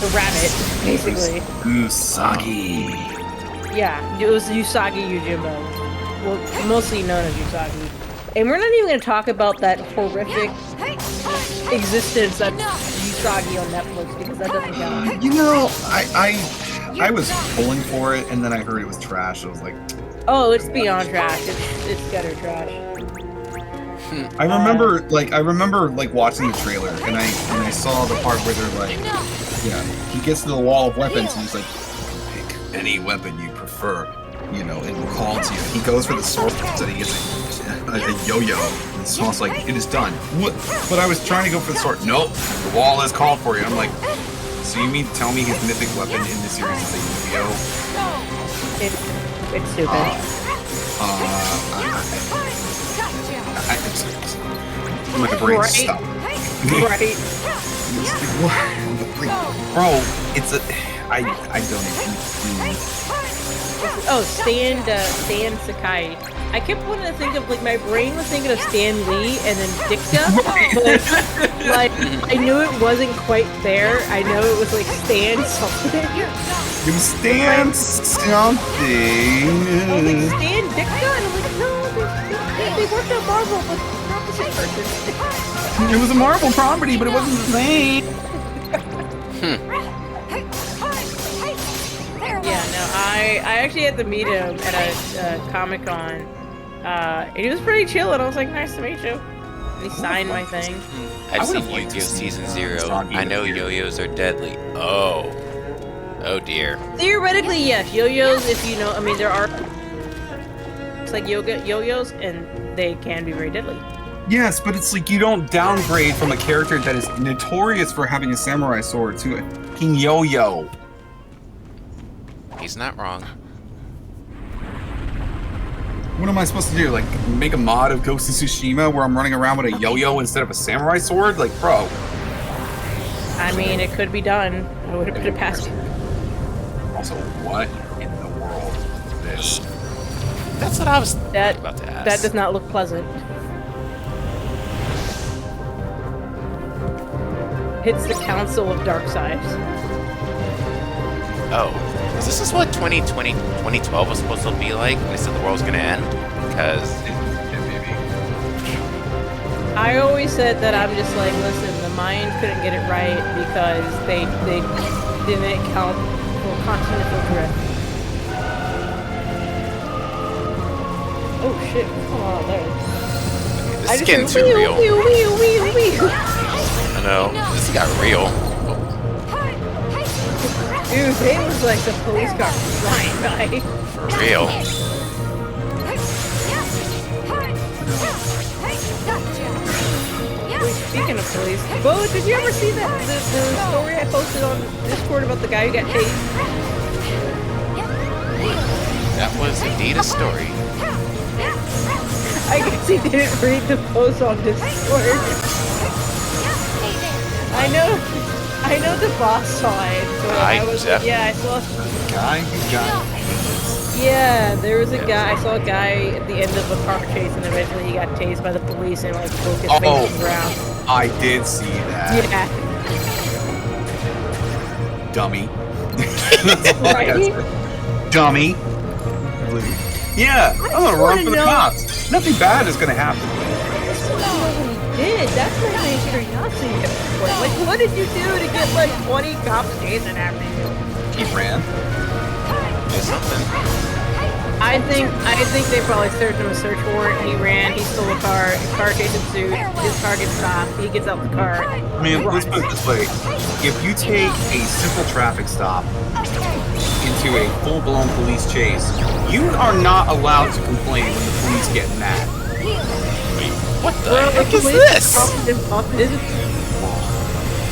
The rabbit, basically. Usagi. Yeah, it was Usagi Yojimbo. Well, mostly known as Usagi. And we're not even going to talk about that horrific existence of Usagi on Netflix because that doesn't count. You know, I was pulling for it, and then I heard it was trash. I was like, oh, it's beyond trash. It's gutter trash. I remember watching the trailer, and I saw the part where they're like, yeah, he gets to the wall of weapons, and he's like, pick any weapon you prefer, you know, and we'll call to you. He goes for the sword, so he gets a yo-yo, and Swan's like, it is done. What? But I was trying to go for the sword. Nope, the wall is called for you. I'm like, so you mean to tell me his mythic weapon in this series is a yo-yo? It's stupid. I'm like a brain stop. Right. Bro, it's a. I don't even. Oh, Stan Sakai. I kept wanting to think of, like, my brain was thinking of Stan Lee and then Dicta, but, like, I knew it wasn't quite there. I know it was, like, Stan something. It was Stan something. I was like, Stan Dicta? And I'm like, no, they worked on Marvel, but not the same person. It was a Marvel property, but it wasn't the same. Yeah, no, I actually had to meet him at a Comic-Con, and he was pretty chill, and I was like, nice to meet you. And he signed my thing. I've seen Yu-Gi-Oh! Season 0. I know yo-yos are deadly. Oh. Oh dear. Theoretically, yes, yo-yos, if you know, I mean, there are, it's like yo-yos, and they can be very deadly. Yes, but it's like you don't downgrade from a character that is notorious for having a samurai sword to a fucking yo-yo. He's not wrong. What am I supposed to do? Like, make a mod of Ghost of Tsushima where I'm running around with a yo-yo instead of a samurai sword? Like, bro. I mean, it could be done. I would have put it past you. Also, what in the world is this? That's what I was That about to ask. that does not look pleasant. It's the Council of Dark Sides. Oh. Is this what 2012 was supposed to be like? They said the world's gonna end? Because... I always said that I'm just like, listen, the Mayans couldn't get it right because they didn't account for continental drift. Oh shit, what's going on there? This is getting too real. Wee. I know. This got real. Dude, they was like the police car flying by. For real. Speaking of police, Bo, did you ever see that the story I posted on Discord about the guy who got tased? That was indeed a story. I guess he didn't read the post on Discord. I know the boss saw it, so I was like, yeah, I saw. Guy who got Yeah, there was a guy. I saw a guy at the end of a car chase, and eventually he got tased by the police and like broke his face on the ground. I did see that. Yeah. Dummy. Right? Dummy. Yeah, I'm gonna run for the cops. Nothing bad is gonna happen. That's what he did. That's my main curiosity. Like, what did you do to get like 20 cops chasing after you? He ran. Did something. I think they probably served him a search warrant. He ran. He stole a car. Car chase ensued. His car gets stopped. He gets out the car. I mean, let's put it this way: if you take a simple traffic stop into a full-blown police chase, you are not allowed to complain when the police get mad. Wait, what the heck is this?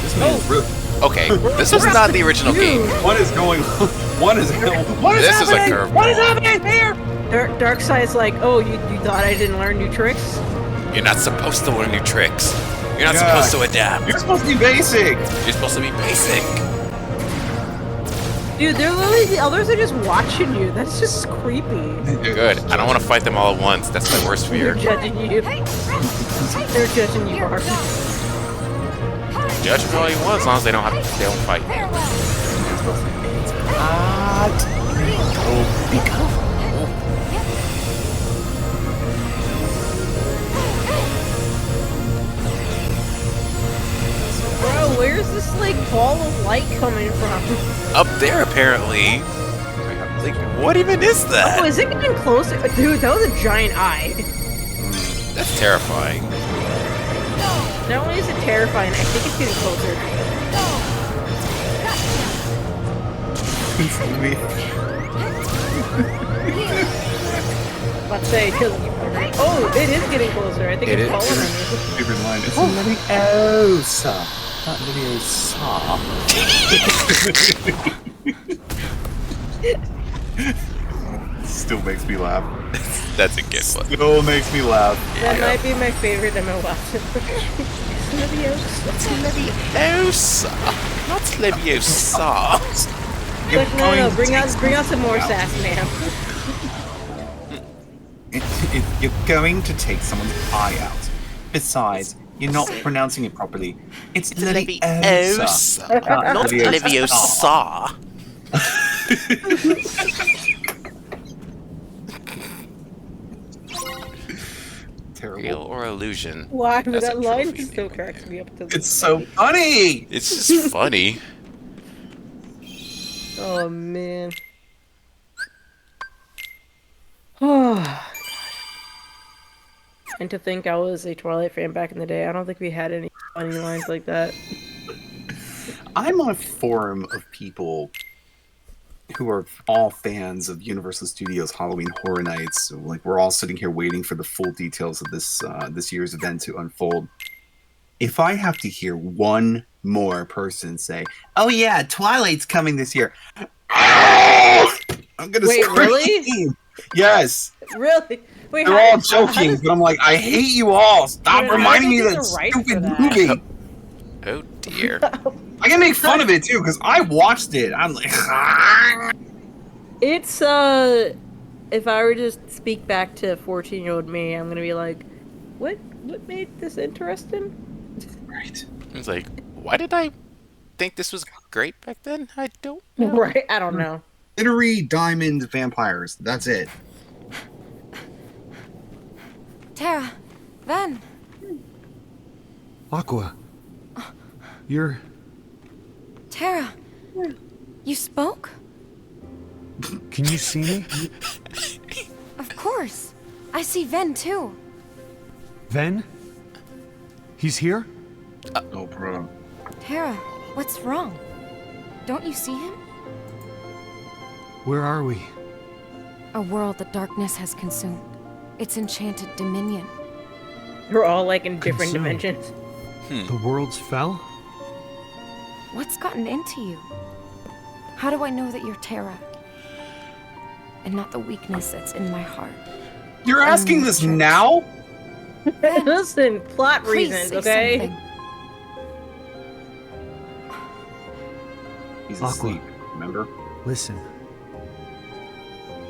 This man's really. Okay, this was not the original game. What is going on? What is happening? This is a curveball. What is happening here? Darkseid's like, oh, you thought I didn't learn new tricks? You're not supposed to learn new tricks. You're not supposed to adapt. You're supposed to be basic. You're supposed to be basic. Dude, they're literally, the others are just watching you. That's just creepy. Good. I don't want to fight them all at once. That's my worst fear. They're judging you. They're judging you hard. Judge them all you want as long as they don't fight. Be careful. Bro, where's this like ball of light coming from? Up there, apparently. Like, what even is that? Oh, is it getting closer? Dude, that was a giant eye. That's terrifying. Not only is it terrifying, I think it's getting closer. Let's say, oh, it is getting closer. I think it's following me. Favorite line. It's Leviosa, not Leviosa. Still makes me laugh. That's a good one. Still makes me laugh. That might be my favorite MLF. Leviosa. Not Leviosa. Like, no, bring out some more sass, man. You're going to take someone's eye out. Besides, you're not pronouncing it properly. It's Leviosa. Not Leviosa. Terrible. Real or illusion? Why? That's That a line trophy still name cracks right me up to It's so funny. It's just funny. Oh, man. Oh, and to think I was a Twilight fan back in the day, I don't think we had any funny lines like that. I'm on a forum of people who are all fans of Universal Studios Halloween Horror Nights. So, like, we're all sitting here waiting for the full details of this year's event to unfold. If I have to hear one more person say, "Oh yeah, Twilight's coming this year," I'm gonna Wait, scream. really? Yes. Really? Wait, They're all joking, but I'm like, I hate you all. Stop Wait, reminding me how of did they that get the rights stupid for that? movie. Oh dear. I can make fun of it too, because I watched it. I'm like, It's, if I were to speak back to 14-year-old me, I'm gonna be like, what made this interesting? right. It's like, why did I think this was great back then? I don't know. Right, I don't know. Glittery diamond vampires. That's it. Tara, Ven. Aqua. You're... Terra, you spoke? Can you see me? Of course. I see Ven too. Ven? He's here? No problem. Terra, what's wrong? Don't you see him? Where are we? A world that darkness has consumed. Its enchanted dominion. We're all like in different Consumed. dimensions. The worlds fell? What's gotten into you? How do I know that you're Terra? And not the weakness that's in my heart. You're asking this now? Listen, plot Please reasons, say okay? something. He's Aqua. asleep, remember? Listen.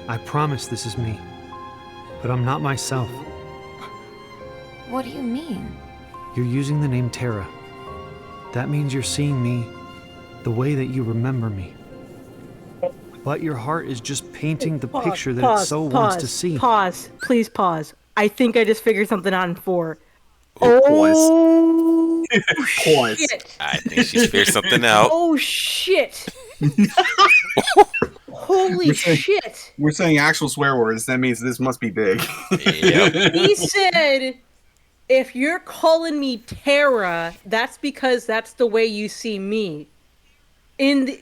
I promise this is me. But I'm not myself. What do you mean? You're using the name Terra. That means you're seeing me the way that you remember me. But your heart is just painting the picture that it so wants to see. Pause. Please pause. I think I just figured something out in 4. Pause. Oh, Pause. shit. I think she's figured something out. Oh, shit. Holy shit. We're saying actual swear words. That means this must be big. Yep. He said, if you're calling me Terra, that's because that's the way you see me. In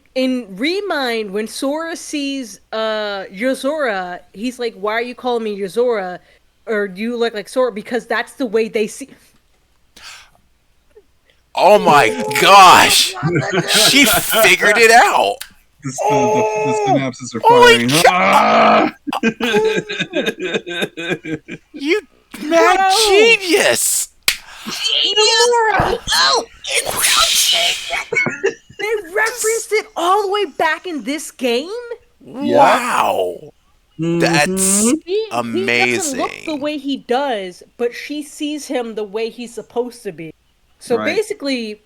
Remind, when Sora sees Yozora, he's like, why are you calling me Yozora? Or do you look like Sora? Because that's the way they see... Oh my gosh! She figured it out! The synapses are Holy firing. You mad Bro! genius! They referenced it all the way back in this game? Wow! That's He doesn't look amazing. the way he does, but she sees him the way he's supposed to be. So Right. basically,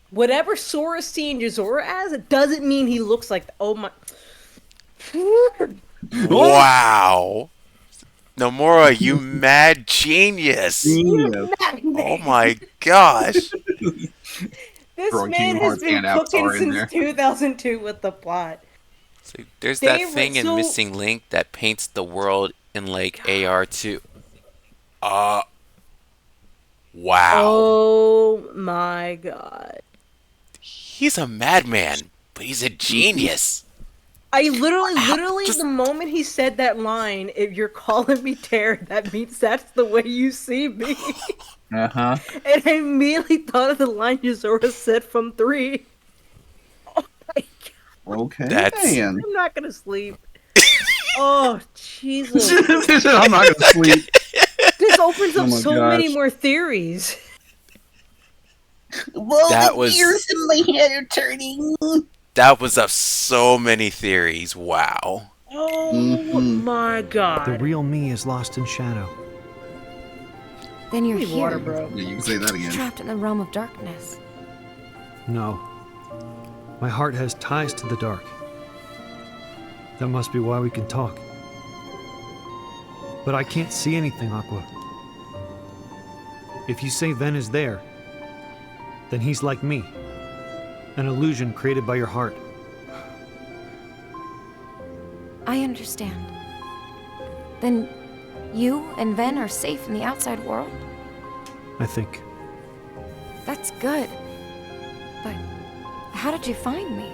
whatever Sora's seeing Yozora as, it doesn't mean he looks like... Oh my... Wow! Nomura, you mad genius! Oh my gosh! This Throwing man Kingdom has Hearts been and Avatar cooking in there. since 2002 with the plot. So there's They that were thing in so- Missing Link that paints the world in like AR2. Wow. Oh my god. He's a madman, but he's a genius. I literally, Just- the moment he said that line, if you're calling me Terra, that means that's the way you see me. Uh-huh. And I immediately thought of the line Yozora said from 3. Oh my god. Okay. That's- man. I'm not gonna sleep. Oh, Jesus. I'm not gonna sleep. This opens Oh up my so many gosh. more theories. That was that was up so many theories. Wow. Oh Mhm. my The god. real me is lost in shadow. Then you're Need here, water, bro. Yeah, you can say that again. trapped in the realm of darkness. No. My heart has ties to the dark. That must be why we can talk. But I can't see anything, Aqua. If you say Ven is there, then he's like me. An illusion created by your heart. I understand. Then you and Ven are safe in the outside world? I think. That's good. But how did you find me?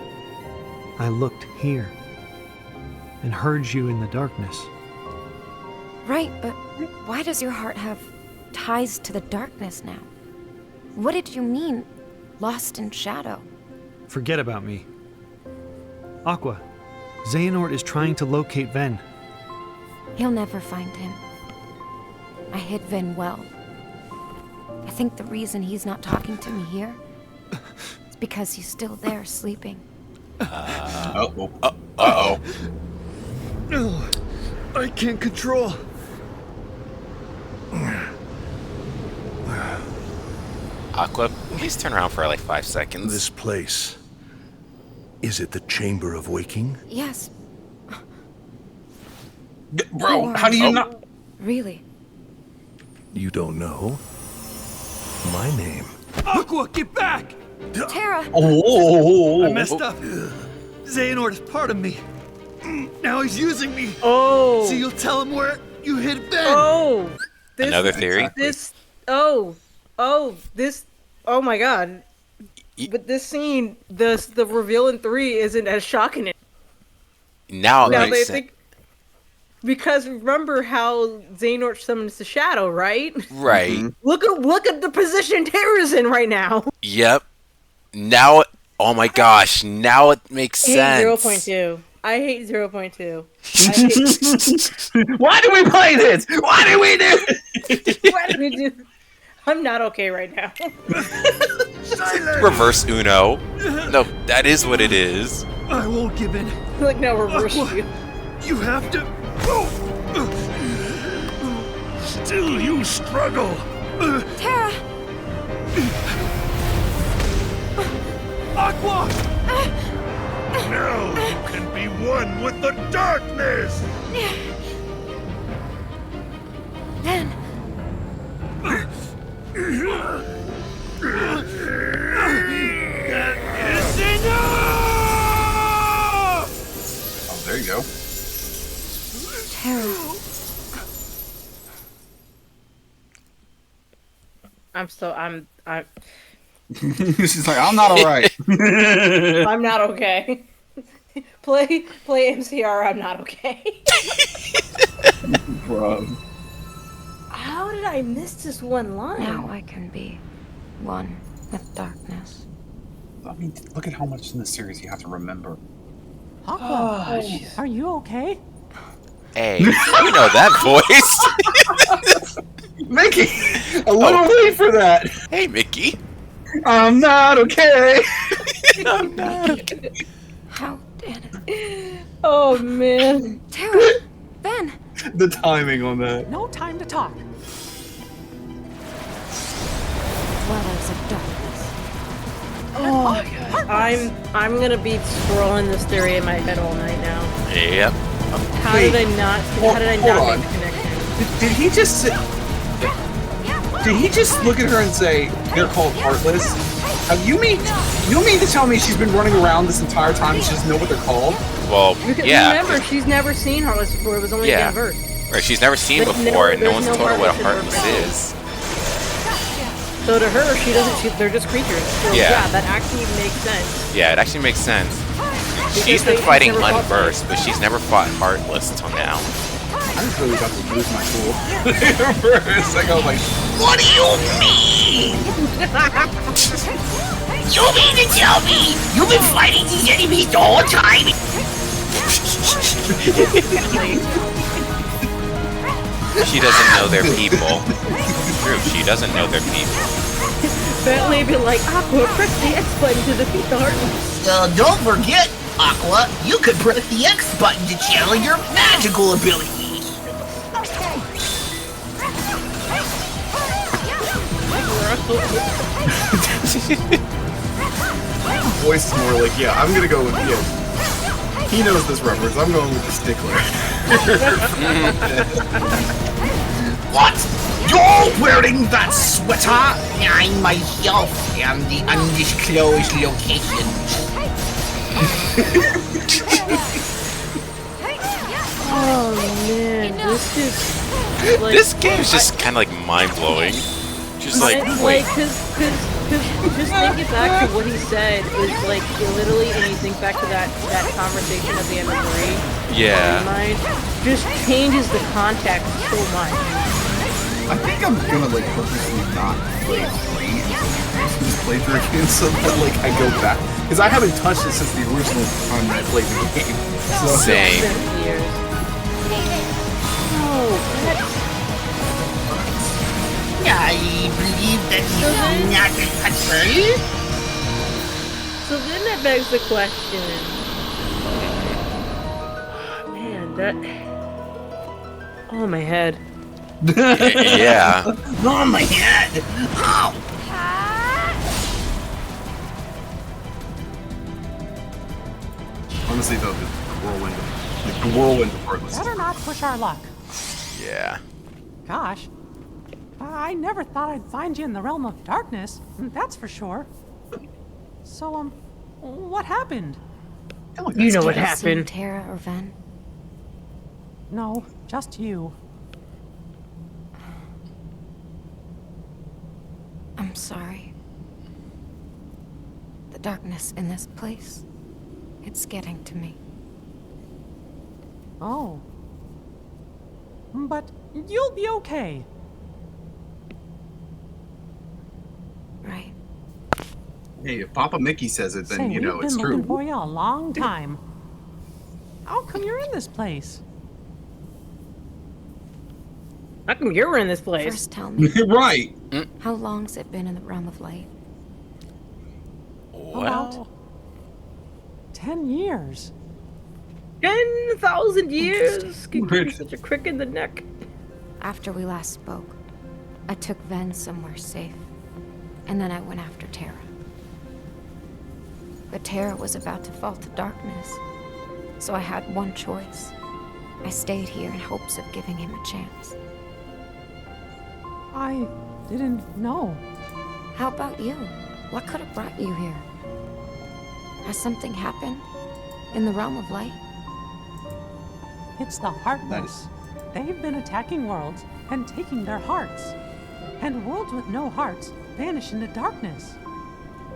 I looked here and heard you in the darkness. Right, but why does your heart have ties to the darkness now? What did you mean, lost in shadow? Forget about me. Aqua, Xehanort is trying to locate Ven. He'll never find him. I hid Ven well. I think the reason he's not talking to me here is because he's still there sleeping. Uh-oh. Uh-oh. No, I can't control. Aqua, please turn around for like 5 seconds. This place. Is it the Chamber of Waking? Yes, Bro, how do you not... really. You don't know? My name Aqua, get back! Terra! I messed up. Xehanort is part of me. Now he's using me. Oh. So you'll tell him where you hid Ben. Oh. Another theory? Oh my god. But this scene, the reveal in 3 isn't as shocking. Now it Now makes they sense. think, because remember how Xehanort summons the shadow, right? Right. Look at the position Terra's in right now. Yep. Now, oh my gosh, now it makes sense. 0.2. I hate 0.2. I hate... Why do we play this? Why do we do Why did we do? I'm not okay right now. Reverse Uno. No, that is what it is. I won't give in. Like, no, reverse you. You have to. Still, you struggle. Terra! Aqua! Now you can be one with the darkness! Ben! That is enough! Oh, there you go. Terra. She's like, I'm not alright. I'm not okay. Play MCR, I'm not okay. Bro. How did I miss this one line? Now I can be one with darkness. I mean, look at how much in the series you have to remember. Aqua, are you okay? Hey, you know that voice. Mickey! A little late for that! Hey, Mickey. I'm not okay! I'm not okay. How did it? Oh, man. Terra! Ben! The timing on that. No time to talk. Dwellers of darkness. Oh, my God. I'm gonna be scrolling this theory in my head all night now. Yep. How Wait. did I not Hold make on. the connection? Did he just sit? Did he just look at her and say they're called heartless? You mean to tell me she's been running around this entire time and she doesn't know what they're called? Well, Because yeah. remember, she's never seen Heartless before. It was only Yeah. in verse. Right, she's never seen There's before, and no there's one's told her what a Heartless in heartless her is. So to her, she doesn't. They're just creatures. So Yeah. that actually makes sense. Yeah, it actually makes sense. She's Because been she's fighting never fought unversed, but she's never fought heartless till now. I just really about to lose my cool. For a second, I was like, what do you mean? You mean to tell me you've been fighting these enemies the whole time? She doesn't know their people. True, she doesn't know their people. Bentley be like, Aqua, press the X button to defeat the Heartless. Don't forget, Aqua, you could press the X button to channel your magical abilities. Voice is more like, yeah, I'm gonna go with, yeah. He knows this reference, I'm going with the stickler. What? You're wearing that sweater? I myself am the undisclosed location. Oh man, this is like, This game's just kind of like mind-blowing. Just like, wait. cause just thinking back to what he said is like literally, and you think back to that conversation at the end of 3. Yeah. Mind just changes the context so much. I think I'm gonna like purposely not play 3 this playthrough again so that like I go back. Because I haven't touched it since the original time I played the game. So, Same. Years. Oh, I believe that you are not a concern. so then that begs the question. Man, that. Oh, my head. Yeah. Oh my head! Ow! honestly though, the whirlwind of Heartless. Better not push our luck. Yeah. Gosh. I never thought I'd find you in the realm of darkness, that's for sure. So, what happened? You know what Have you seen happened. Tara or Ven? No, just you. I'm sorry. The darkness in this place, it's getting to me. Oh. But you'll be okay. Right. Hey, if Papa Mickey says it, then Say, you know we've it's been true. looking for you a long time. How come you're in this place? How come you're in this place? First tell me, Right. how long's it been in the realm of light? About 10 years. 10,000 years. Could give me such a crick in the neck. After we last spoke, I took Ven somewhere safe, and then I went after Tara. But Tara was about to fall to darkness, so I had one choice. I stayed here in hopes of giving him a chance. I didn't know. How about you? What could have brought you here? Has something happened in the realm of light? It's the Heartless. They've been attacking worlds and taking their hearts. And worlds with no hearts vanish into darkness.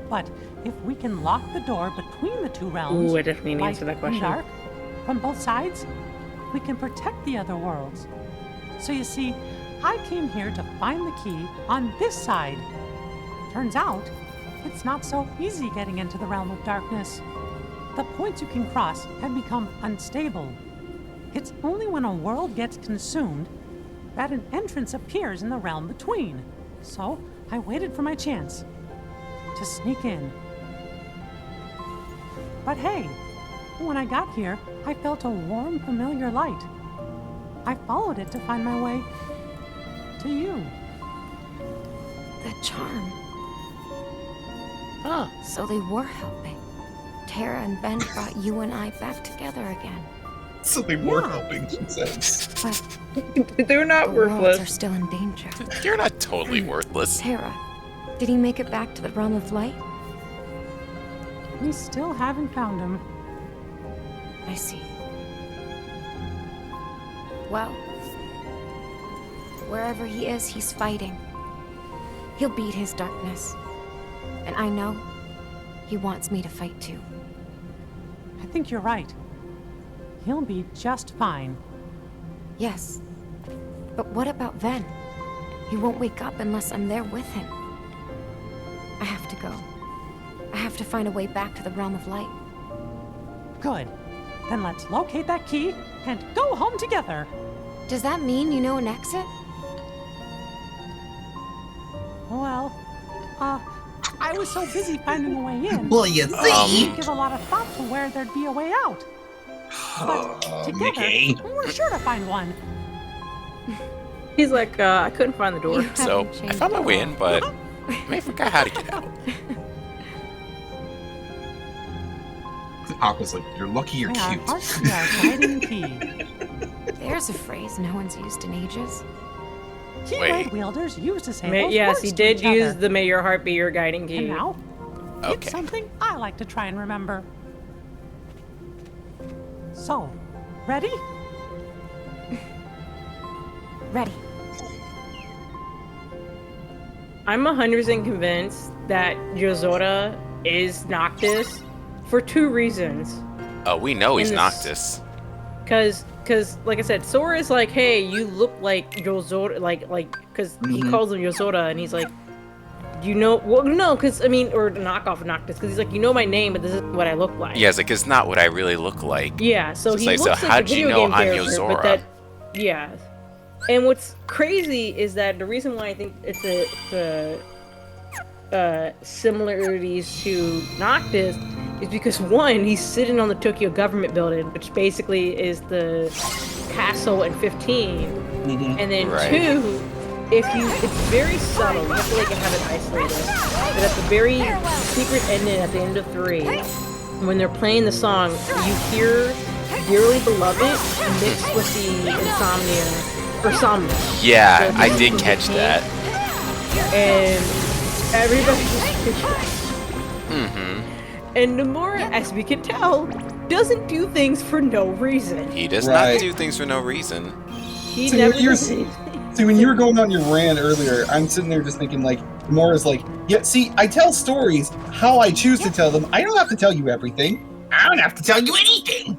But if we can lock the door between the two realms, Ooh, I definitely need to light answer that and question. dark, from both sides, we can protect the other worlds. So you see, I came here to find the key on this side. Turns out, it's not so easy getting into the realm of darkness. The points you can cross have become unstable. It's only when a world gets consumed that an entrance appears in the realm between. So I waited for my chance to sneak in. But hey, when I got here, I felt a warm, familiar light. I followed it to find my way to you. The charm. Huh. So they were helping. Tara and Ben brought you and I back together again. So they were helping, she says. But they're not the worlds worthless. are still in danger. You're not totally worthless. Tara, did he make it back to the realm of light? We still haven't found him. I see. Well, wherever he is, he's fighting. He'll beat his darkness. And I know he wants me to fight too. I think you're right. He'll be just fine. Yes. But what about Ven? He won't wake up unless I'm there with him. I have to go. I have to find a way back to the realm of light. Good. Then let's locate that key and go home together. Does that mean you know an exit? Well, I was so busy finding a way in. Well, you I see. didn't give a lot of thought to where there'd be a way out. But together, Mickey. we're sure to find one. He's like, I couldn't find the door. So, I found my way in, but I may forgot how to get out. Papa's like, you're lucky you're May our cute. hearts be our guiding key. There's a phrase no one's used in ages. Keyblade wielders used to say those Yes, words he to did each use other. the "May your heart be your guiding key." And now, Okay. it's something I like to try and remember. So, ready? Ready. I'm 100% convinced that Yozora is Noctis for two reasons. Oh, we know he's In this- Noctis. Cause, like I said, Sora is like, hey, you look like Yozora, cause he calls him Yozora, and he's like, you know, well, no, cause I mean, or the knockoff of Noctis, cause he's like, you know my name, but this is what I look like. Yeah, it's like, it's not what I really look like. Yeah, so It's he like, so looks like how'd the you video know game I'm character, Yozora? but that, yeah. And what's crazy is that the reason why I think it's a similarities to Noctis is because one, he's sitting on the Tokyo government building, which basically is the castle in 15, and then Right. two, it's very subtle. You have to have it isolated. But at the very secret ending, at the end of 3, when they're playing the song, you hear "Dearly Beloved" mixed with the Insomnia. Yeah, The I theme did from catch 15. that. and everybody just and Nomura, as we can tell, doesn't do things for no reason. He does Right. not do things for no reason. He See, never when you're- does anything. See, when you were going on your rant earlier, I'm sitting there just thinking, like, Mora's like, yeah, see, I tell stories how I choose to tell them. I don't have to tell you everything. I don't have to tell you anything.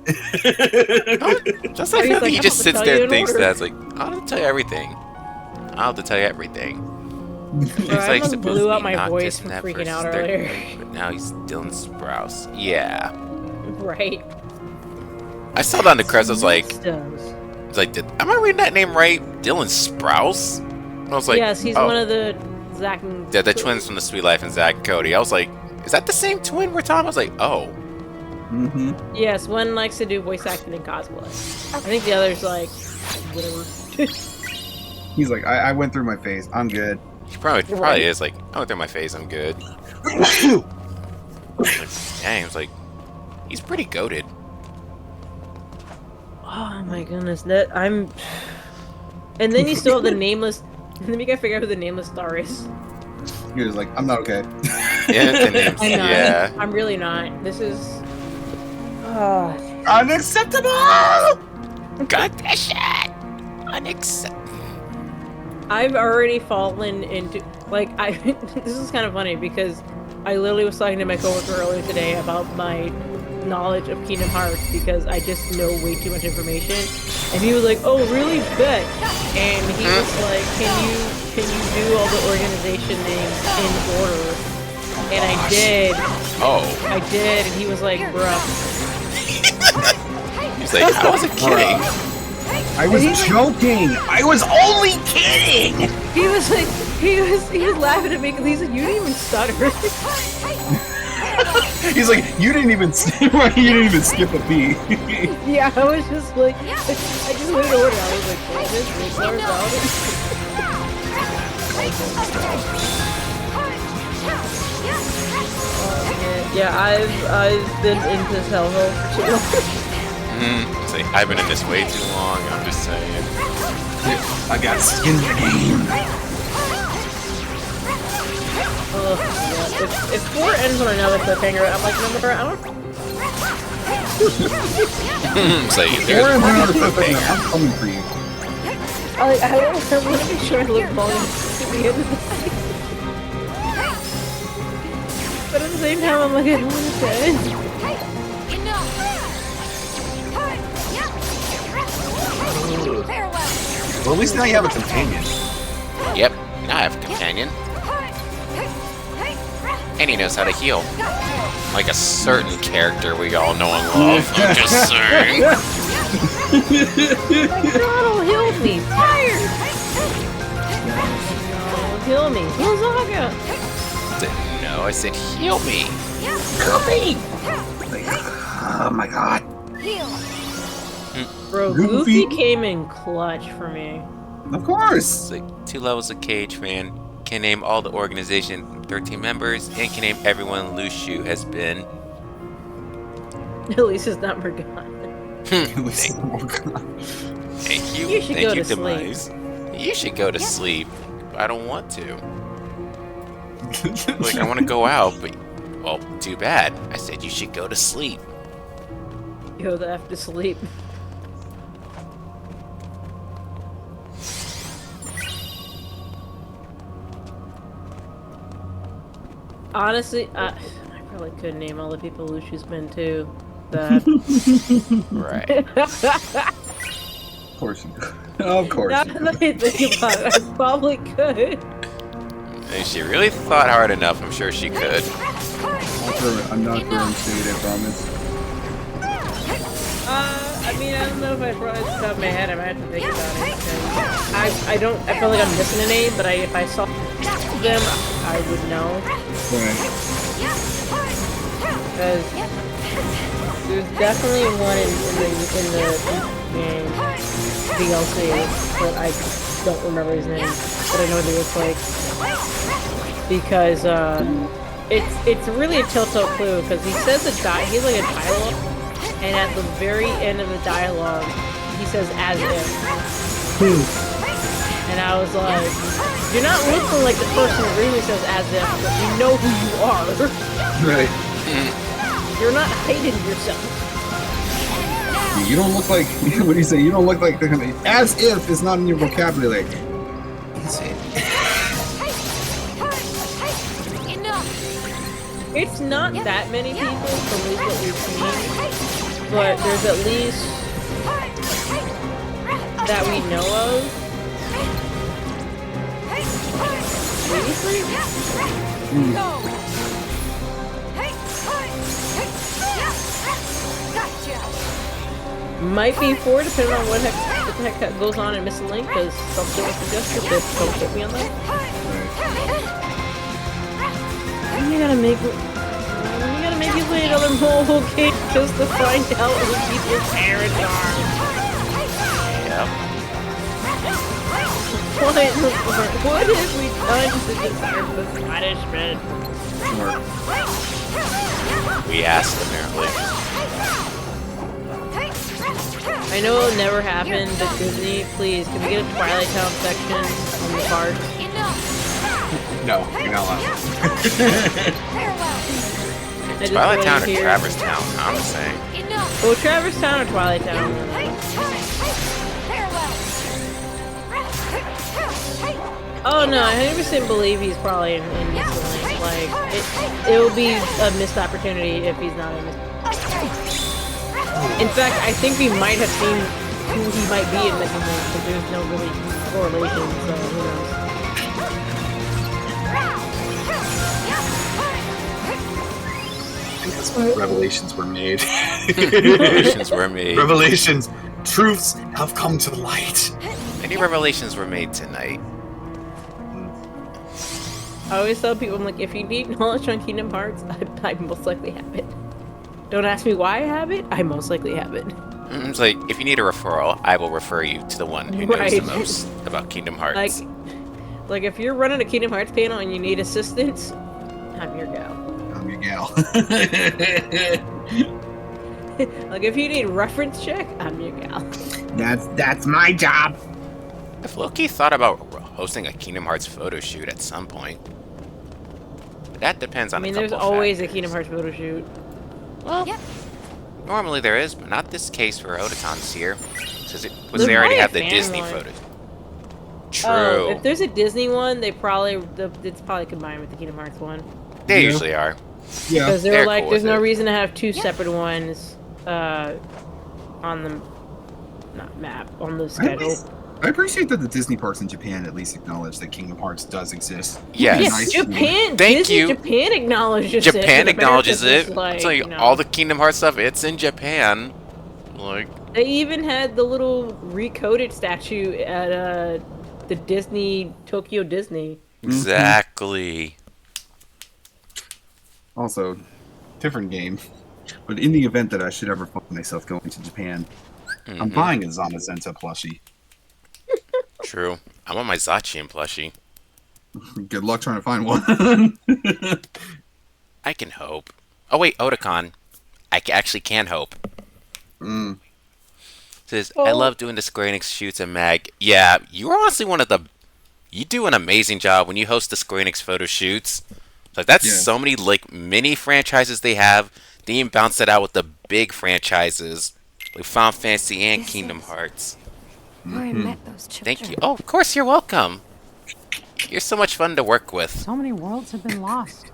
Just like He's he like, just "I'm sits gonna tell there you and in thinks order." that's like, I'll have to tell you everything. I'll have to tell you everything. He's Bro, I like almost supposed blew to out be my Noctis voice in from that freaking out versus earlier. But now he's Dylan Sprouse. Yeah. Right. I saw down the credits. I was like, Does. am I reading that name right? Dylan Sprouse? I was like, yes, he's oh. one of the Zack and the twins from the Sweet Life and Zack and Cody. I was like, is that the same twin we're talking? I was like, oh. Mm-hmm. Yes, one likes to do voice acting and cosplay. I think the other's like, whatever. He's like, I went through my phase. I'm good. He probably is like, I went through my phase, I'm good. Like, dang, it's like, he's pretty goated. Oh my goodness, that I'm. And then you still have the nameless. Then you gotta figure out who the nameless star is. He was like, I'm not okay. Yeah, the name's, I'm not. yeah. I'm really not. This is. Unacceptable! Got that shit! Unacceptable. I've already fallen into like I. This is kind of funny because I literally was talking to my coworker earlier today about my knowledge of Kingdom Hearts because I just know way too much information, and he was like, "Oh, really? Bet." And he was like, "Can you do all the organization names in order?" And I did. Oh. I did, and he was like, "Bruh." He's like, I wasn't kidding. I was joking. I was only kidding. He was like, he was laughing at me because he said, "You didn't even stutter." He's like, you didn't even skip a beat. Yeah, I was just like, I just went over. I was like, "Oh, this is yeah, I've been into hellhole for too long. It's like, I've been in this way too long, I'm just saying. I got skin in the game. Yeah. If 4 ends on another cliffhanger, I'm like, no, I don't. It's like, Or there's another cliffhanger. I'm coming for you. I want to make sure I live long to the end of the season. But at the same time, I'm like, I don't want it to end. Well, at least now you have a companion. Yep, now I have a companion. And he knows how to heal. Like a certain character we all know and love. I'm just saying. Donald healed me. Fire! No, heal me. Heal Zaga. No, I said heal me. Help me! Oh my god. Bro, Goofy. Goofy came in clutch for me. Of course. It's like 2 levels of Cage, man. Can name all the organization 13 members and can name everyone Lushu has been. At least it's not Morgana. Thank you. You should Thank go you, to Demise. You should go to sleep. I don't want to. Like, I want to go out, but, well, too bad. I said you should go to sleep. Go the F to sleep. Honestly, I probably could name all the people Lushu's been to. That. Right. Of course you do. Of course. Now that I think about it, I probably could. If she really thought hard enough, I'm sure she could. I'm not throwing shade, I promise. I mean, I don't know if I brought it to the top of my head. I might have to think about it. Because I feel like I'm missing a name, but if I saw them, I would know. Right. Because there's definitely one in the game DLC, but I don't remember his name. But I know what he looks like. Because it's really a telltale clue. Because he says he's like a dialogue, and at the very end of the dialogue, he says "as if." And I was like, You're not looking like the person who really says as if, but you know who you are. Right. You're not hiding yourself. You don't look like, what do you say? You don't look like the kind of, as if it's not in your vocabulary. Is it? It's not that many people, from at least what we've seen, but there's at least that we know of. Seriously? Might be 4, depending on what the heck goes on in Missing Link, because something was suggested, but don't put me on that. You gotta make you play another mobile game just to find out who people's parents are. Yep. What have we done to deserve this punishment? We asked, apparently. I know it'll never happen, but Disney, please, can we get a Twilight Town section on the park? No, you're not allowed. Twilight Town or Traverse Town, I'm saying. Well, Traverse Town or Twilight Town. Oh no, I 100% believe he's probably in Missing Link. Like, it'll be a missed opportunity if he's not in Missing Link. In fact, I think we might have seen who he might be in Missing Link, but there's no really correlation, so who knows. That's when revelations were made. Revelations were made. Revelations. Truths have come to light. Many revelations were made tonight. I always tell people, I'm like, if you need knowledge on Kingdom Hearts, I most likely have it. Don't ask me why I have it, I most likely have it. It's like, if you need a referral, I will refer you to the one who knows the most about Kingdom Hearts. Like if you're running a Kingdom Hearts panel and you need assistance, I'm your gal. I'm your gal. Like if you need reference check, I'm your gal. That's my job. If Loki thought about hosting a Kingdom Hearts photo shoot at some point, but that depends on I mean, there's always a Kingdom Hearts photo shoot. Well, normally there is, but not this case where Otacon's here. Because they already have the Disney photos. True. Oh, if there's a Disney one, it's probably combined with the Kingdom Hearts one. They usually are. Yeah. Because they're like, cool there's with no it. reason to have two separate ones on the map, on the schedule. I appreciate that the Disney parks in Japan at least acknowledge that Kingdom Hearts does exist. Yes. Yes, Japan. Thank Disney you. Japan acknowledges it. Japan but acknowledges America's it. just like, It's like you know. all the Kingdom Hearts stuff, it's in Japan. Like, They even had the little recoded statue at the Tokyo Disney. exactly. Also, different game. But in the event that I should ever find myself going to Japan, I'm buying a Zamazenta plushie. True. I want my Zacian plushie. Good luck trying to find one. I can hope. Oh wait, Otacon. Actually can hope. Says, I love doing the Square Enix shoots and mag. Yeah, you're honestly one of the... You do an amazing job when you host the Square Enix photo shoots. Like, that's so many, like, mini franchises they have. They even bounce it out with the big franchises. Like Final Fantasy and Kingdom Hearts. Where I met those children. Thank you. Oh, of course, you're welcome. You're so much fun to work with. So many worlds have been lost.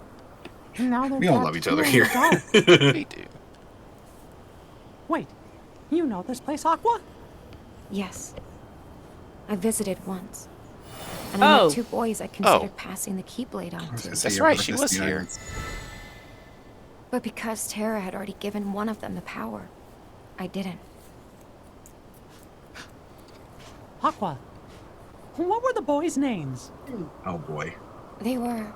And now they're We all back love each to other where here. we go. They do. Wait, you know this place, Aqua? Yes. I visited once. And I met two boys I considered passing the Keyblade on to. That's right, she was here. But because Terra had already given one of them the power, I didn't. Aqua, what were the boys' names? Oh boy. They were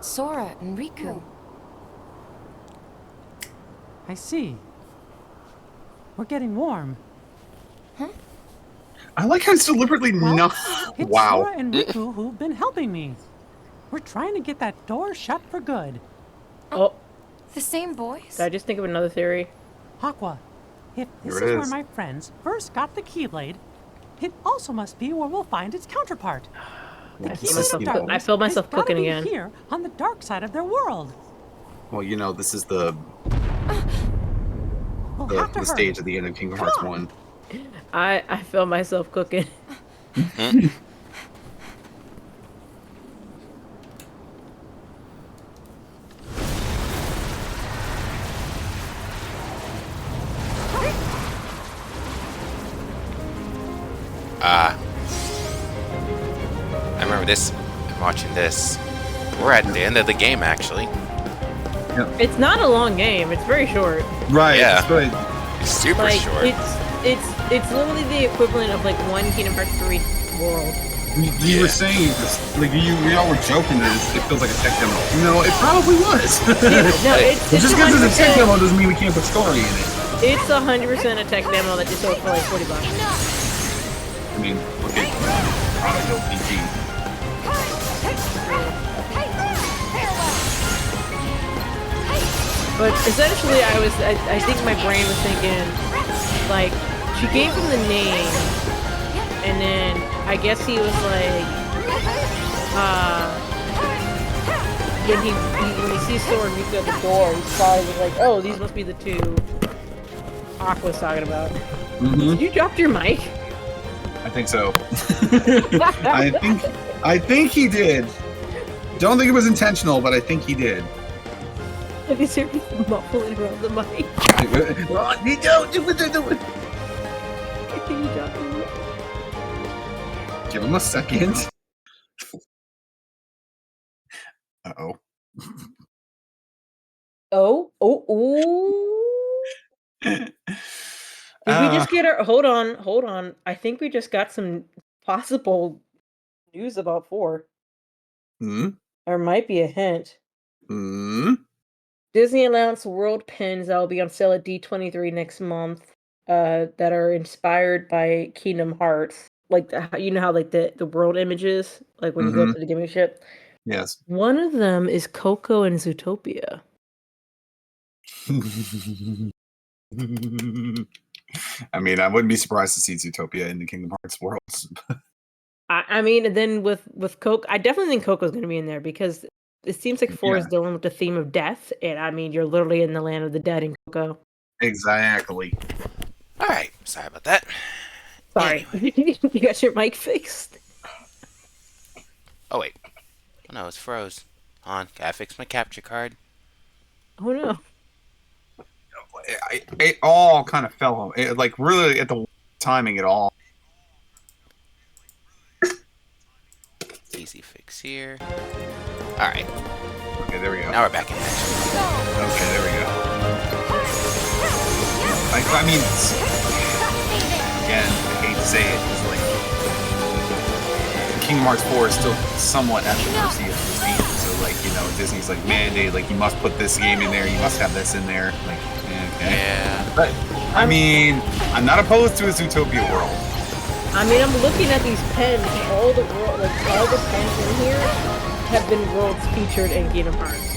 Sora and Riku. I see. We're getting warm. I like how it's deliberately not. It's Wow. Sora and Riku who've been helping me. We're trying to get that door shut for good. Oh, The same boys? did I just think of another theory? Aqua, if this Here it is where is. my friends first got the Keyblade, it also must be where we'll find its counterpart. I This feel is, myself, you know, I feel myself It's gotta cooking be again. here on the dark side of their world. well, you know, this is the We'll have to hurry. stage at the end of Kingdom Hearts Come 1. I feel myself cooking. I remember this. I'm watching this. We're at the end of the game, actually. It's not a long game. It's very short. Right. Yeah. That's right. It's super Like short. it's literally the equivalent of like one Kingdom Hearts 3 world. You were saying this, like you all were joking that it feels like a tech demo. No, it probably was. No, it's Just because it's a tech 100%. demo doesn't mean we can't put story in it. It's 100% a tech demo that you sold for like $40. I mean, look at Chrono PG. But essentially, I think my brain was thinking, like, she gave him the name, and then I guess he was like, when he sees Sora and Riku at the door, he's probably was like, oh, these must be the two Aqua's talking about. Did you drop your mic? I think so. I think he did. Don't think it was intentional, but I think he did. I can hear me muffling around the mic. Don't do what they're doing. You dropped your mic. Give him a second. Uh-oh. Did we just get our... Hold on. I think we just got some possible news about 4. There might be a hint. Disney announced world pins that will be on sale at D23 next month that are inspired by Kingdom Hearts. Like, you know how like the world images, like when you go to the gaming ship? Yes. One of them is Coco and Zootopia. I mean, I wouldn't be surprised to see Zootopia in the Kingdom Hearts worlds. I mean, and then with Coco, I definitely think Coco's going to be in there because it seems like 4 is dealing with the theme of death, and I mean, you're literally in the land of the dead in Coco. Exactly. All right. Sorry about that. Sorry. Anyway. You got your mic fixed? Oh, wait. Oh, no, it's froze. Hold on. Gotta fix my capture card. Oh, no. It all kind of fell. Like, really, at the timing, it all. Easy fix here. All right. Okay, there we go. Now we're back in action. Okay, there we go. I mean, again, I hate to say it, it's like Kingdom Hearts 4 is still somewhat at the mercy of Disney. So, like, you know, Disney's like mandated, like, you must put this game in there, you must have this in there. Like, okay. Yeah. But I mean, I'm not opposed to a Zootopia world. I mean, I'm looking at these pens. All the pens in here have been worlds featured in Kingdom Hearts.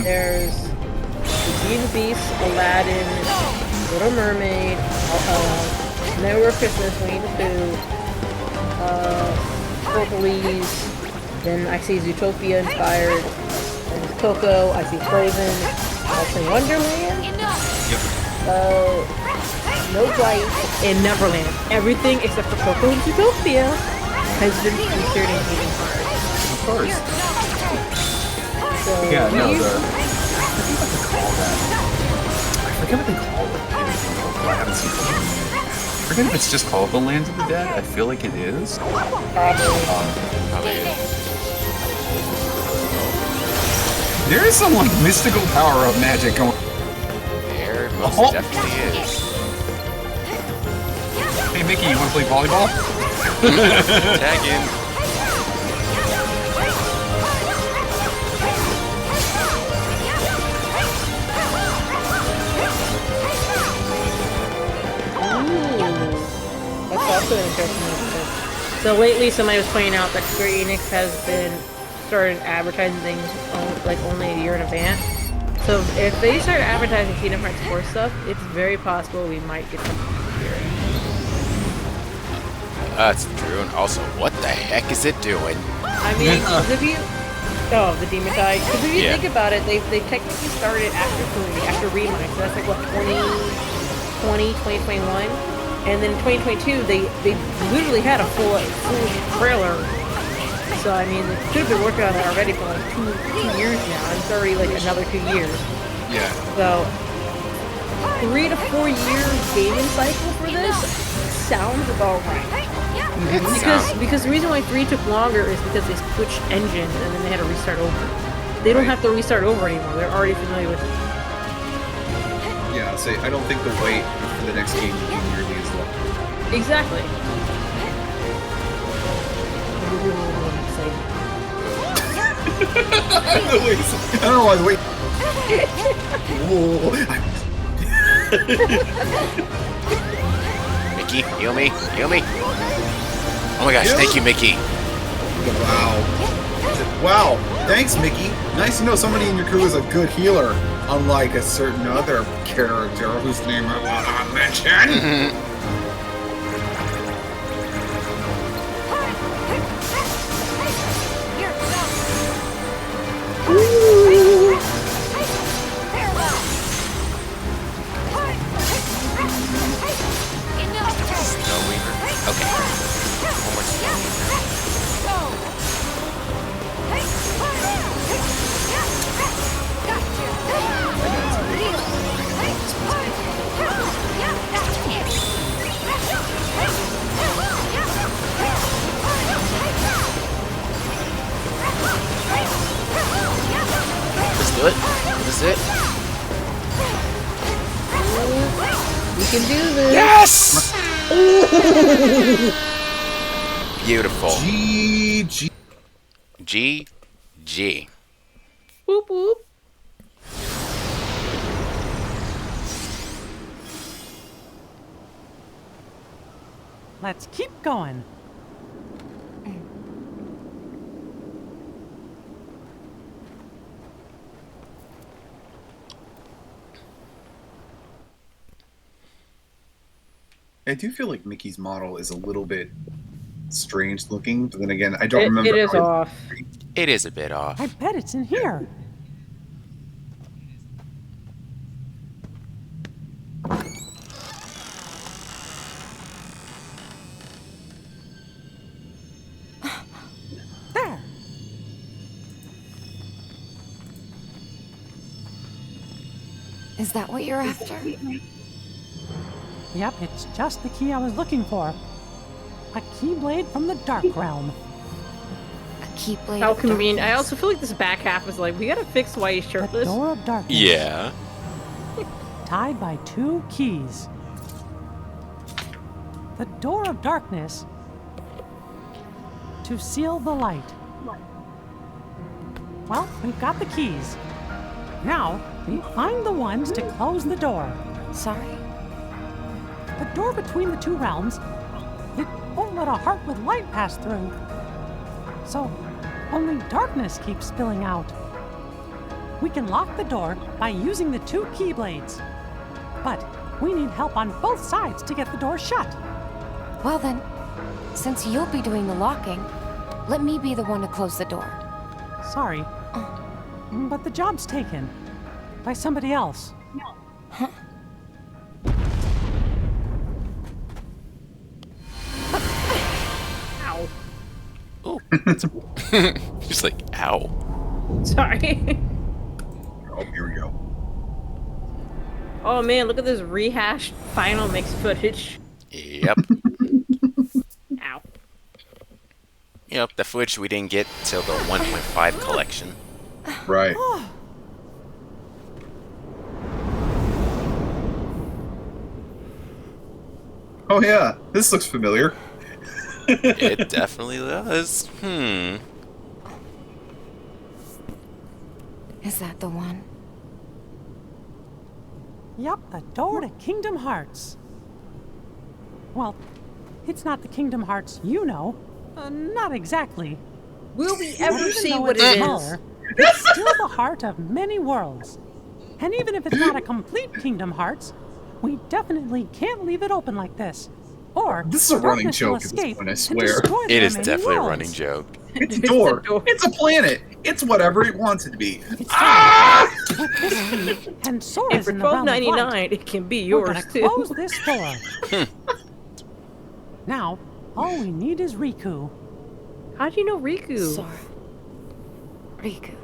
There's Beauty and the Beast, Aladdin, Little Mermaid, Nowhere Christmas, Winnie the Pooh, Hercules. Then I see Zootopia inspired. There's Coco. I see Frozen. Alice in Wonderland. Snow White and Neverland. Everything except for Coco and Zootopia has been featured in Kingdom Hearts. Of course. So, Yeah, no, I forget what they call it. I haven't seen it. I forget if it's just called the Land of the Dead. I feel like it is. Probably is. There is some like mystical power of magic going. There most definitely is. Hey Mickey, you want to play volleyball? Tag in. That's also an interesting episode. So lately, somebody was pointing out that Square Enix has been started advertising things like only a year in advance. So if they start advertising Kingdom Hearts 4 stuff, it's very possible we might get something here. That's true, and also, what the heck is it doing? I mean, 'cause if you... Oh, the demon died. Because if you Yeah. think about it, they technically started after 3, after Rewind. So that's like, what, 2020, 2021? And then in 2022, they literally had a full trailer. So, I mean, they should have been working on it already for like two years now. And it's already like another 2 years. Yeah. So, 3 to 4 year gaming cycle for this sounds about right. Because the reason why 3 took longer is because they switched engine and then they had to restart over. They don't have to restart over anymore. They're already familiar with it. Yeah, I don't think the wait for the next game will be nearly as long. Exactly. The wait. I don't know why the wait. Mickey, heal me. Heal me. Oh my gosh, thank you, Mickey. Wow. Wow. Thanks, Mickey. Nice to know somebody in your crew is a good healer, unlike a certain other character whose name I will not mention. Okay. One more Let's do it. This is it. We can do this. Yes! Beautiful. GG. GG. Boop boop. Let's keep going. I do feel like Mickey's model is a little bit strange looking, but then again, I don't remember. It is how off. It is a bit off. I bet it's in here. There. Is that what you're after? Yep, it's just the key I was looking for. A keyblade from the Dark Realm. A keyblade. How of convenient. I darkness. also feel like this back half is like, we gotta fix why he's The shirtless. Door of Darkness. Yeah. Tied by 2 keys. The Door of Darkness. To seal the light. Well, we've got the keys. Now, we find the ones to close the door. Sorry? The door between the 2 realms, it won't let a heart with light pass through. So, only darkness keeps spilling out. We can lock the door by using the 2 keyblades. But we need help on both sides to get the door shut. Well then, since you'll be doing the locking, let me be the one to close the door. Sorry, but the job's taken by somebody else. Huh? Ow. Oh, just like ow. Sorry. Oh, here we go. Oh man, look at this rehashed final mix footage. Yep. Ow. Yep, the footage we didn't get till the 1.5 collection. Right. Oh yeah, this looks familiar. It definitely does. Is that the one? Yep, the door to Kingdom Hearts. Well, it's not the Kingdom Hearts you know. Not exactly. Will we But ever even see though what it's it is? smaller, it's still the heart of many worlds. And even if it's not a complete Kingdom Hearts, we definitely can't leave it open like this. Or This is a running darkness will joke at this escape point, I and swear. destroy the It is remaining definitely a worlds. running joke. It's a door. It's a planet. It's whatever it wants it to be. With this key and And Sora's for in the realm of light, $12.99, it can be we're yours gonna too. close this door. Now, all we need is Riku. How do you know Riku? Sora. Riku.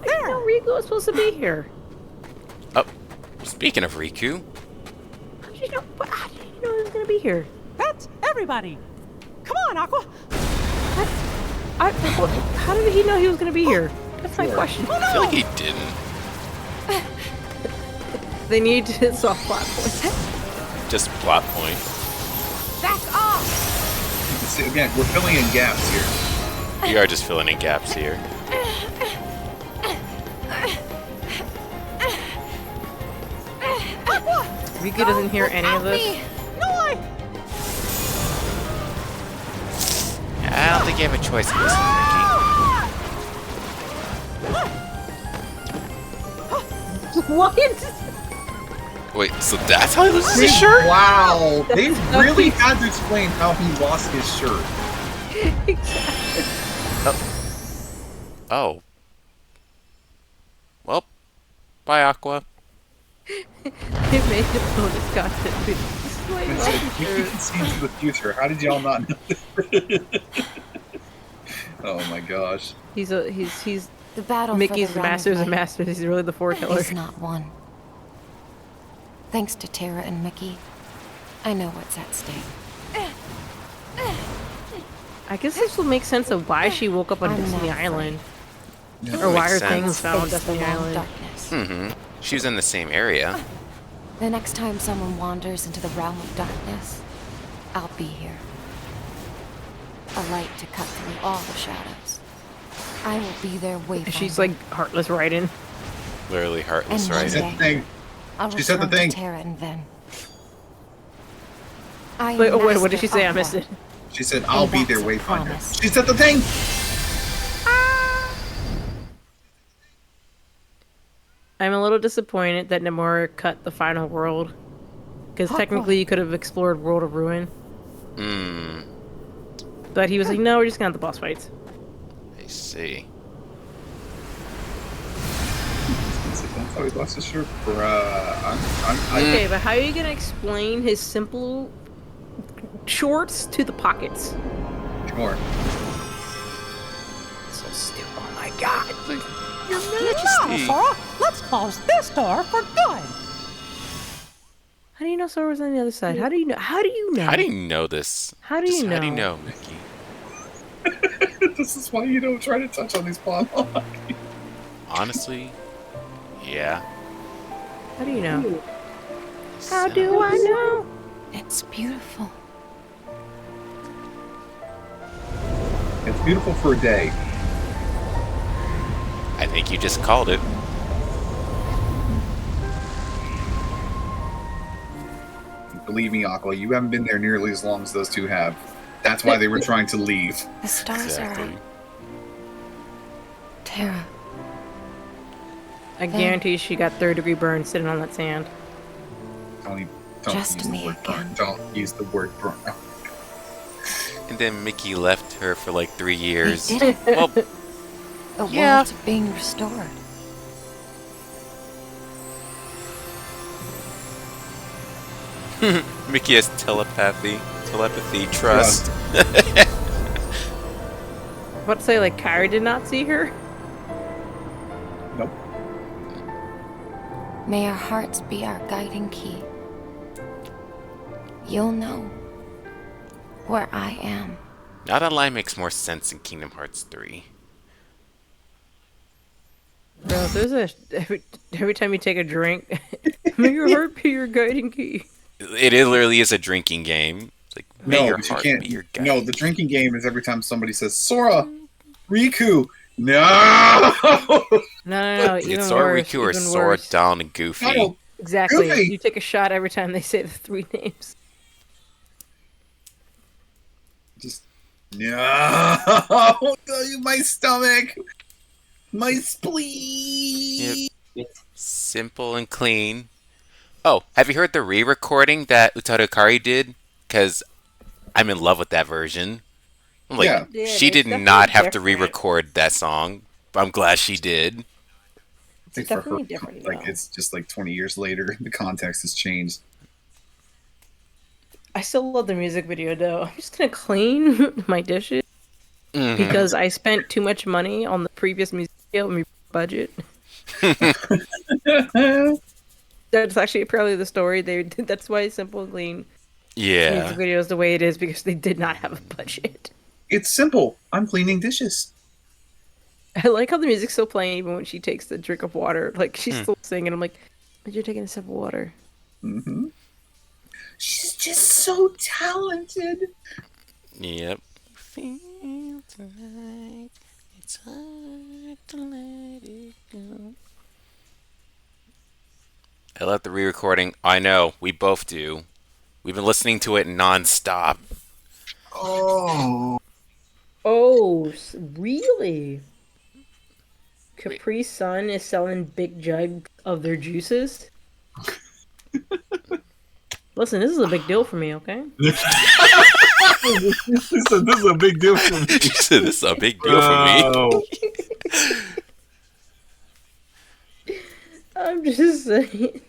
I didn't know Riku was supposed to be here. Oh, speaking of Riku, How did you know he was gonna be here? That's everybody. Come on, Aqua. How did he know he was gonna be here? That's my question. I feel like he didn't. They need to solve plot points. Just plot point. Back off! See, again, we're filling in gaps here. You are just filling in gaps here. Riku doesn't hear any of this. I don't think you have a choice in this one, What? Ricky. Wait, so that's how he loses his shirt? Wow, they really had to explain how he lost his shirt. Oh. Well, bye, Aqua. It made the bonus content. This is why he lost his You shirt. can see into the future. How did y'all not know this? Oh my gosh. He's The battle Mickey's for the the realm master of of the light masters. He's really the foreteller. is not won. Thanks to Terra and Mickey, I know what's at stake. I guess this will make sense of why she woke up on I'm Destiny not Island. Yeah, Or why makes her sense. things found Face the Destiny realm of Island. darkness. Mm-hmm. She was in the same area. The next time someone wanders into the realm of darkness, I'll be here. A light to cut through all the shadows. I will be their wayfinder. And she's like heartless writing. Literally heartless, And right? one She said the thing. I'll She said the return thing. to Terra and Ven. I am Wait, wait, what did Master she say? I Aqua. missed it. She said, I'll be their that's a wayfinder. promise. She said the thing! I'm a little disappointed that Namora cut the final world. Because technically you could have explored World of Ruin. Hmm. But he was like, no, we're just gonna have the boss fights. I see. That's how he lost his shirt. Bruh. Okay, but how are you gonna explain his simple shorts to the pockets? Sure. So stupid. Oh my god. Now, Sora, let's close this door for good. How do you know Sora was on the other side? How do you know? How do you know? How do you know this? How do Just you How do you know? know, Mickey? This is why you don't try to touch on these plot lines. Honestly, yeah. How do you know? How do I know? It's beautiful. It's beautiful for a day. I think you just called it. Believe me, Aqua, you haven't been there nearly as long as those two have. That's why they were trying to leave. The stars are Exactly. up. Terra, I guarantee she got third-degree burn sitting on that sand. Don't Just use the me word burn. again. Don't use the word burn. And then Mickey left her for like 3 years. we did it. Well, The yeah. world's being restored. Mickey has telepathy, trust. What to say, like Kyrie did not see her? Nope. May our hearts be our guiding key. You'll know where I am. Not Online makes more sense in Kingdom Hearts 3. Bro, there's every time you take a drink, may your heart be your guiding key. It literally is a drinking game. It's like, may No, your but you heart can't. be your guide. No, the drinking game is every time somebody says, Sora, Riku, no! No, even It's Sora, worse. Riku, or even Sora, worse. Dawn, and Goofy. No, Exactly. Goofy! You take a shot every time they say the three names. Just, no! My stomach! My spleen! Simple and clean. Oh, have you heard the re-recording that Utaro Kari did? because I'm in love with that version. I'm like, Yeah. Yeah, she it's did definitely not have to different. re-record that song. But I'm glad she did. I It's think for her, definitely different. like though. it's just like 20 years later, the context has changed. I still love the music video though. I'm just gonna clean my dishes because I spent too much money on the previous music video and my budget. That's actually probably the story. That's why Simple and Clean Yeah. music video is the way it is because they did not have a budget. It's simple. I'm cleaning dishes. I like how the music's still playing even when she takes the drink of water. Like she's still singing. I'm like, but you're taking a sip of water. Mm-hmm. She's just so talented. Yep. Feel tonight, it's hard to let it go. I love the re-recording. I know, we both do. We've been listening to it non-stop. Oh. Oh, really? Capri Sun is selling big jugs of their juices. Listen, this is a big deal for me, okay? This is a big deal for me. She said, this is a big deal for me. I'm just saying.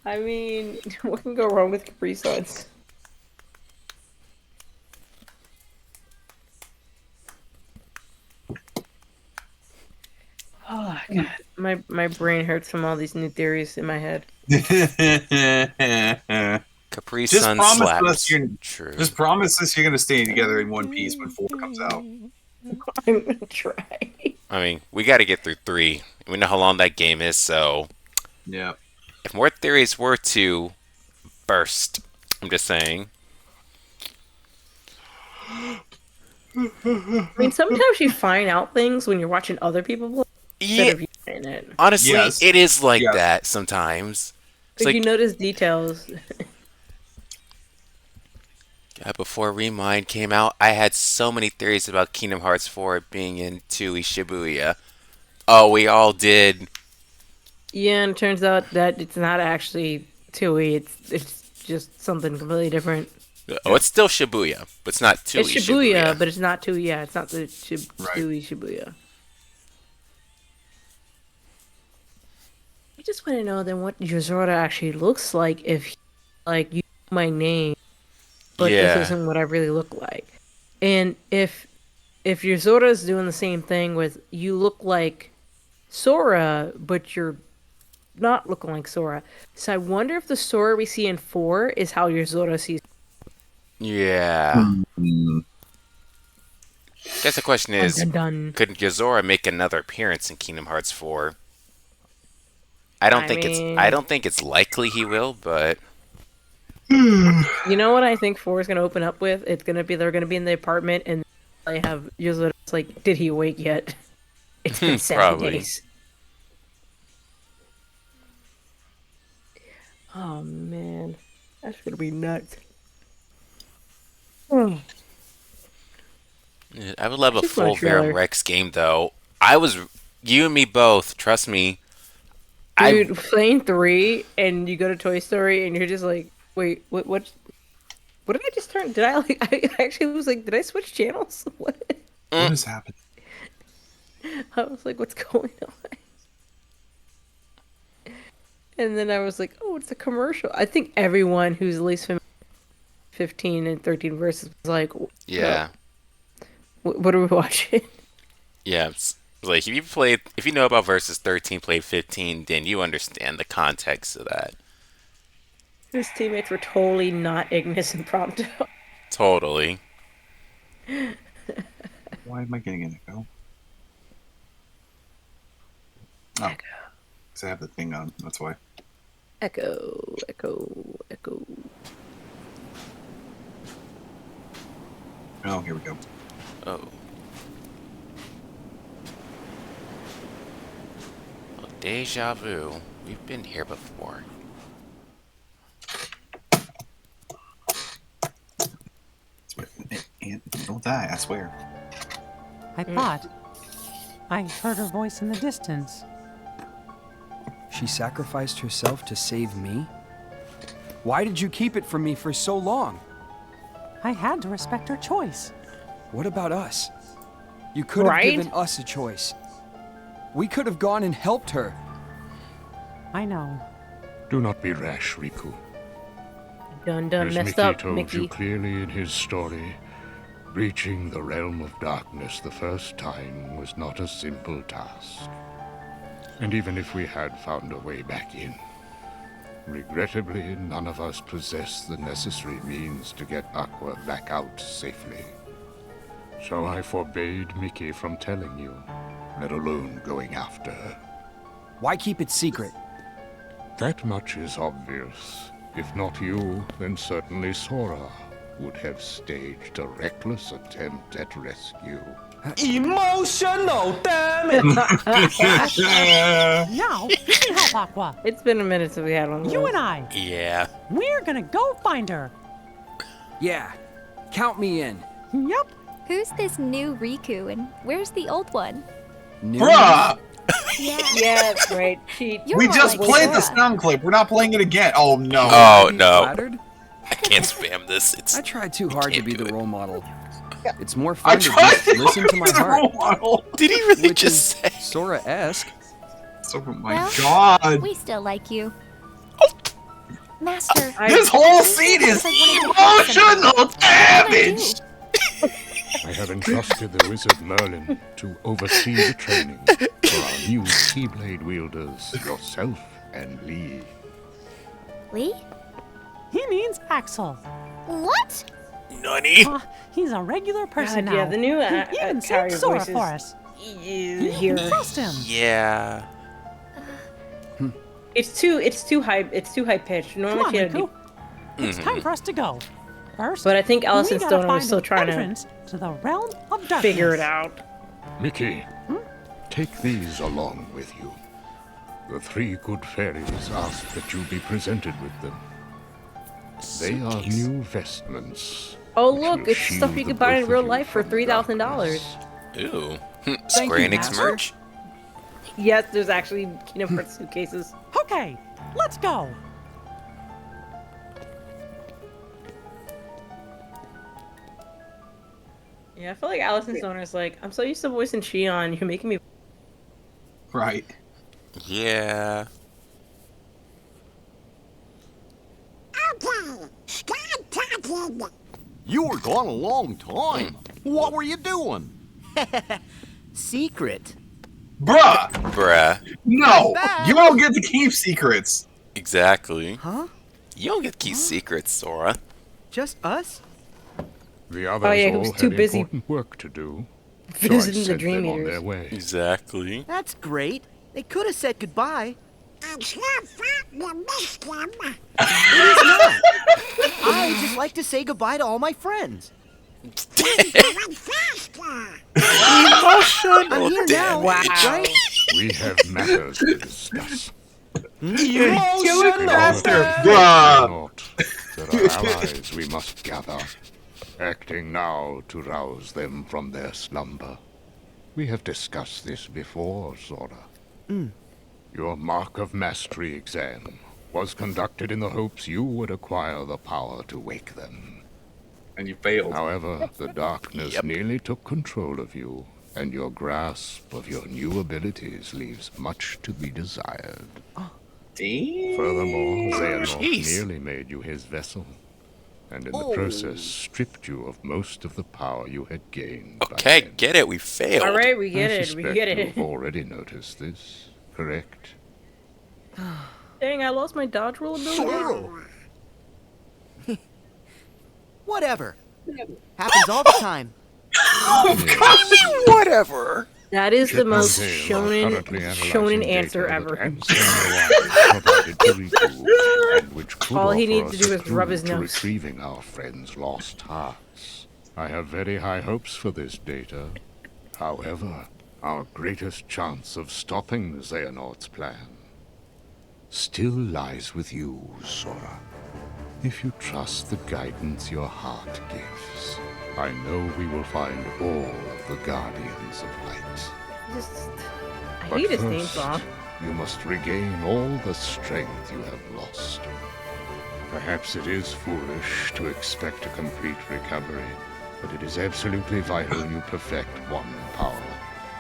I mean, what can go wrong with Capri Suns? Oh god, my brain hurts from all these new theories in my head. Capri Just Sun promise slaps. us you're- True. Just promise us you're gonna stay together in one piece when 4 comes out. I'm gonna try. I mean, we got to get through 3. We know how long that game is, so Yeah. if more theories were to burst, I'm just saying. I mean, sometimes you find out things when you're watching other people play instead Yeah, of you in it. honestly, Yes. it is like Yes. that sometimes. It's Like, like, you notice details. God, before Remind came out, I had so many theories about Kingdom Hearts 4 being in 2 Shibuya. Oh, we all did. Yeah, and it turns out that it's not actually Tui. It's just something completely different. Oh, it's still Shibuya, but it's not 2 It's Shibuya, but it's not Tui. Yeah, it's not the Tui Shibuya. I just want to know then what Yozora actually looks like if, like, you know my name, but Yeah. this isn't what I really look like. And if Yozora is doing the same thing with you look like Sora, but you're not looking like Sora. So I wonder if the Sora we see in 4 is how Yozora sees. Yeah. Guess the question is, Dun, dun, dun. could Yozora make another appearance in Kingdom Hearts 4? I don't think it's likely he will, but You know what I think 4 is going to open up with? It's going to be they're going to be in the apartment and they have Yozora. It's like, did he awake yet? It's been 7 Probably. days. Oh man, that's gonna be nuts. I would love a Just want a full Verum trailer. Rex game, though. You and me both, trust me. Dude, playing 3 and you go to Toy Story and you're just like, wait, what did I just turn? Did I like? I actually was like, did I switch channels? What? What is happening? I was like, what's going on? And then I was like, oh, it's a commercial. I think everyone who's at least 15 and 13 verses was like, Yeah. what are we watching? Yeah, it's like if you know about verses 13, played 15, then you understand the context of that. His teammates were totally not Ignis and Prompto. Totally. Why am I getting an echo? Oh, because I have the thing on. That's why. Echo, echo, echo. Oh, here we go. Oh. Well, deja vu. We've been here before. And don't die, I swear. I thought I heard her voice in the distance. She sacrificed herself to save me? Why did you keep it from me for so long? I had to respect her choice. What about us? You could have given us a choice. We could have gone and helped her. I know. Do not be rash, Riku. Done As messed Mickey up, told Mickey. you clearly in his story, reaching the realm of darkness the first time was not a simple task. And even if we had found a way back in, regrettably, none of us possessed the necessary means to get Aqua back out safely. So I forbade Mickey from telling you, let alone going after her. Why keep it secret? That much is obvious. If not you, then certainly Sora would have staged a reckless attempt at rescue. Emotional damage! Now, you can help Aqua. It's been a minute since we had one of You those. and I. Yeah. We're gonna go find her. Yeah, count me in. Yep. Who's this new Riku and where's the old one? Bruh! Yeah, right. We just played the sound clip. We're not playing it again. Oh no. Oh no. Flattered? I can't spam this. It's. I tried too hard to be the role model. It's more I fun to tried just listen to my the heart. role model. Did he really Which just say? is Sora-esque. Oh my Well, god. We still like you. Master. This whole scene is emotional damage! I have entrusted the wizard Merlin to oversee the training for our new Keyblade wielders, yourself and Lee. Lee? He means Axel. What? Nani? He's a regular person God, now. yeah, the new He even carrier sings Sora voices for us. is here. Trust him. Yeah. It's too high pitched. Come Normally on, she had Riku. It's time for us to go. First, But I think Allison we gotta Stoner was find still an trying to entrance to the realm of darkness. figure it out. Mickey, take these along with you. The three good fairies ask that you be presented with them. They are new vestments. Oh which look, will it's stuff you shield can the buy in both real of you life for from $3,000. Ooh. Square you, Enix Master. merch. Yes, there's actually Kingdom Hearts suitcases. Okay, let's go. Yeah, I feel like Allison Stoner's like, I'm so used to voicing Shion, you're making me. Right. Yeah. You were gone a long time. What were you doing? Secret. Bruh! Bruh. No! You don't get to keep secrets. Exactly. Huh? You don't get to keep secrets, Sora. Just us? The others yeah, he all was had too busy important work to do. So I visiting the sent Dream them on Eaters. their way. Exactly. That's great. They could have said goodbye. It is not. I just like to say goodbye to all my friends. I'm here now, right? We have matters to discuss. Emotional Master, Bruh! There are allies we must gather, acting now to rouse them from their slumber. We have discussed this before, Sora. Your Mark of Mastery exam was conducted in the hopes you would acquire the power to wake them. And you failed. However, the darkness nearly took control of you, and your grasp of your new abilities leaves much to be desired. Damn. Furthermore, Xehanort Jeez. nearly made you his vessel, and in the process stripped you of most of the power you had gained. by Okay, then. get it. We failed. Alright, we get I it, we suspect get it. You've already noticed this, correct? Dang, I lost my dodge roll ability. Whatever. Happens all the time. Whatever. That is the most Shipment Tail are currently shonen analyzing answer data ever. that Ansem Noai provided to Riku, and which could All he offer needs to us do a is rub clue his to nose. retrieving our friend's lost hearts. I have very high hopes for this data. However, our greatest chance of stopping Xehanort's plan still lies with you, Sora. If you trust the guidance your heart gives, I know we will find all of the Guardians of Light. I But hate his theme first, song. you must regain all the strength you have lost. Perhaps it is foolish to expect a complete recovery, but it is absolutely vital you perfect one power.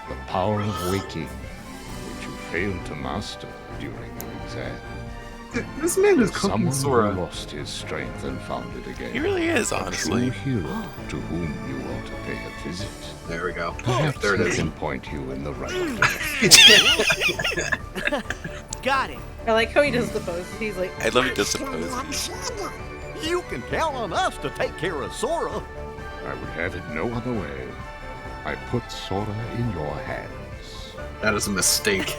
The power of waking, which you failed to master during your exam. This man is cooking Someone Sora. who lost his strength and found it again. He really is, honestly. A true hero to whom you ought to pay a visit. There we go. Perhaps There it he is. can point you in the right direction. Got it. I like how he does the pose. He's like, I love he does the poses. You can count on us to take care of Sora. I would have it no other way. I put Sora in your hands. That is a mistake.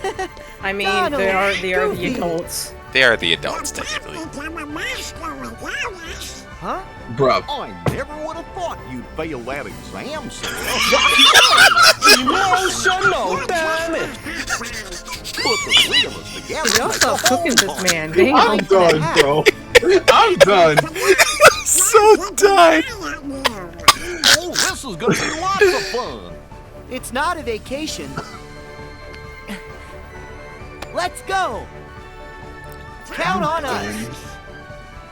I mean, they are the adults. They are the adults, technically. Huh? Bruh. I never would have thought you'd fail that exam, Sora. Emotional damage. Put the three of us together. Y'all make stop a cooking phone this call. man. Damn. I'm done, bro. I'm done. So done. Oh, this is gonna be lots of fun. It's not a vacation. Let's go. Count on us.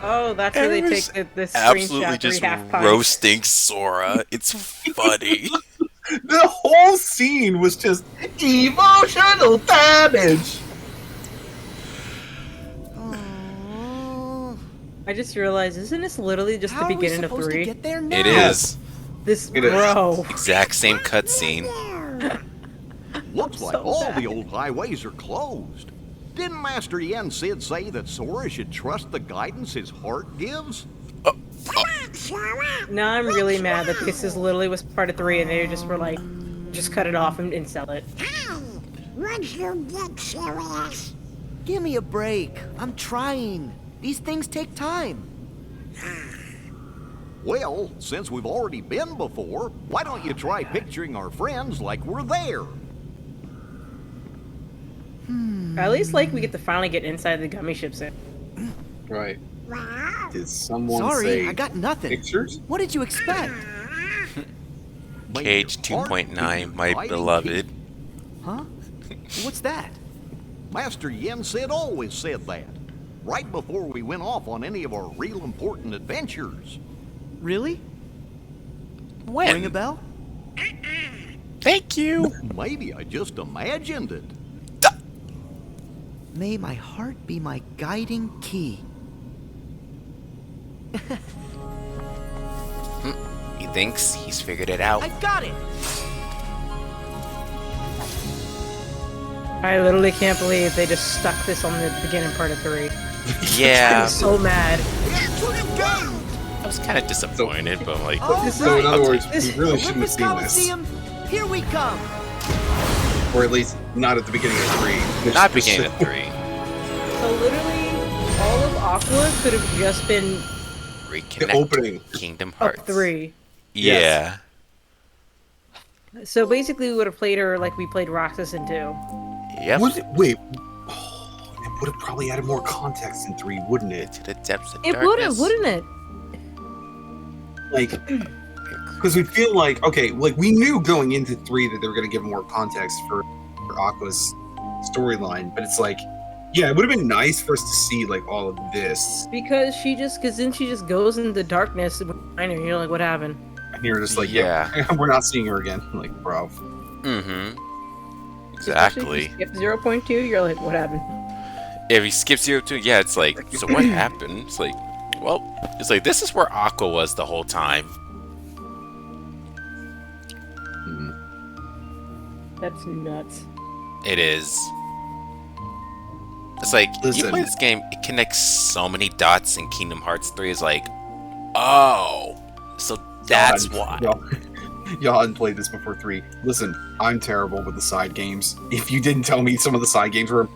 Oh, that's where they Aaron's take the absolutely screenshot just 3 half pints. roasting Sora. It's funny. The whole scene was just emotional damage. I just realized, isn't this literally just How the are we beginning of supposed to 3? get there now? It is. This, It is. bro. Exact same cutscene. Looks like So all bad. the old highways are closed. Didn't Master Yen Sid say that Sora should trust the guidance his heart gives? Now I'm really mad that this is literally was part of 3 and they just were like, just cut it off and sell it. Give me a break. I'm trying. These things take time. Well, since we've already been before, why don't you try picturing our friends like we're there? At least like we get to finally get inside the gummy ships in. Right. Did someone Sorry, say I got nothing. pictures? What did you expect? Cage 2.9, my beloved. Huh? What's that? Master Yen Sid always said that. Right before we went off on any of our real important adventures. Really? When? Ring a bell? Thank you. Maybe I just imagined it. May my heart be my guiding key. He thinks he's figured it out. I got it! I literally can't believe they just stuck this on the beginning part of 3. Yeah. I'm so mad. I was kind of disappointed, but like, So in other words, This- we really shouldn't have Olympus seen this. Coliseum, here we come! Or at least not at the beginning of 3. not beginning of 3. So literally, all of Aqua could have just been Reconnect The opening. Kingdom up Hearts. 3. Yeah. So basically, we would have played her like we played Roxas in 2. Yep. Wait. Oh, it would have probably added more context in 3, wouldn't it? To the depths of It would have, darkness. wouldn't it? Like, because we feel like, okay, like we knew going into 3 that they were going to give more context for Aqua's storyline, but it's like, yeah, it would have been nice for us to see like all of this. Because then she just goes into darkness. I know, you're like, what happened? And you're just like, Yeah. we're not seeing her again. I'm like, bro. Mm-hmm. Especially Exactly. if you skip 0.2, you're like, what happened? If he skips 0 yeah, it's like, so what happened? It's like, well, it's like, this is where Aqua was the whole time. That's nuts. It is. It's like, you Listen. play this game, it connects so many dots in Kingdom Hearts 3. It's like, oh, so that's why. Y'all hadn't played this before 3. Listen, I'm terrible with the side games. If you didn't tell me some of the side games were,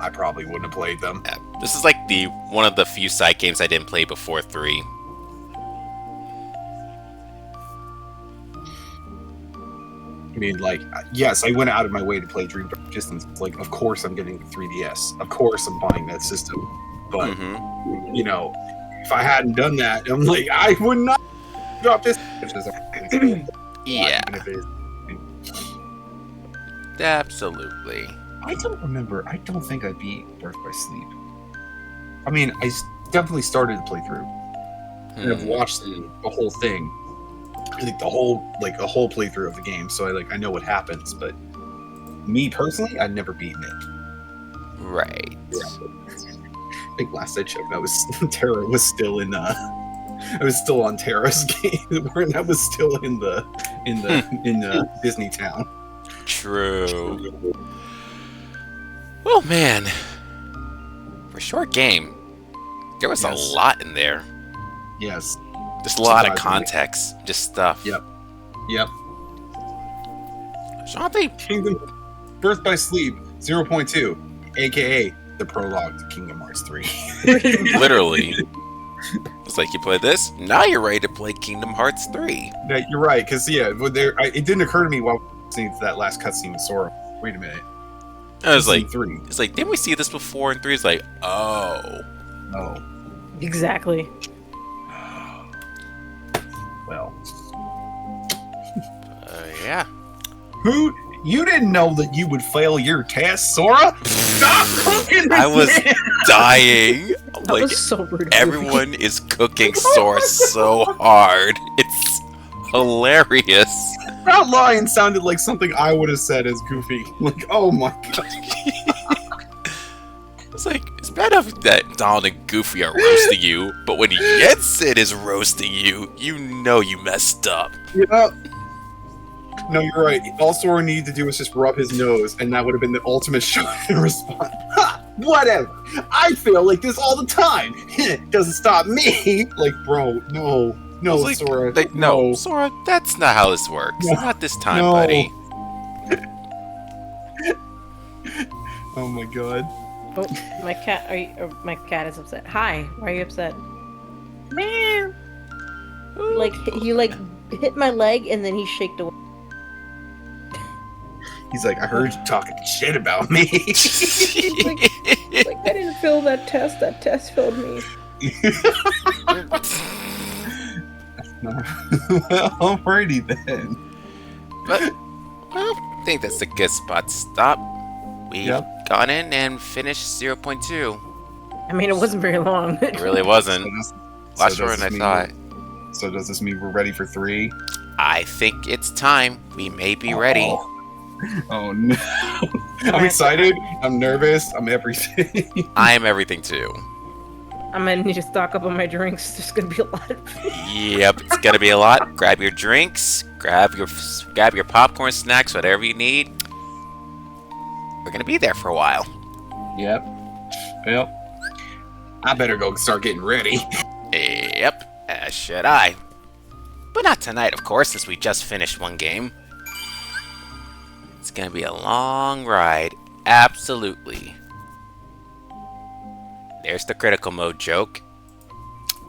I probably wouldn't have played them. Yeah, this is like one of the few side games I didn't play before 3. I mean, like, yes, I went out of my way to play Dream Drop Distance. Like, of course I'm getting the 3DS. Of course I'm buying that system. But, you know, if I hadn't done that, I'm like, I would not drop this. Yeah. Absolutely. I don't remember. I don't think I beat Birth by Sleep. I mean, definitely started the playthrough, and I've watched the whole thing. I think a whole playthrough of the game, so I know what happens. But me personally, I've never beaten it. Right. Yeah. I think last I checked, Terra was still in. I was still on Terra's game, where I was still in Disney Town. True. Oh man, for a short game, there was a lot in there. Yes. Just a lot of context, just stuff. Yep. Shanti. Kingdom Birth by Sleep 0.2, aka the prologue to Kingdom Hearts 3. Literally. It's like, you play this, now you're ready to play Kingdom Hearts 3. Yeah, you're right, because it didn't occur to me while listening to that last cutscene with Sora. Wait a minute. I was like, 3. It's like, didn't we see this before? And 3 is like, oh. Exactly. Well. Yeah. Who? You didn't know that you would fail your test, Sora? Stop cooking! I was dying. That was so rude. Everyone is cooking Sora so hard. It's hilarious. That line sounded like something I would have said as Goofy. Like, oh my god. It's like, it's bad enough that Donald and Goofy are roasting you, but when Jensen is roasting you, you know you messed up. Yeah. No, you're right. All Sora needed to do was just rub his nose, and that would have been the ultimate shot in response. Ha! Whatever. I feel like this all the time. Doesn't stop me. Like, bro, no, like, Sora. No, Sora, that's not how this works. No. Not this time, buddy. Oh my god. Oh, my cat. My cat is upset. Hi. Why are you upset? Man. Like he hit my leg and then he shaked away. He's like, I heard you talking shit about me. He's like, I didn't fail that test. That test failed me. Alrighty then. But I think that's a good spot to stop. We've gone in and finished 0.2. I mean, it wasn't very long. It really wasn't. A lot shorter than I thought. So does this mean we're ready for 3? I think it's time. We may be ready. Oh no. I'm excited. I'm nervous. I'm everything. I am everything too. I'm gonna need to stock up on my drinks. There's gonna be a lot. Yep, it's gonna be a lot. Grab your drinks. Grab your popcorn, snacks, whatever you need. We're gonna be there for a while. Yep. Well, I better go start getting ready. Yep, as should I. But not tonight, of course, since we just finished one game. It's gonna be a long ride. Absolutely. There's the critical mode joke.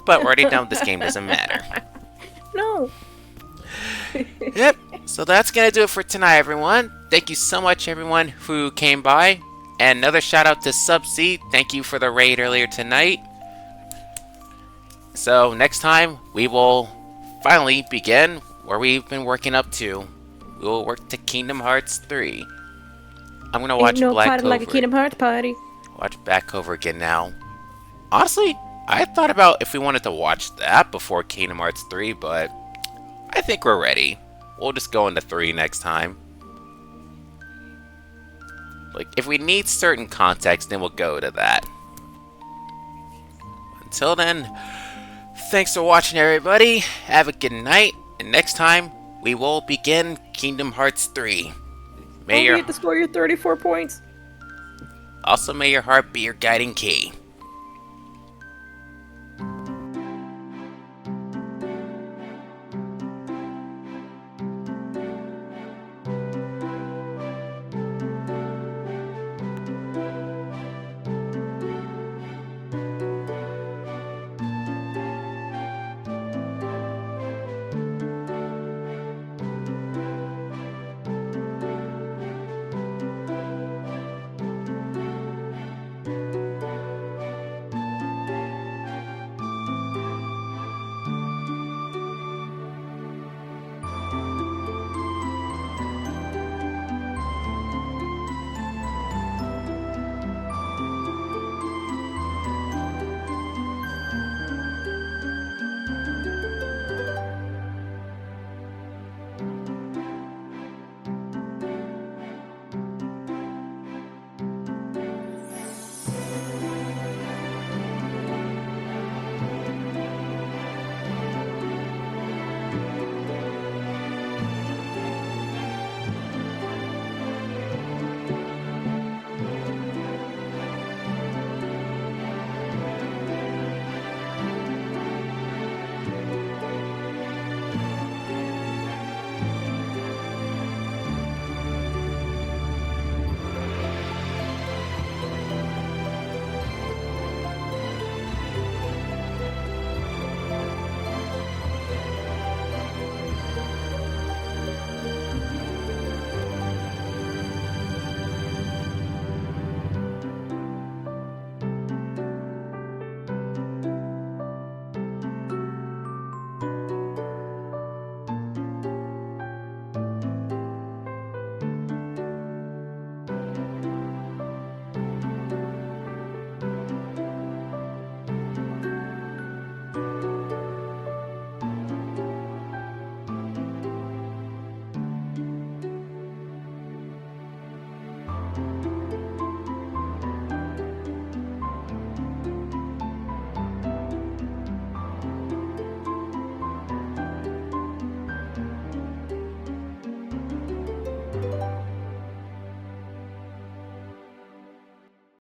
But we're already done with this game, doesn't matter. No. Yep, so that's gonna do it for tonight, everyone. Thank you so much, everyone who came by. And another shout out to Subsea. Thank you for the raid earlier tonight. So next time, we will finally begin where we've been working up to. We will work to Kingdom Hearts 3. I'm gonna watch Ain't no Black party Clover. like a Kingdom Hearts party. Watch Black Clover again now. Honestly, I thought about if we wanted to watch that before Kingdom Hearts 3, but I think we're ready. We'll just go into 3 next time. Like, if we need certain context, then we'll go to that. Until then, thanks for watching, everybody. Have a good night, and next time, we will begin Kingdom Hearts 3. Don't forget to score your 34 points. Also, may your heart be your guiding key.